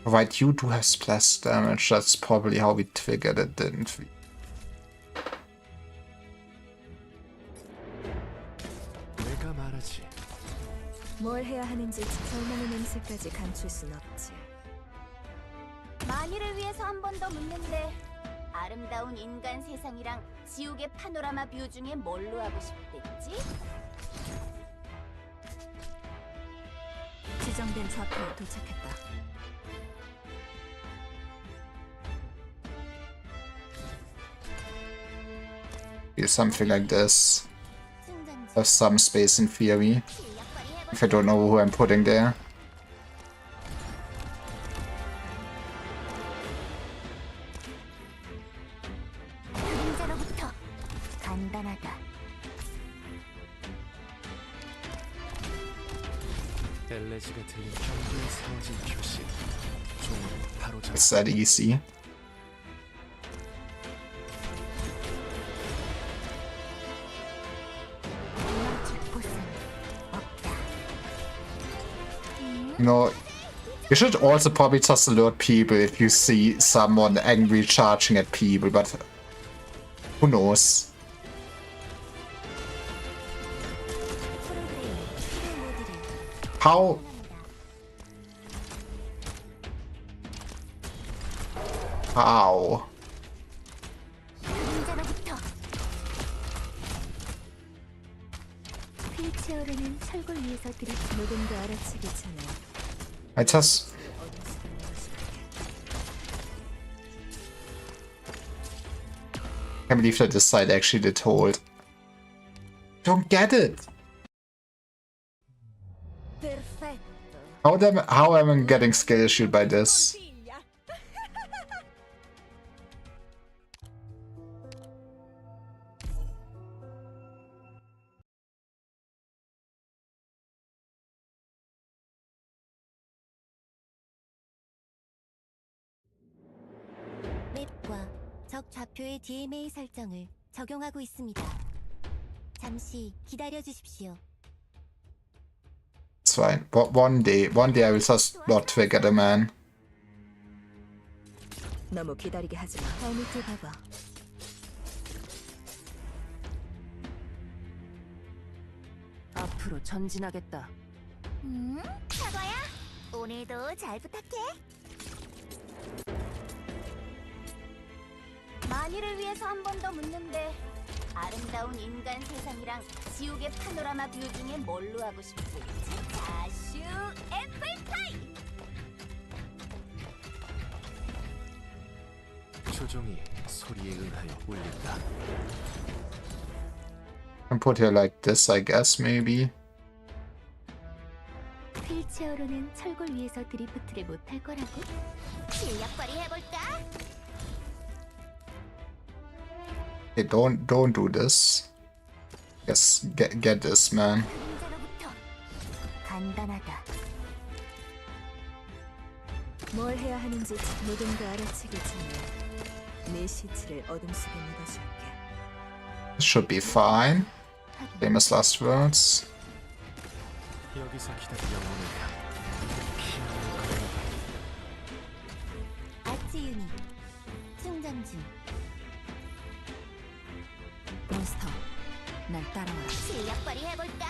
Right, you do have splash damage. That's probably how we triggered it, didn't we? 내가 말하지. 뭘 해야 하는지 절망의 냄새까지 감출 순 없지. 만일을 위해서 한 번 더 묻는데 아름다운 인간 세상이랑 지옥의 파노라마 뷰 중에 뭘로 하고 싶댔지? 지정된 좌표에 도착했다. Feel something like this. 충전 중. Have some space in theory. 실력 발휘해볼까? If I don't know who I'm putting there. 그림자로부터 간단하다. 엘레지가 들린 경계에 세워진 표시. 종으로 바로 잡. It's that easy. 멈출 곳은 없다. You know, you should also probably just alert people if you see someone angry charging at people, but who knows? How? How? 그림자로부터 휠체어로는 철골 위에서 들이 누군가 알아채기 전에 I just... can't believe that this side actually did hold. Don't get it! How am I getting skill issued by this? 맵과 적 좌표의 DMA 설정을 적용하고 있습니다. 잠시 기다려 주십시오. It's fine. But one day I will just not trigger the man. 너무 기다리게 하지 마. 발밑을 봐봐. 앞으로 전진하겠다. 사과야, 오늘도 잘 부탁해. 만일을 위해서 한 번 더 묻는데 아름다운 인간 세상이랑 지옥의 파노라마 뷰 중에 뭘로 하고 싶지? 자슈 애플파이! 조종이 소리에 응하여 울린다. And put her like this, I guess, maybe. 휠체어로는 철골 위에서 드리프트를 못할 거라고? 실력 발휘해볼까? Hey, don't do this. Yes, get this, man. 그림자로부터 간단하다. 뭘 해야 하는지 모든 걸 알아채기 전에 내 시체를 어둠 속에 묻어줄게. This should be fine. Famous last words. 여기서 기다려 영혼을 피하는 아치 유닛 충전 중. 몬스터, 날 따라와라. 실력 발휘해볼까?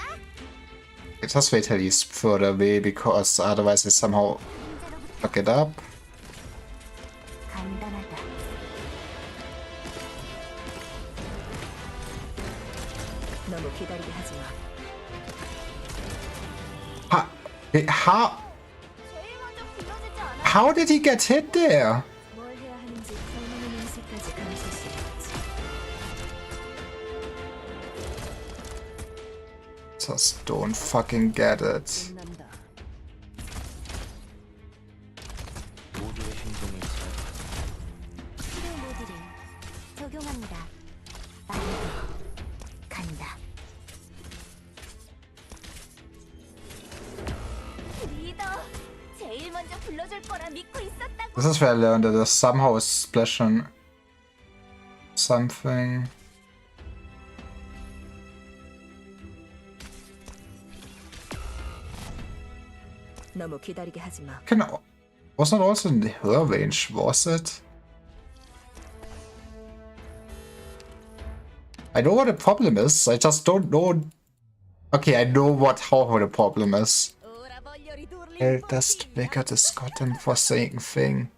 Just wait till he's further away, because otherwise I somehow 그림자로부터 fuck it up. 간단하다. 너무 기다리게 하지 마. 제일 먼저 불러주지 않아? How did he get hit there? 뭘 해야 하는지 설명의 명세까지 감출 수 있지. Just don't fucking get it. 끝난다. 모두의 행동을 필요 모드를 적용합니다. 빨리 간다. 리더, 제일 먼저 불러줄 거라 믿고 있었다고. This is where I learned that there's somehow a splash on something. 너무 기다리게 하지 마. Wasn't also in her range, was it? I know what the problem is, I just don't know. Okay, I know how the problem is. Ältest Wecker des Gotten Forsaken Thing.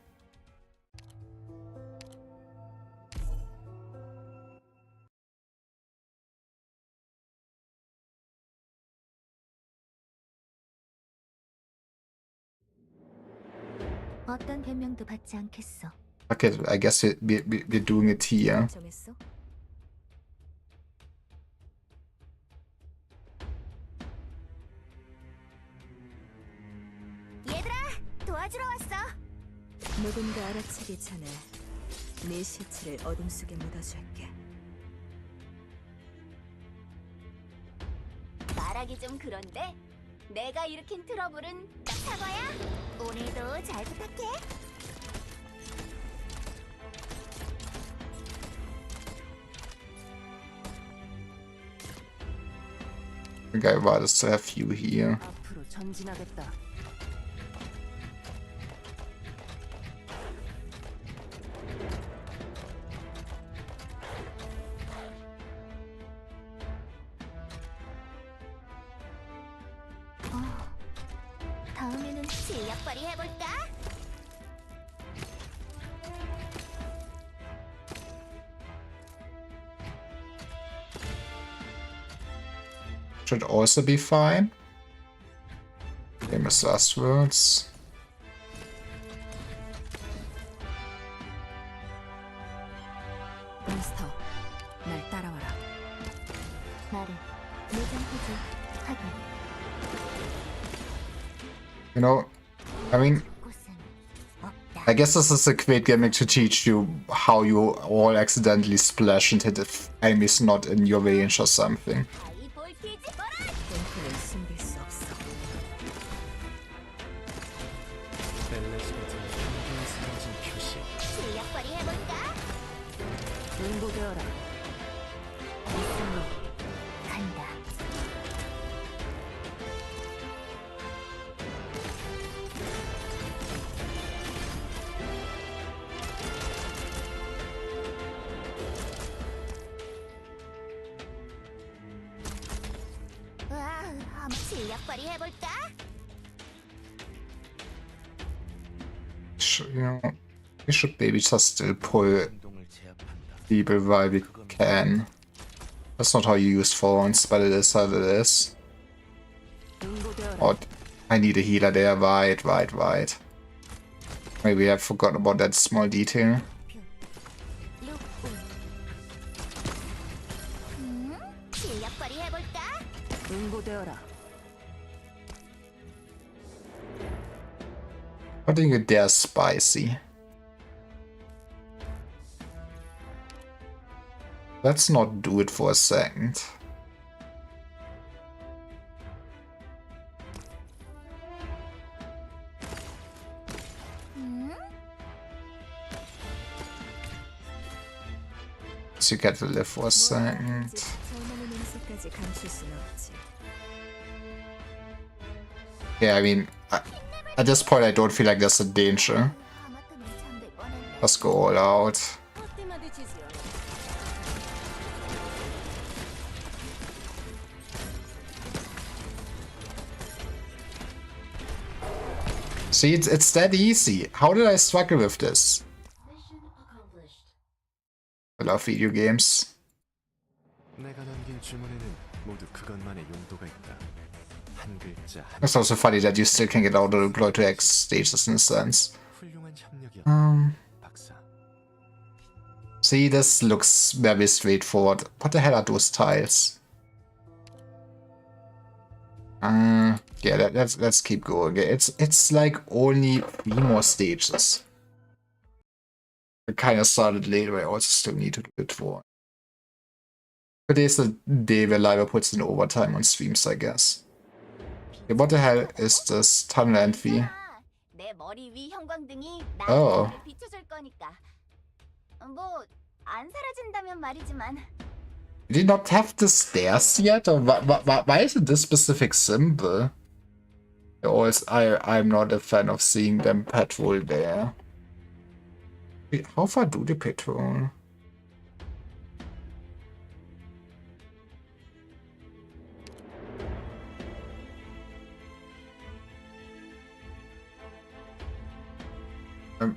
어떤 변명도 받지 않겠어. Okay, I guess we're doing it here. 정했어? 얘들아, 도와주러 왔어. 누군가 알아채기 전에 내 시체를 어둠 속에 묻어줄게. 말하기 좀 그런데 내가 일으킨 트러블은 사과야. 오늘도 잘 부탁해. I think I'd rather still have you here. 앞으로 전진하겠다. 다음에는 실력 발휘해볼까? Should also be fine. Famous last words. 몬스터, 날 따라와라. 말해. 내장 해제 확인. You know, I mean, I guess this is a great gimmick to teach you how you all accidentally splash and hit if enemies not in your range or something. 하이 볼티지 보라. 탱크는 숨길 수 없어. 벨레지가 들린 경계에 세워진 표시. 실력 발휘해볼까? 응고되어라. 미션으로 간다. 와, 한번 실력 발휘해볼까? You know, we should maybe just still pull 행동을 제압한다. people while we can. That's not how you use phones, but it is how it is. 응고되어라. Oh, I need a healer there. Right. Maybe I forgot about that small detail. 실력 발휘해볼까? 응고되어라. I think they're spicy. Let's not do it for a second. So you get to live for a second. 절망의 냄새까지 감출 수는 없지. Yeah, I mean, at this point I don't feel like there's a danger. 하마터면 잠들 뻔했네. Let's go all out. See, it's that easy. How did I struggle with this? I love video games. 내가 남긴 주문에는 모두 그것만의 용도가 있다. 한 글자 한 It's also funny that you still can get out of deploy to X stages in a sense. 훌륭한 협력이었다. 박사. See, this looks very straightforward. What the hell are those tiles? Yeah, let's keep going. It's like only 3 more stages. I kind of started late, but I also still need to do it for. Today's the day where Live puts in overtime on streams, I guess. Okay, what the hell is this tunnel entry? 내 머리 위 형광등이 Oh. 나를 비춰줄 거니까. 뭐 안 사라진다면 말이지만. Did he not have the stairs yet? Or why is it this specific symbol? I'm not a fan of seeing them patrol there. Wait, how far do they patrol?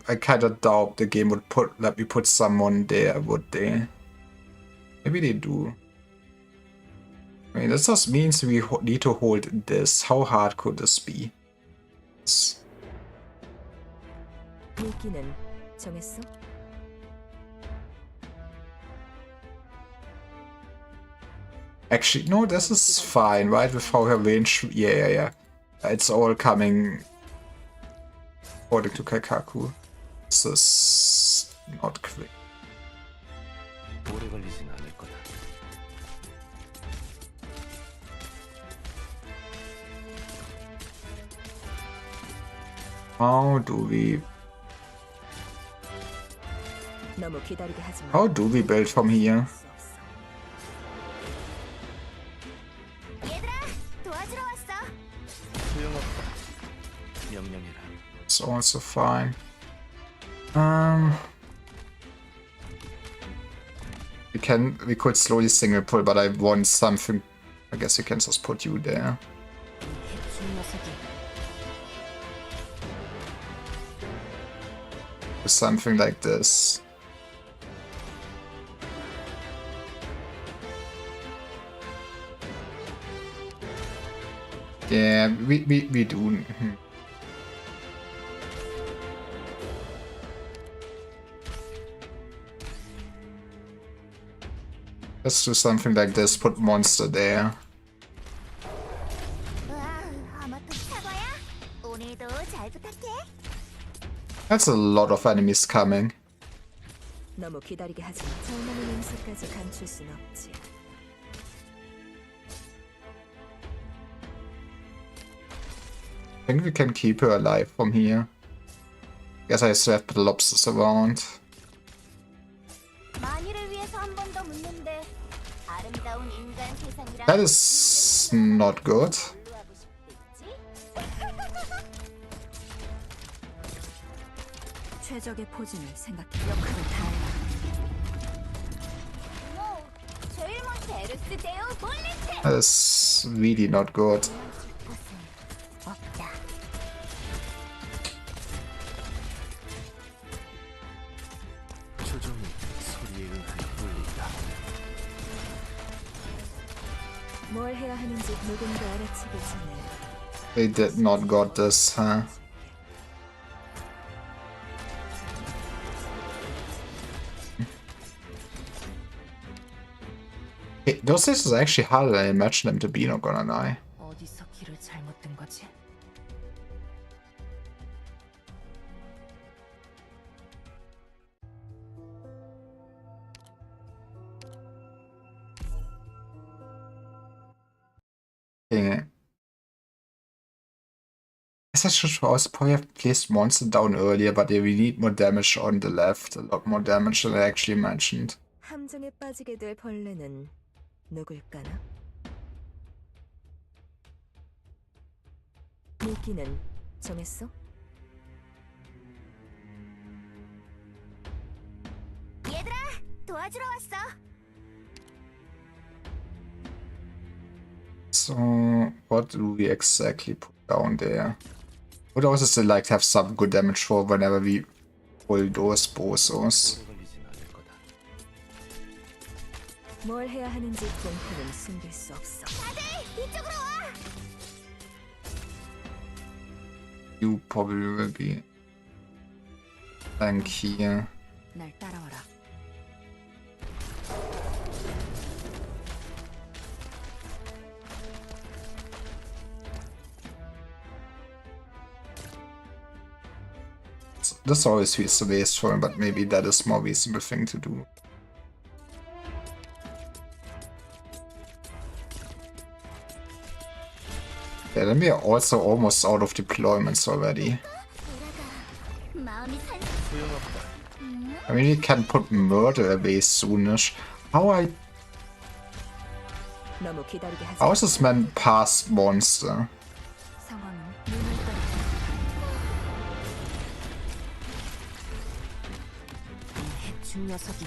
I kinda doubt the game would let me put someone there, would they? Maybe they do. I mean, this just means we need to hold this. How hard could this be? 미끼는 정했어? Actually, no, this is fine, right? With how her range... Yeah. It's all coming according to Kaikaku. This is not quick. 오래 걸리진 않을 거다. How do we... 너무 기다리게 하지 마. How do we build from here? 수 없어. 얘들아, 도와주러 왔어. 소용없다. 명령해라. It's also fine. We could slowly single pull, but I want something. I guess we can just put you there. 해충 녀석이 Something like this. Yeah, we do. Let's do something like this, put monster there. 와, 하마터 사과야? 오늘 나중에도 잘 부탁해. That's a lot of enemies coming. 너무 기다리게 하지 마. 절망의 냄새까지 감출 순 없지. I think we can keep her alive from here. Guess I still have the lobsters around. 만일을 위해서 한 번 더 묻는데 아름다운 인간 세상이라 That is not good. 뭘로 하고 싶겠지? 최적의 포진을 생각해. 역할을 다해라. 뭐 제일 먼저 에르스 데오 볼리체. That is really not good. 것은 없다. 조종이 소리에 의하여 울린다. 뭘 해야 하는지 누군가 알아채기 전에 They did not got this, huh? Hey, those stages are actually harder than I imagined them to be, not gonna lie. 어디서 길을 잘못 든 거지? Dang it. Guess I should also probably have placed monster down earlier, but yeah, we need more damage on the left. A lot more damage than I actually mentioned. 함정에 빠지게 될 벌레는 누굴까나? 미끼는 정했어? 얘들아, 도와주러 왔어. So, what do we exactly put down there? Would also still like to have some good damage for whenever we pull those bossos. 걸리진 않을 거다. 뭘 해야 하는지 공포는 숨길 수 없어. 다들 이쪽으로 와. You probably will be back here. 날 따라와라. This always feels a waste for him, but maybe that is more reasonable thing to do. Yeah, then we are also almost out of deployments already. 마음이 산. 소용없다. I mean, we can put murder away soonish. 너무 기다리게 하지 How 마. is this man past monster? 상황은 눈을 떠라. 이 해충 녀석이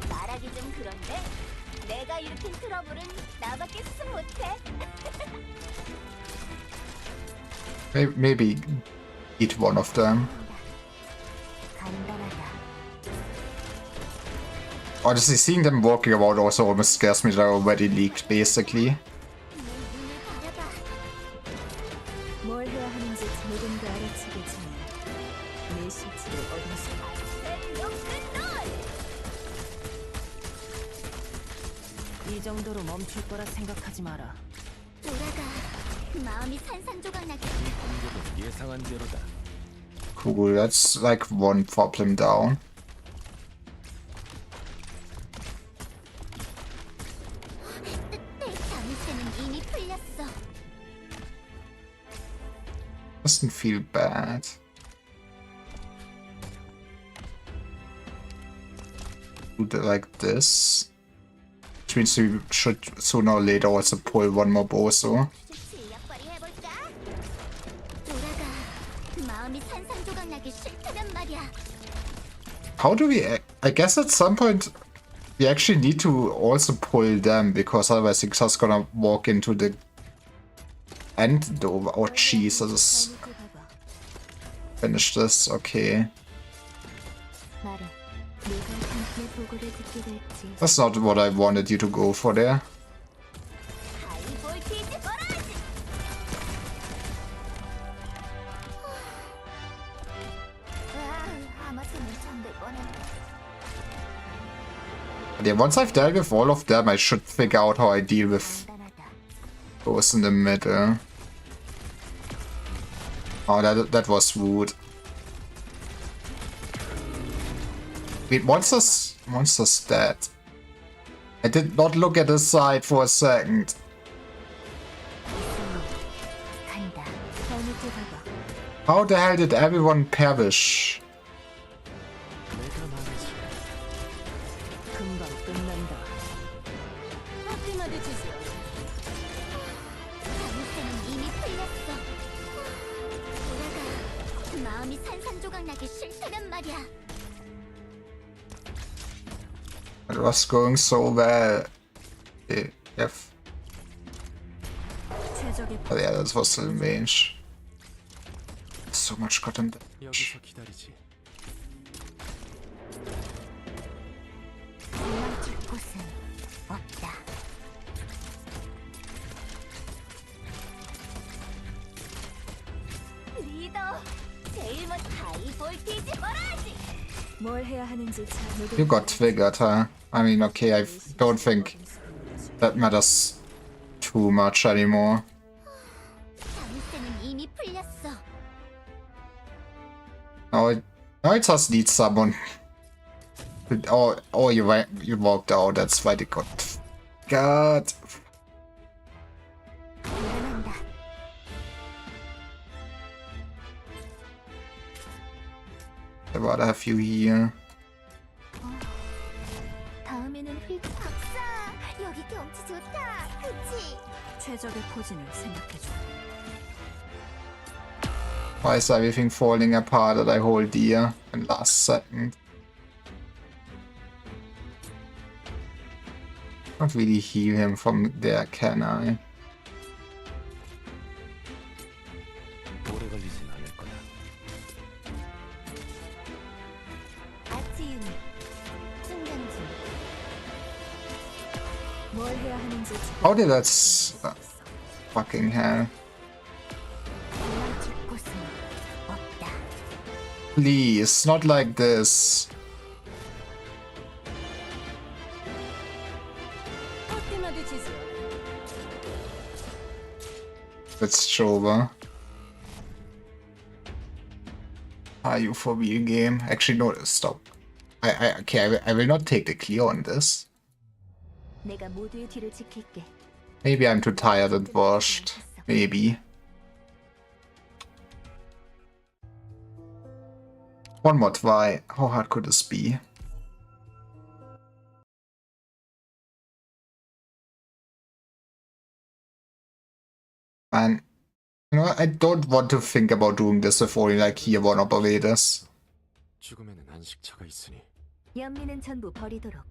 말하기 좀 그런데 내가 일으킨 트러블은 나밖에 수습 못해. Maybe eat one of them. 간단하다. Honestly, seeing them walking about also almost scares me that I already leaked, basically. 내 눈을 가려봐. 뭘 해야 하는지 누군가 알아채기 전에 내 실체를 얻을 수 이 정도로 멈출 거라 생각하지 마라. 돌아가. 마음이 산산조각나게. 공격은 예상한 대로다. Cool, that's like one problem down. 내 잠새는 이미 풀렸어. Doesn't feel bad. Do it like this. Which means we should sooner or later also pull one more boso. 실력 발휘해볼까? 돌아가. 마음이 산산조각나게 싫다단 말이야. How do we... I guess at some point we actually need to also pull them, because otherwise it's just gonna walk into the end though. Oh Jesus. Finish this, okay. 말해. 내가 당신의 보고를 듣게 될지. That's not what I wanted you to go for there. 하이 볼티지 버라지. 아마존은 잠들 뻔했네. But yeah, once I've dealt with all of them, I should figure out how I deal with 간단하다. Goes in the middle. Oh, that was rude. Wait, monster's dead. I did not look at the side for a second. 간다. 발밑에 가봐. How the hell did everyone perish? 내가 말하지. 금방 끝난다. 자물쇠는 이미 풀렸어. 돌아가. 마음이 산산조각나기 싫다면 말이야. It was going so well. Okay, F. 최적의 Oh yeah, that was the range. So much gotten damage. 여기서 기다리지. 도망칠 곳은 없다. 리더, 제일 먼저 하이 볼티지 걸어야지. 뭘 해야 하는지 잘 You got triggered, huh? I mean, okay, I don't think that matters too much anymore. 자물쇠는 이미 풀렸어. Now it just needs someone. Oh, you walked out. That's why they got. God. 일어난다. I'd rather have you here. 다음에는 박사, 여기 경치 좋다. 그치? 최적의 포진을 생각해줘. Why is everything falling apart that I hold here in last second? Can't really heal him from there, can I? 오래 걸리진 않을 거다. 아치 유닛, 충전 중. 뭘 해야 하는지 How did that fucking hell? 도망칠 곳은 없다. Please, not like this. It's over. Are you for real game? Actually, no, stop. I will not take the clear on this. 내가 모두의 뒤를 지킬게. Maybe I'm too tired and washed. Maybe. One more try. How hard could this be? And you know, I don't want to think about doing this with only like here one operators. 죽음에는 안식처가 있으니 연민은 전부 버리도록.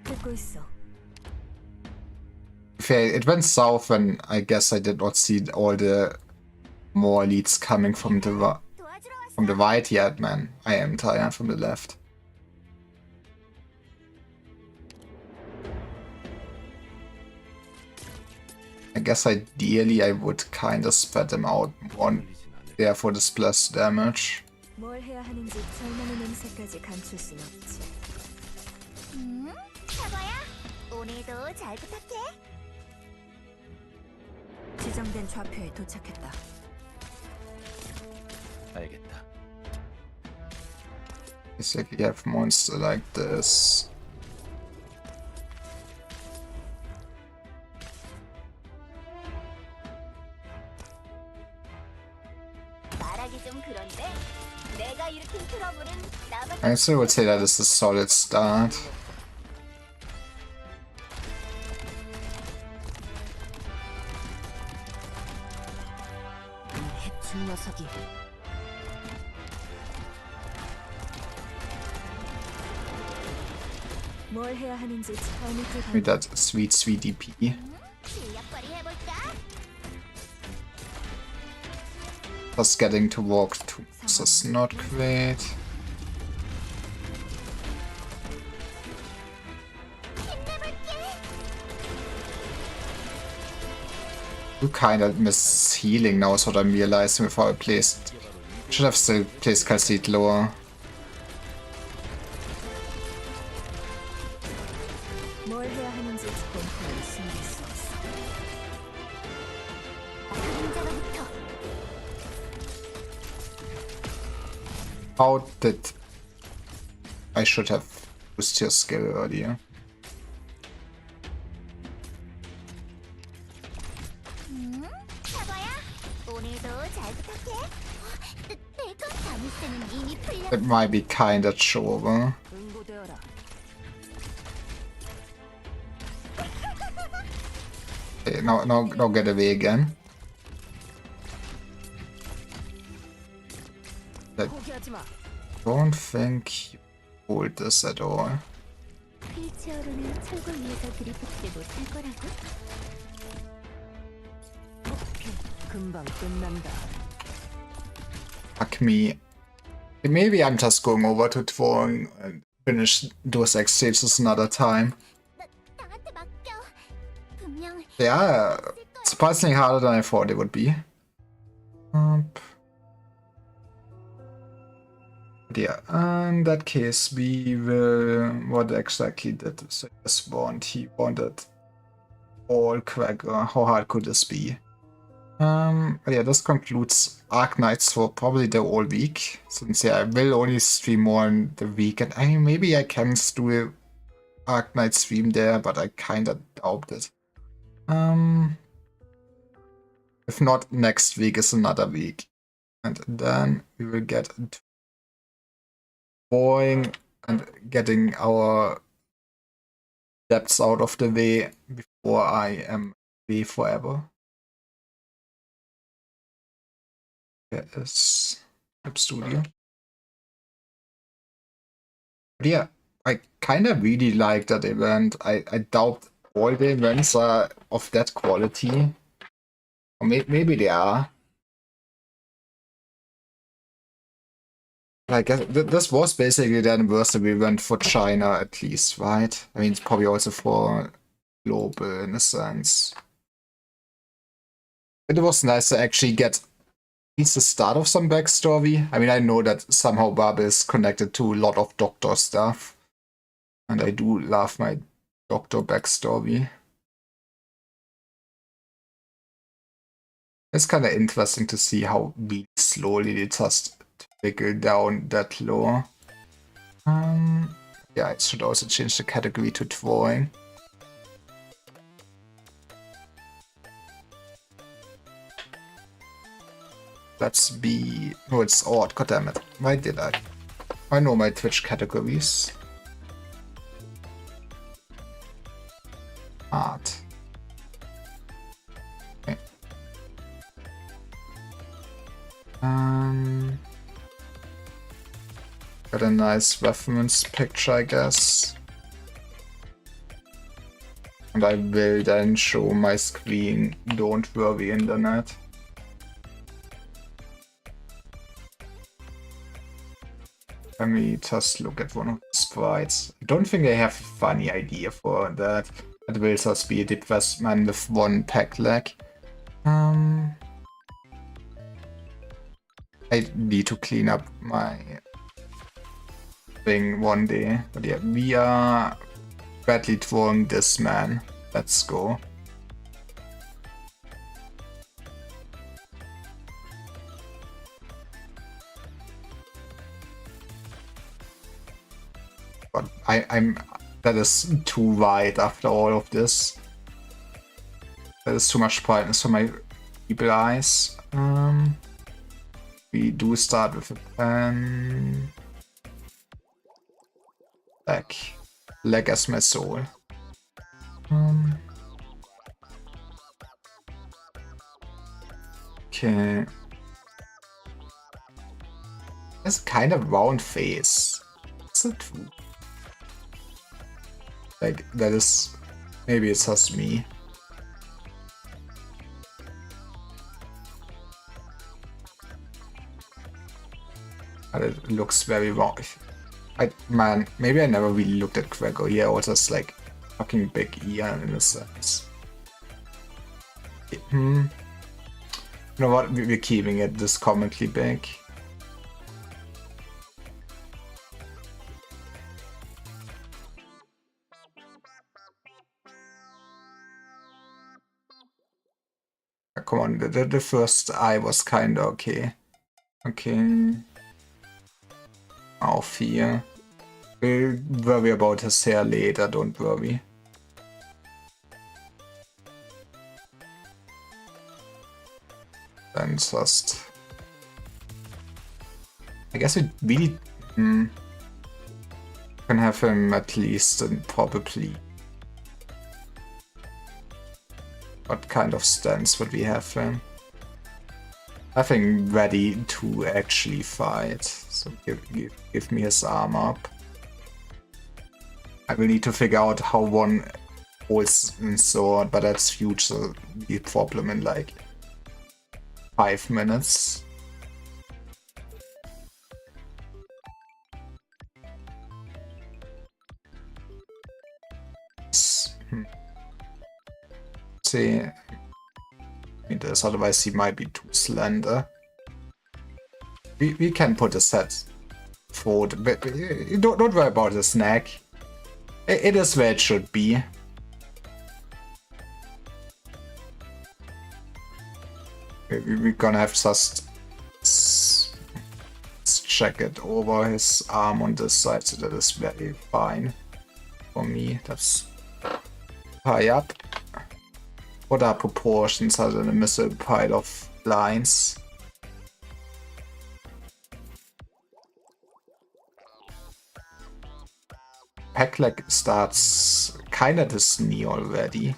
듣고 있어. It went south and I guess I did not see all the more leads coming from the 도와주러 왔어. right yet, man. I am tired from the left. I guess ideally I would kinda spread them out one 걸리진 않을 there for the splash damage. 뭘 해야 하는지 절망의 냄새까지 감출 순 없지. 사과야, 오늘도 잘 부탁해. 지정된 좌표에 도착했다. 알겠다. Basically have monster like this. 말하기 좀 그런데 내가 일으킨 트러블은 나밖에. I still would say that is a solid start. 이 해충 녀석이 뭘 해야 하는지 발밑에 Give me 가봐. that sweet DP. 실력발휘 해볼까? Just getting to walk to this is not great. You kinda miss healing now is what I'm realizing before I placed. Should have still placed Calcite lower. How did I should have used your skill earlier? 사과야, 오늘도 잘 부탁해. 내가 자물쇠는 이미 풀려. It might be kinda chore. 응고되어라. Okay, now get away again. I 포기하지 마. don't think you hold this at all. 휠체어로는 철거 위에서 들이붙지 못할 거라고. 금방 끝난다. Fuck me. Maybe I'm just going over to drawing and finish those X stages another time. 나한테 맡겨. 분명 Yeah, surprisingly harder than I thought it would be. But yeah, in that case, we will. What exactly did this want? He wanted all Quagga. How hard could this be? But yeah, this concludes Darknights for probably the whole week. Since yeah, I will only stream more in the weekend. I mean, maybe I can do a Darknight stream there, but I kinda doubt it. If not, next week is another week. And then we will get into drawing and getting our debts out of the way before I am away forever. There is Clip Studio. But yeah, I kind of really like that event. I doubt all the events are of that quality. Or maybe they are. I guess this was basically the anniversary event for China, at least, right? I mean, it's probably also for global in a sense. It was nice to actually get at least the start of some backstory. I mean, I know that somehow Bub is connected to a lot of Doctor stuff. And I do love my Doctor backstory. It's kind of interesting to see how really slowly they just trickle down that lore. Yeah, it should also change the category to drawing. Let's be... Oh, it's odd. God damn it. Why did I? I know my Twitch categories. Art. Okay. Got a nice reference picture, I guess. And I will then show my screen. Don't worry, internet. Let me just look at one of the sprites. I don't think I have a funny idea for that. It will just be a depressed man with one peg leg. I need to clean up my thing one day. But yeah, we are badly drawing this man. Let's go. But I'm that is too wide after all of this. That is too much brightness for my feeble eyes. We do start with a pen. Leg as my soul. Okay. It's kind of round face. Is it true? Like, that is... Maybe it's just me. But it looks very wrong. Man, maybe I never really looked at Quagga. Yeah, or just like fucking big ear in a sense. You know what? We're keeping it this comically big. Come on, the first eye was kinda okay. Okay. Auf here. We'll worry about his hair later, don't worry. Then just... I guess we really can have him at least and probably... What kind of stance would we have him? I think ready to actually fight. So give me his arm up. I will need to figure out how one holds a sword, but that's huge, so the problem in like 5 minutes. See, this, otherwise he might be too slender. We can put a set forward, but don't worry about his neck. It is where it should be. We're gonna have just check it over his arm on this side, so that is very fine for me. That's high up. What are proportions other than a missile pile of lines? Pack leg starts kinda this knee already.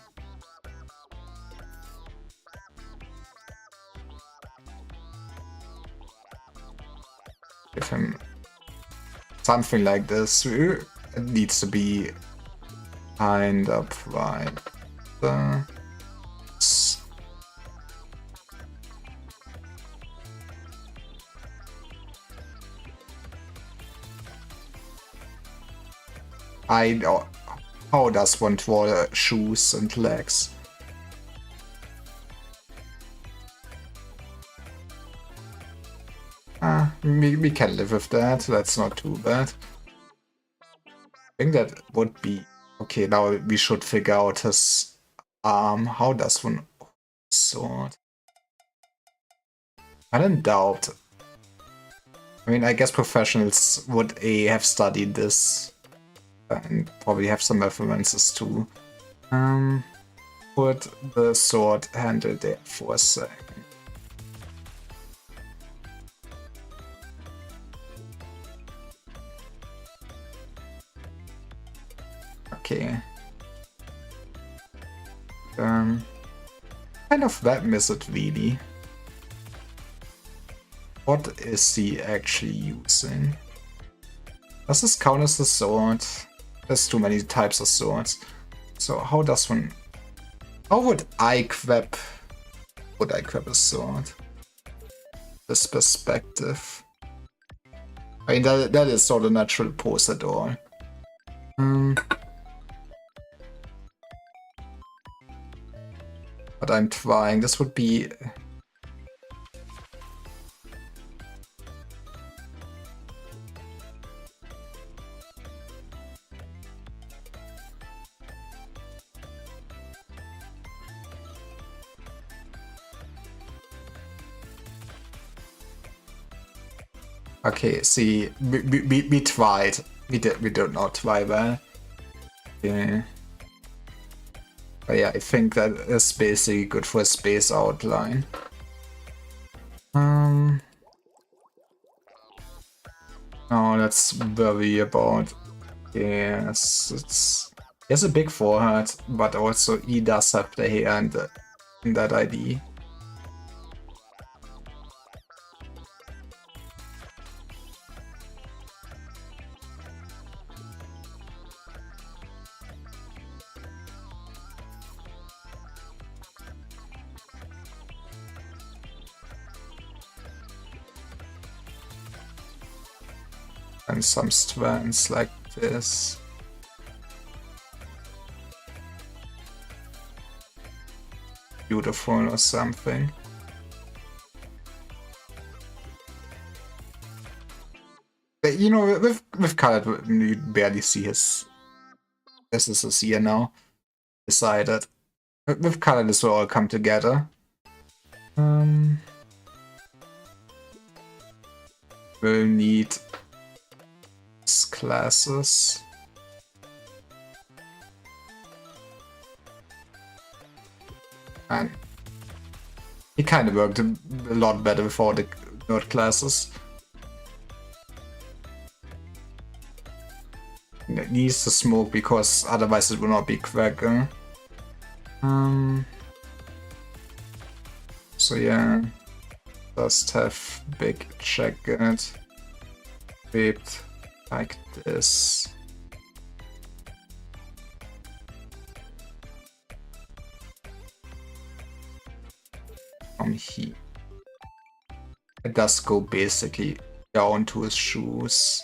Give him something like this. It needs to be kind of right there. How does one draw the shoes and legs? We can live with that, that's not too bad. I think that would be... Okay, now we should figure out his arm. How does one sword? I don't doubt. I mean, I guess professionals would have studied this. And probably have some references too. Put the sword handle there for a second. Okay. Kind of weapon is it really? What is he actually using? Does this count as a sword? There's too many types of swords. So how does one... How would I equip... Would I equip a sword? This perspective. I mean, that is not a natural pose at all. But I'm trying. This would be... Okay, see, we tried. We did not try well. Yeah. But yeah, I think that is basically good for a space outline. Oh, let's worry about... Yes, he has a big forehead, but also he does have the hair in that ID. And some strands like this. Beautiful or something. But, you know, with colored, you barely see his... This is his ear now. Decided. With color, this will all come together. We'll need classes. And it kind of worked a lot better before the nerd classes. It needs to smoke because otherwise it will not be quicker. So yeah, just have big jacket, whipped like this. From here, it does go basically down to his shoes.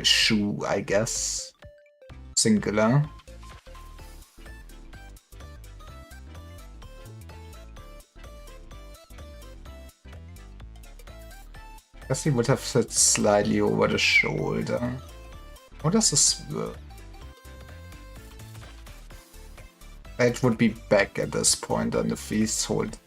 Shoe, I guess. Singular. I guess he would have fit slightly over the shoulder. What does this work? It would be back at this point on the feast hold.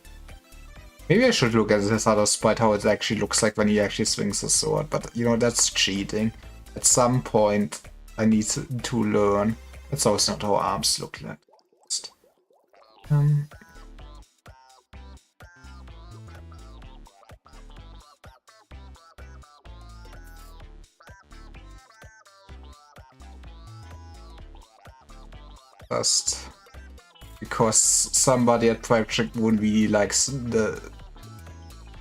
Maybe I should look at this other sprite, how it actually looks like when he actually swings the sword, but you know, that's cheating. At some point, I need to learn. That's also not how arms look like. Just because somebody at Project would really likes the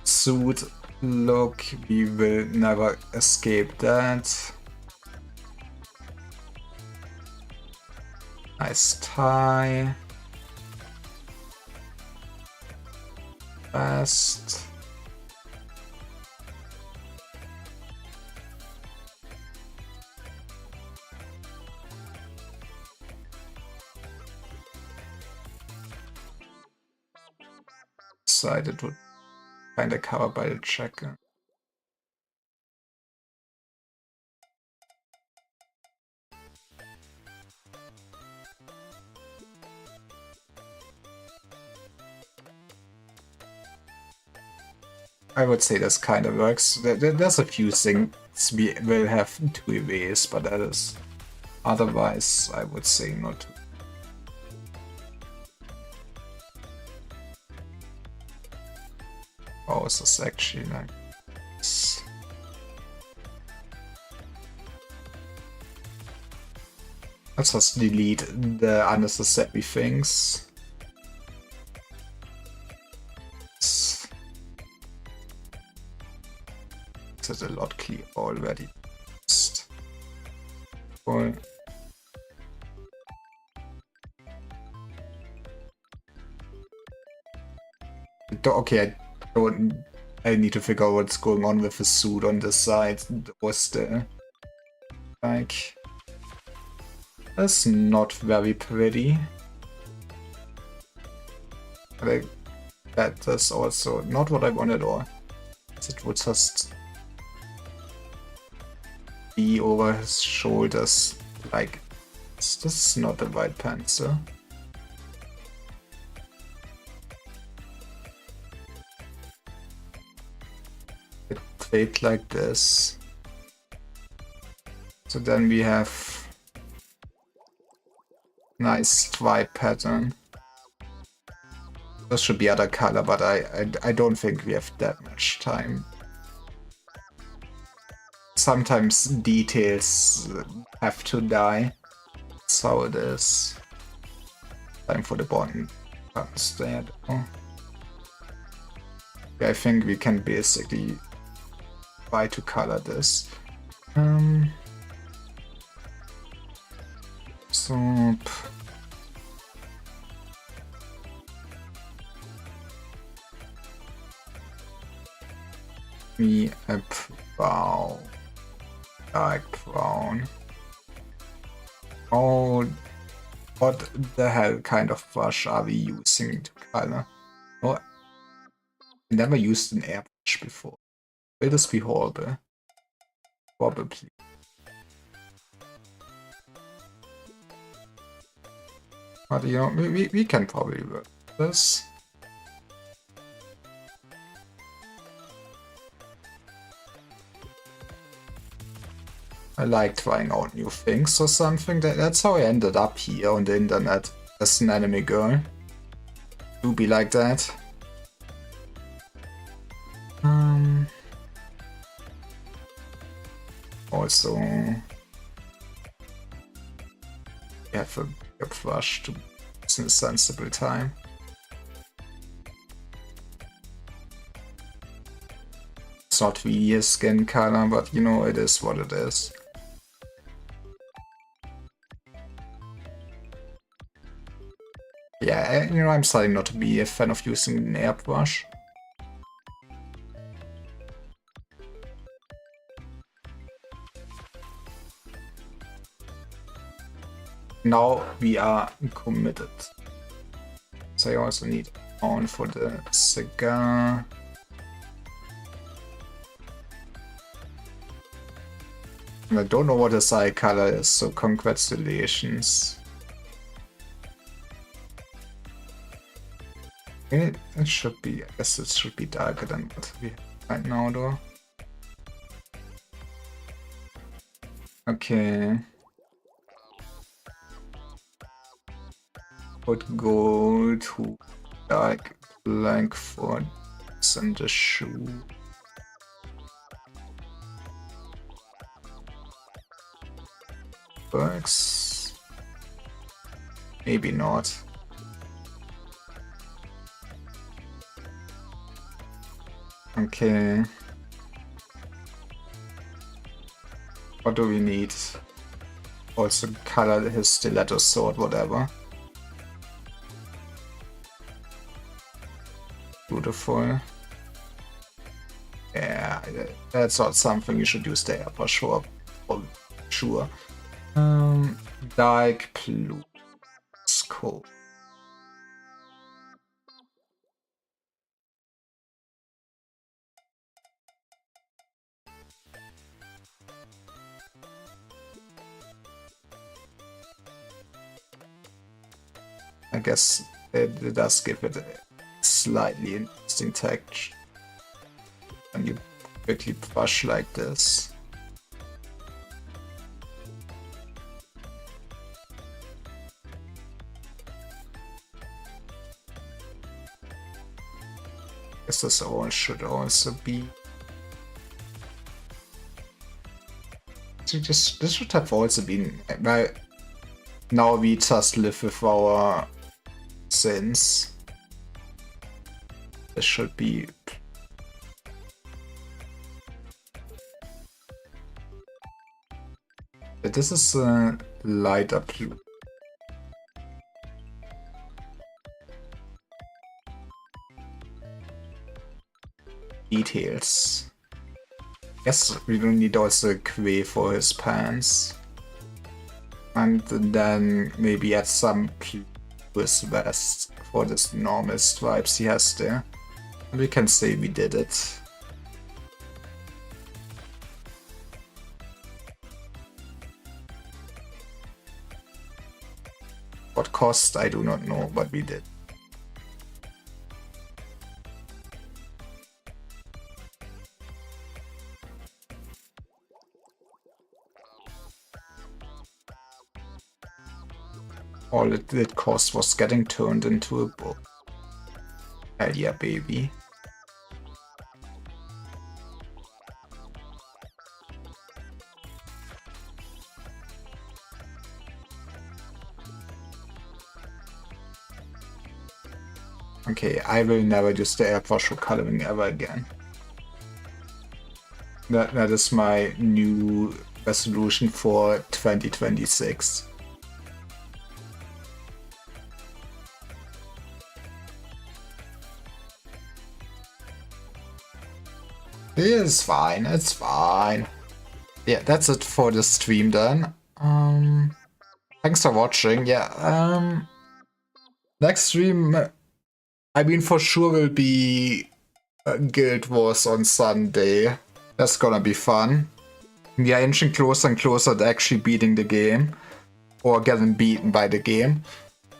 suit look, we will never escape that. Nice tie. Fast. Decided would find a cover by the checker. I would say this kind of works. There's a few things we will have to erase, but that is otherwise I would say not. Oh, is this actually like this? Let's just delete the unnecessary things. It's a lot clear already. Boy. Okay, I need to figure out what's going on with the suit on the side. Was the like that's not very pretty. That is also not what I wanted, or it would just be over his shoulders. Like this is not the right pencil. It like this. So then we have nice stripe pattern. This should be other color, but I don't think we have that much time. Sometimes details have to die. That's how it is. Time for the bond. There. I think we can basically try to color this. So me a brown, dark brown. Oh, what the hell kind of brush are we using to color? Oh, I never used an airbrush before. Will this be horrible? Probably. But you know, we can probably work this. I like trying out new things or something. That's how I ended up here on the internet as an anime girl. Do be like that. Also, you have a brush to use in a sensible time. It's not really a skin color, but you know, it is what it is. Yeah, you know, I'm starting not to be a fan of using an airbrush. Now we are committed. So I also need on for the cigar. And I don't know what his eye color is, so congratulations. It should be, I guess it should be darker than what we have right now though. Okay. Would go to dark black for this and the shoe. Works. Maybe not. Okay. What do we need? Also color his stiletto sword, whatever. Beautiful. Yeah, that's not something you should use there for sure. For sure. Dark blue. It's cool. I guess it does give it a slightly interesting texture. And you quickly brush like this. I guess this all should also be. So this should have also been. Well, now we just live with our sins. This should be. But this is a lighter blue. Details. Yes, we will need also a quay for his pants. And then maybe add some blue to his vest for this normal stripes he has there. And we can say we did it. What cost, I do not know, but we did. All it did cost was getting turned into a book. Hell yeah, baby. Okay, I will never use the airbrush for coloring ever again. That is my new resolution for 2026. It's fine, it's fine. Yeah, that's it for the stream then. Thanks for watching. Yeah, next stream, I mean, for sure will be Guild Wars on Sunday. That's gonna be fun. We are inching closer and closer to actually beating the game. Or getting beaten by the game.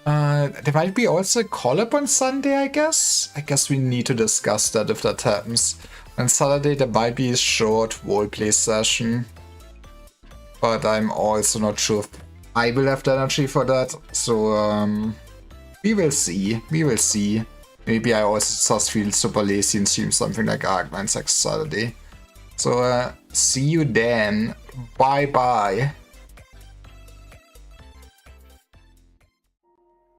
There might be also a collab on Sunday, I guess? I guess we need to discuss that if that happens. On Saturday there might be a short roleplay session. but I'm also not sure if I will have the energy for that. So we will see. We will see. Maybe I also just feel super lazy and stream something like Darknights next Saturday. So see you then. Bye bye.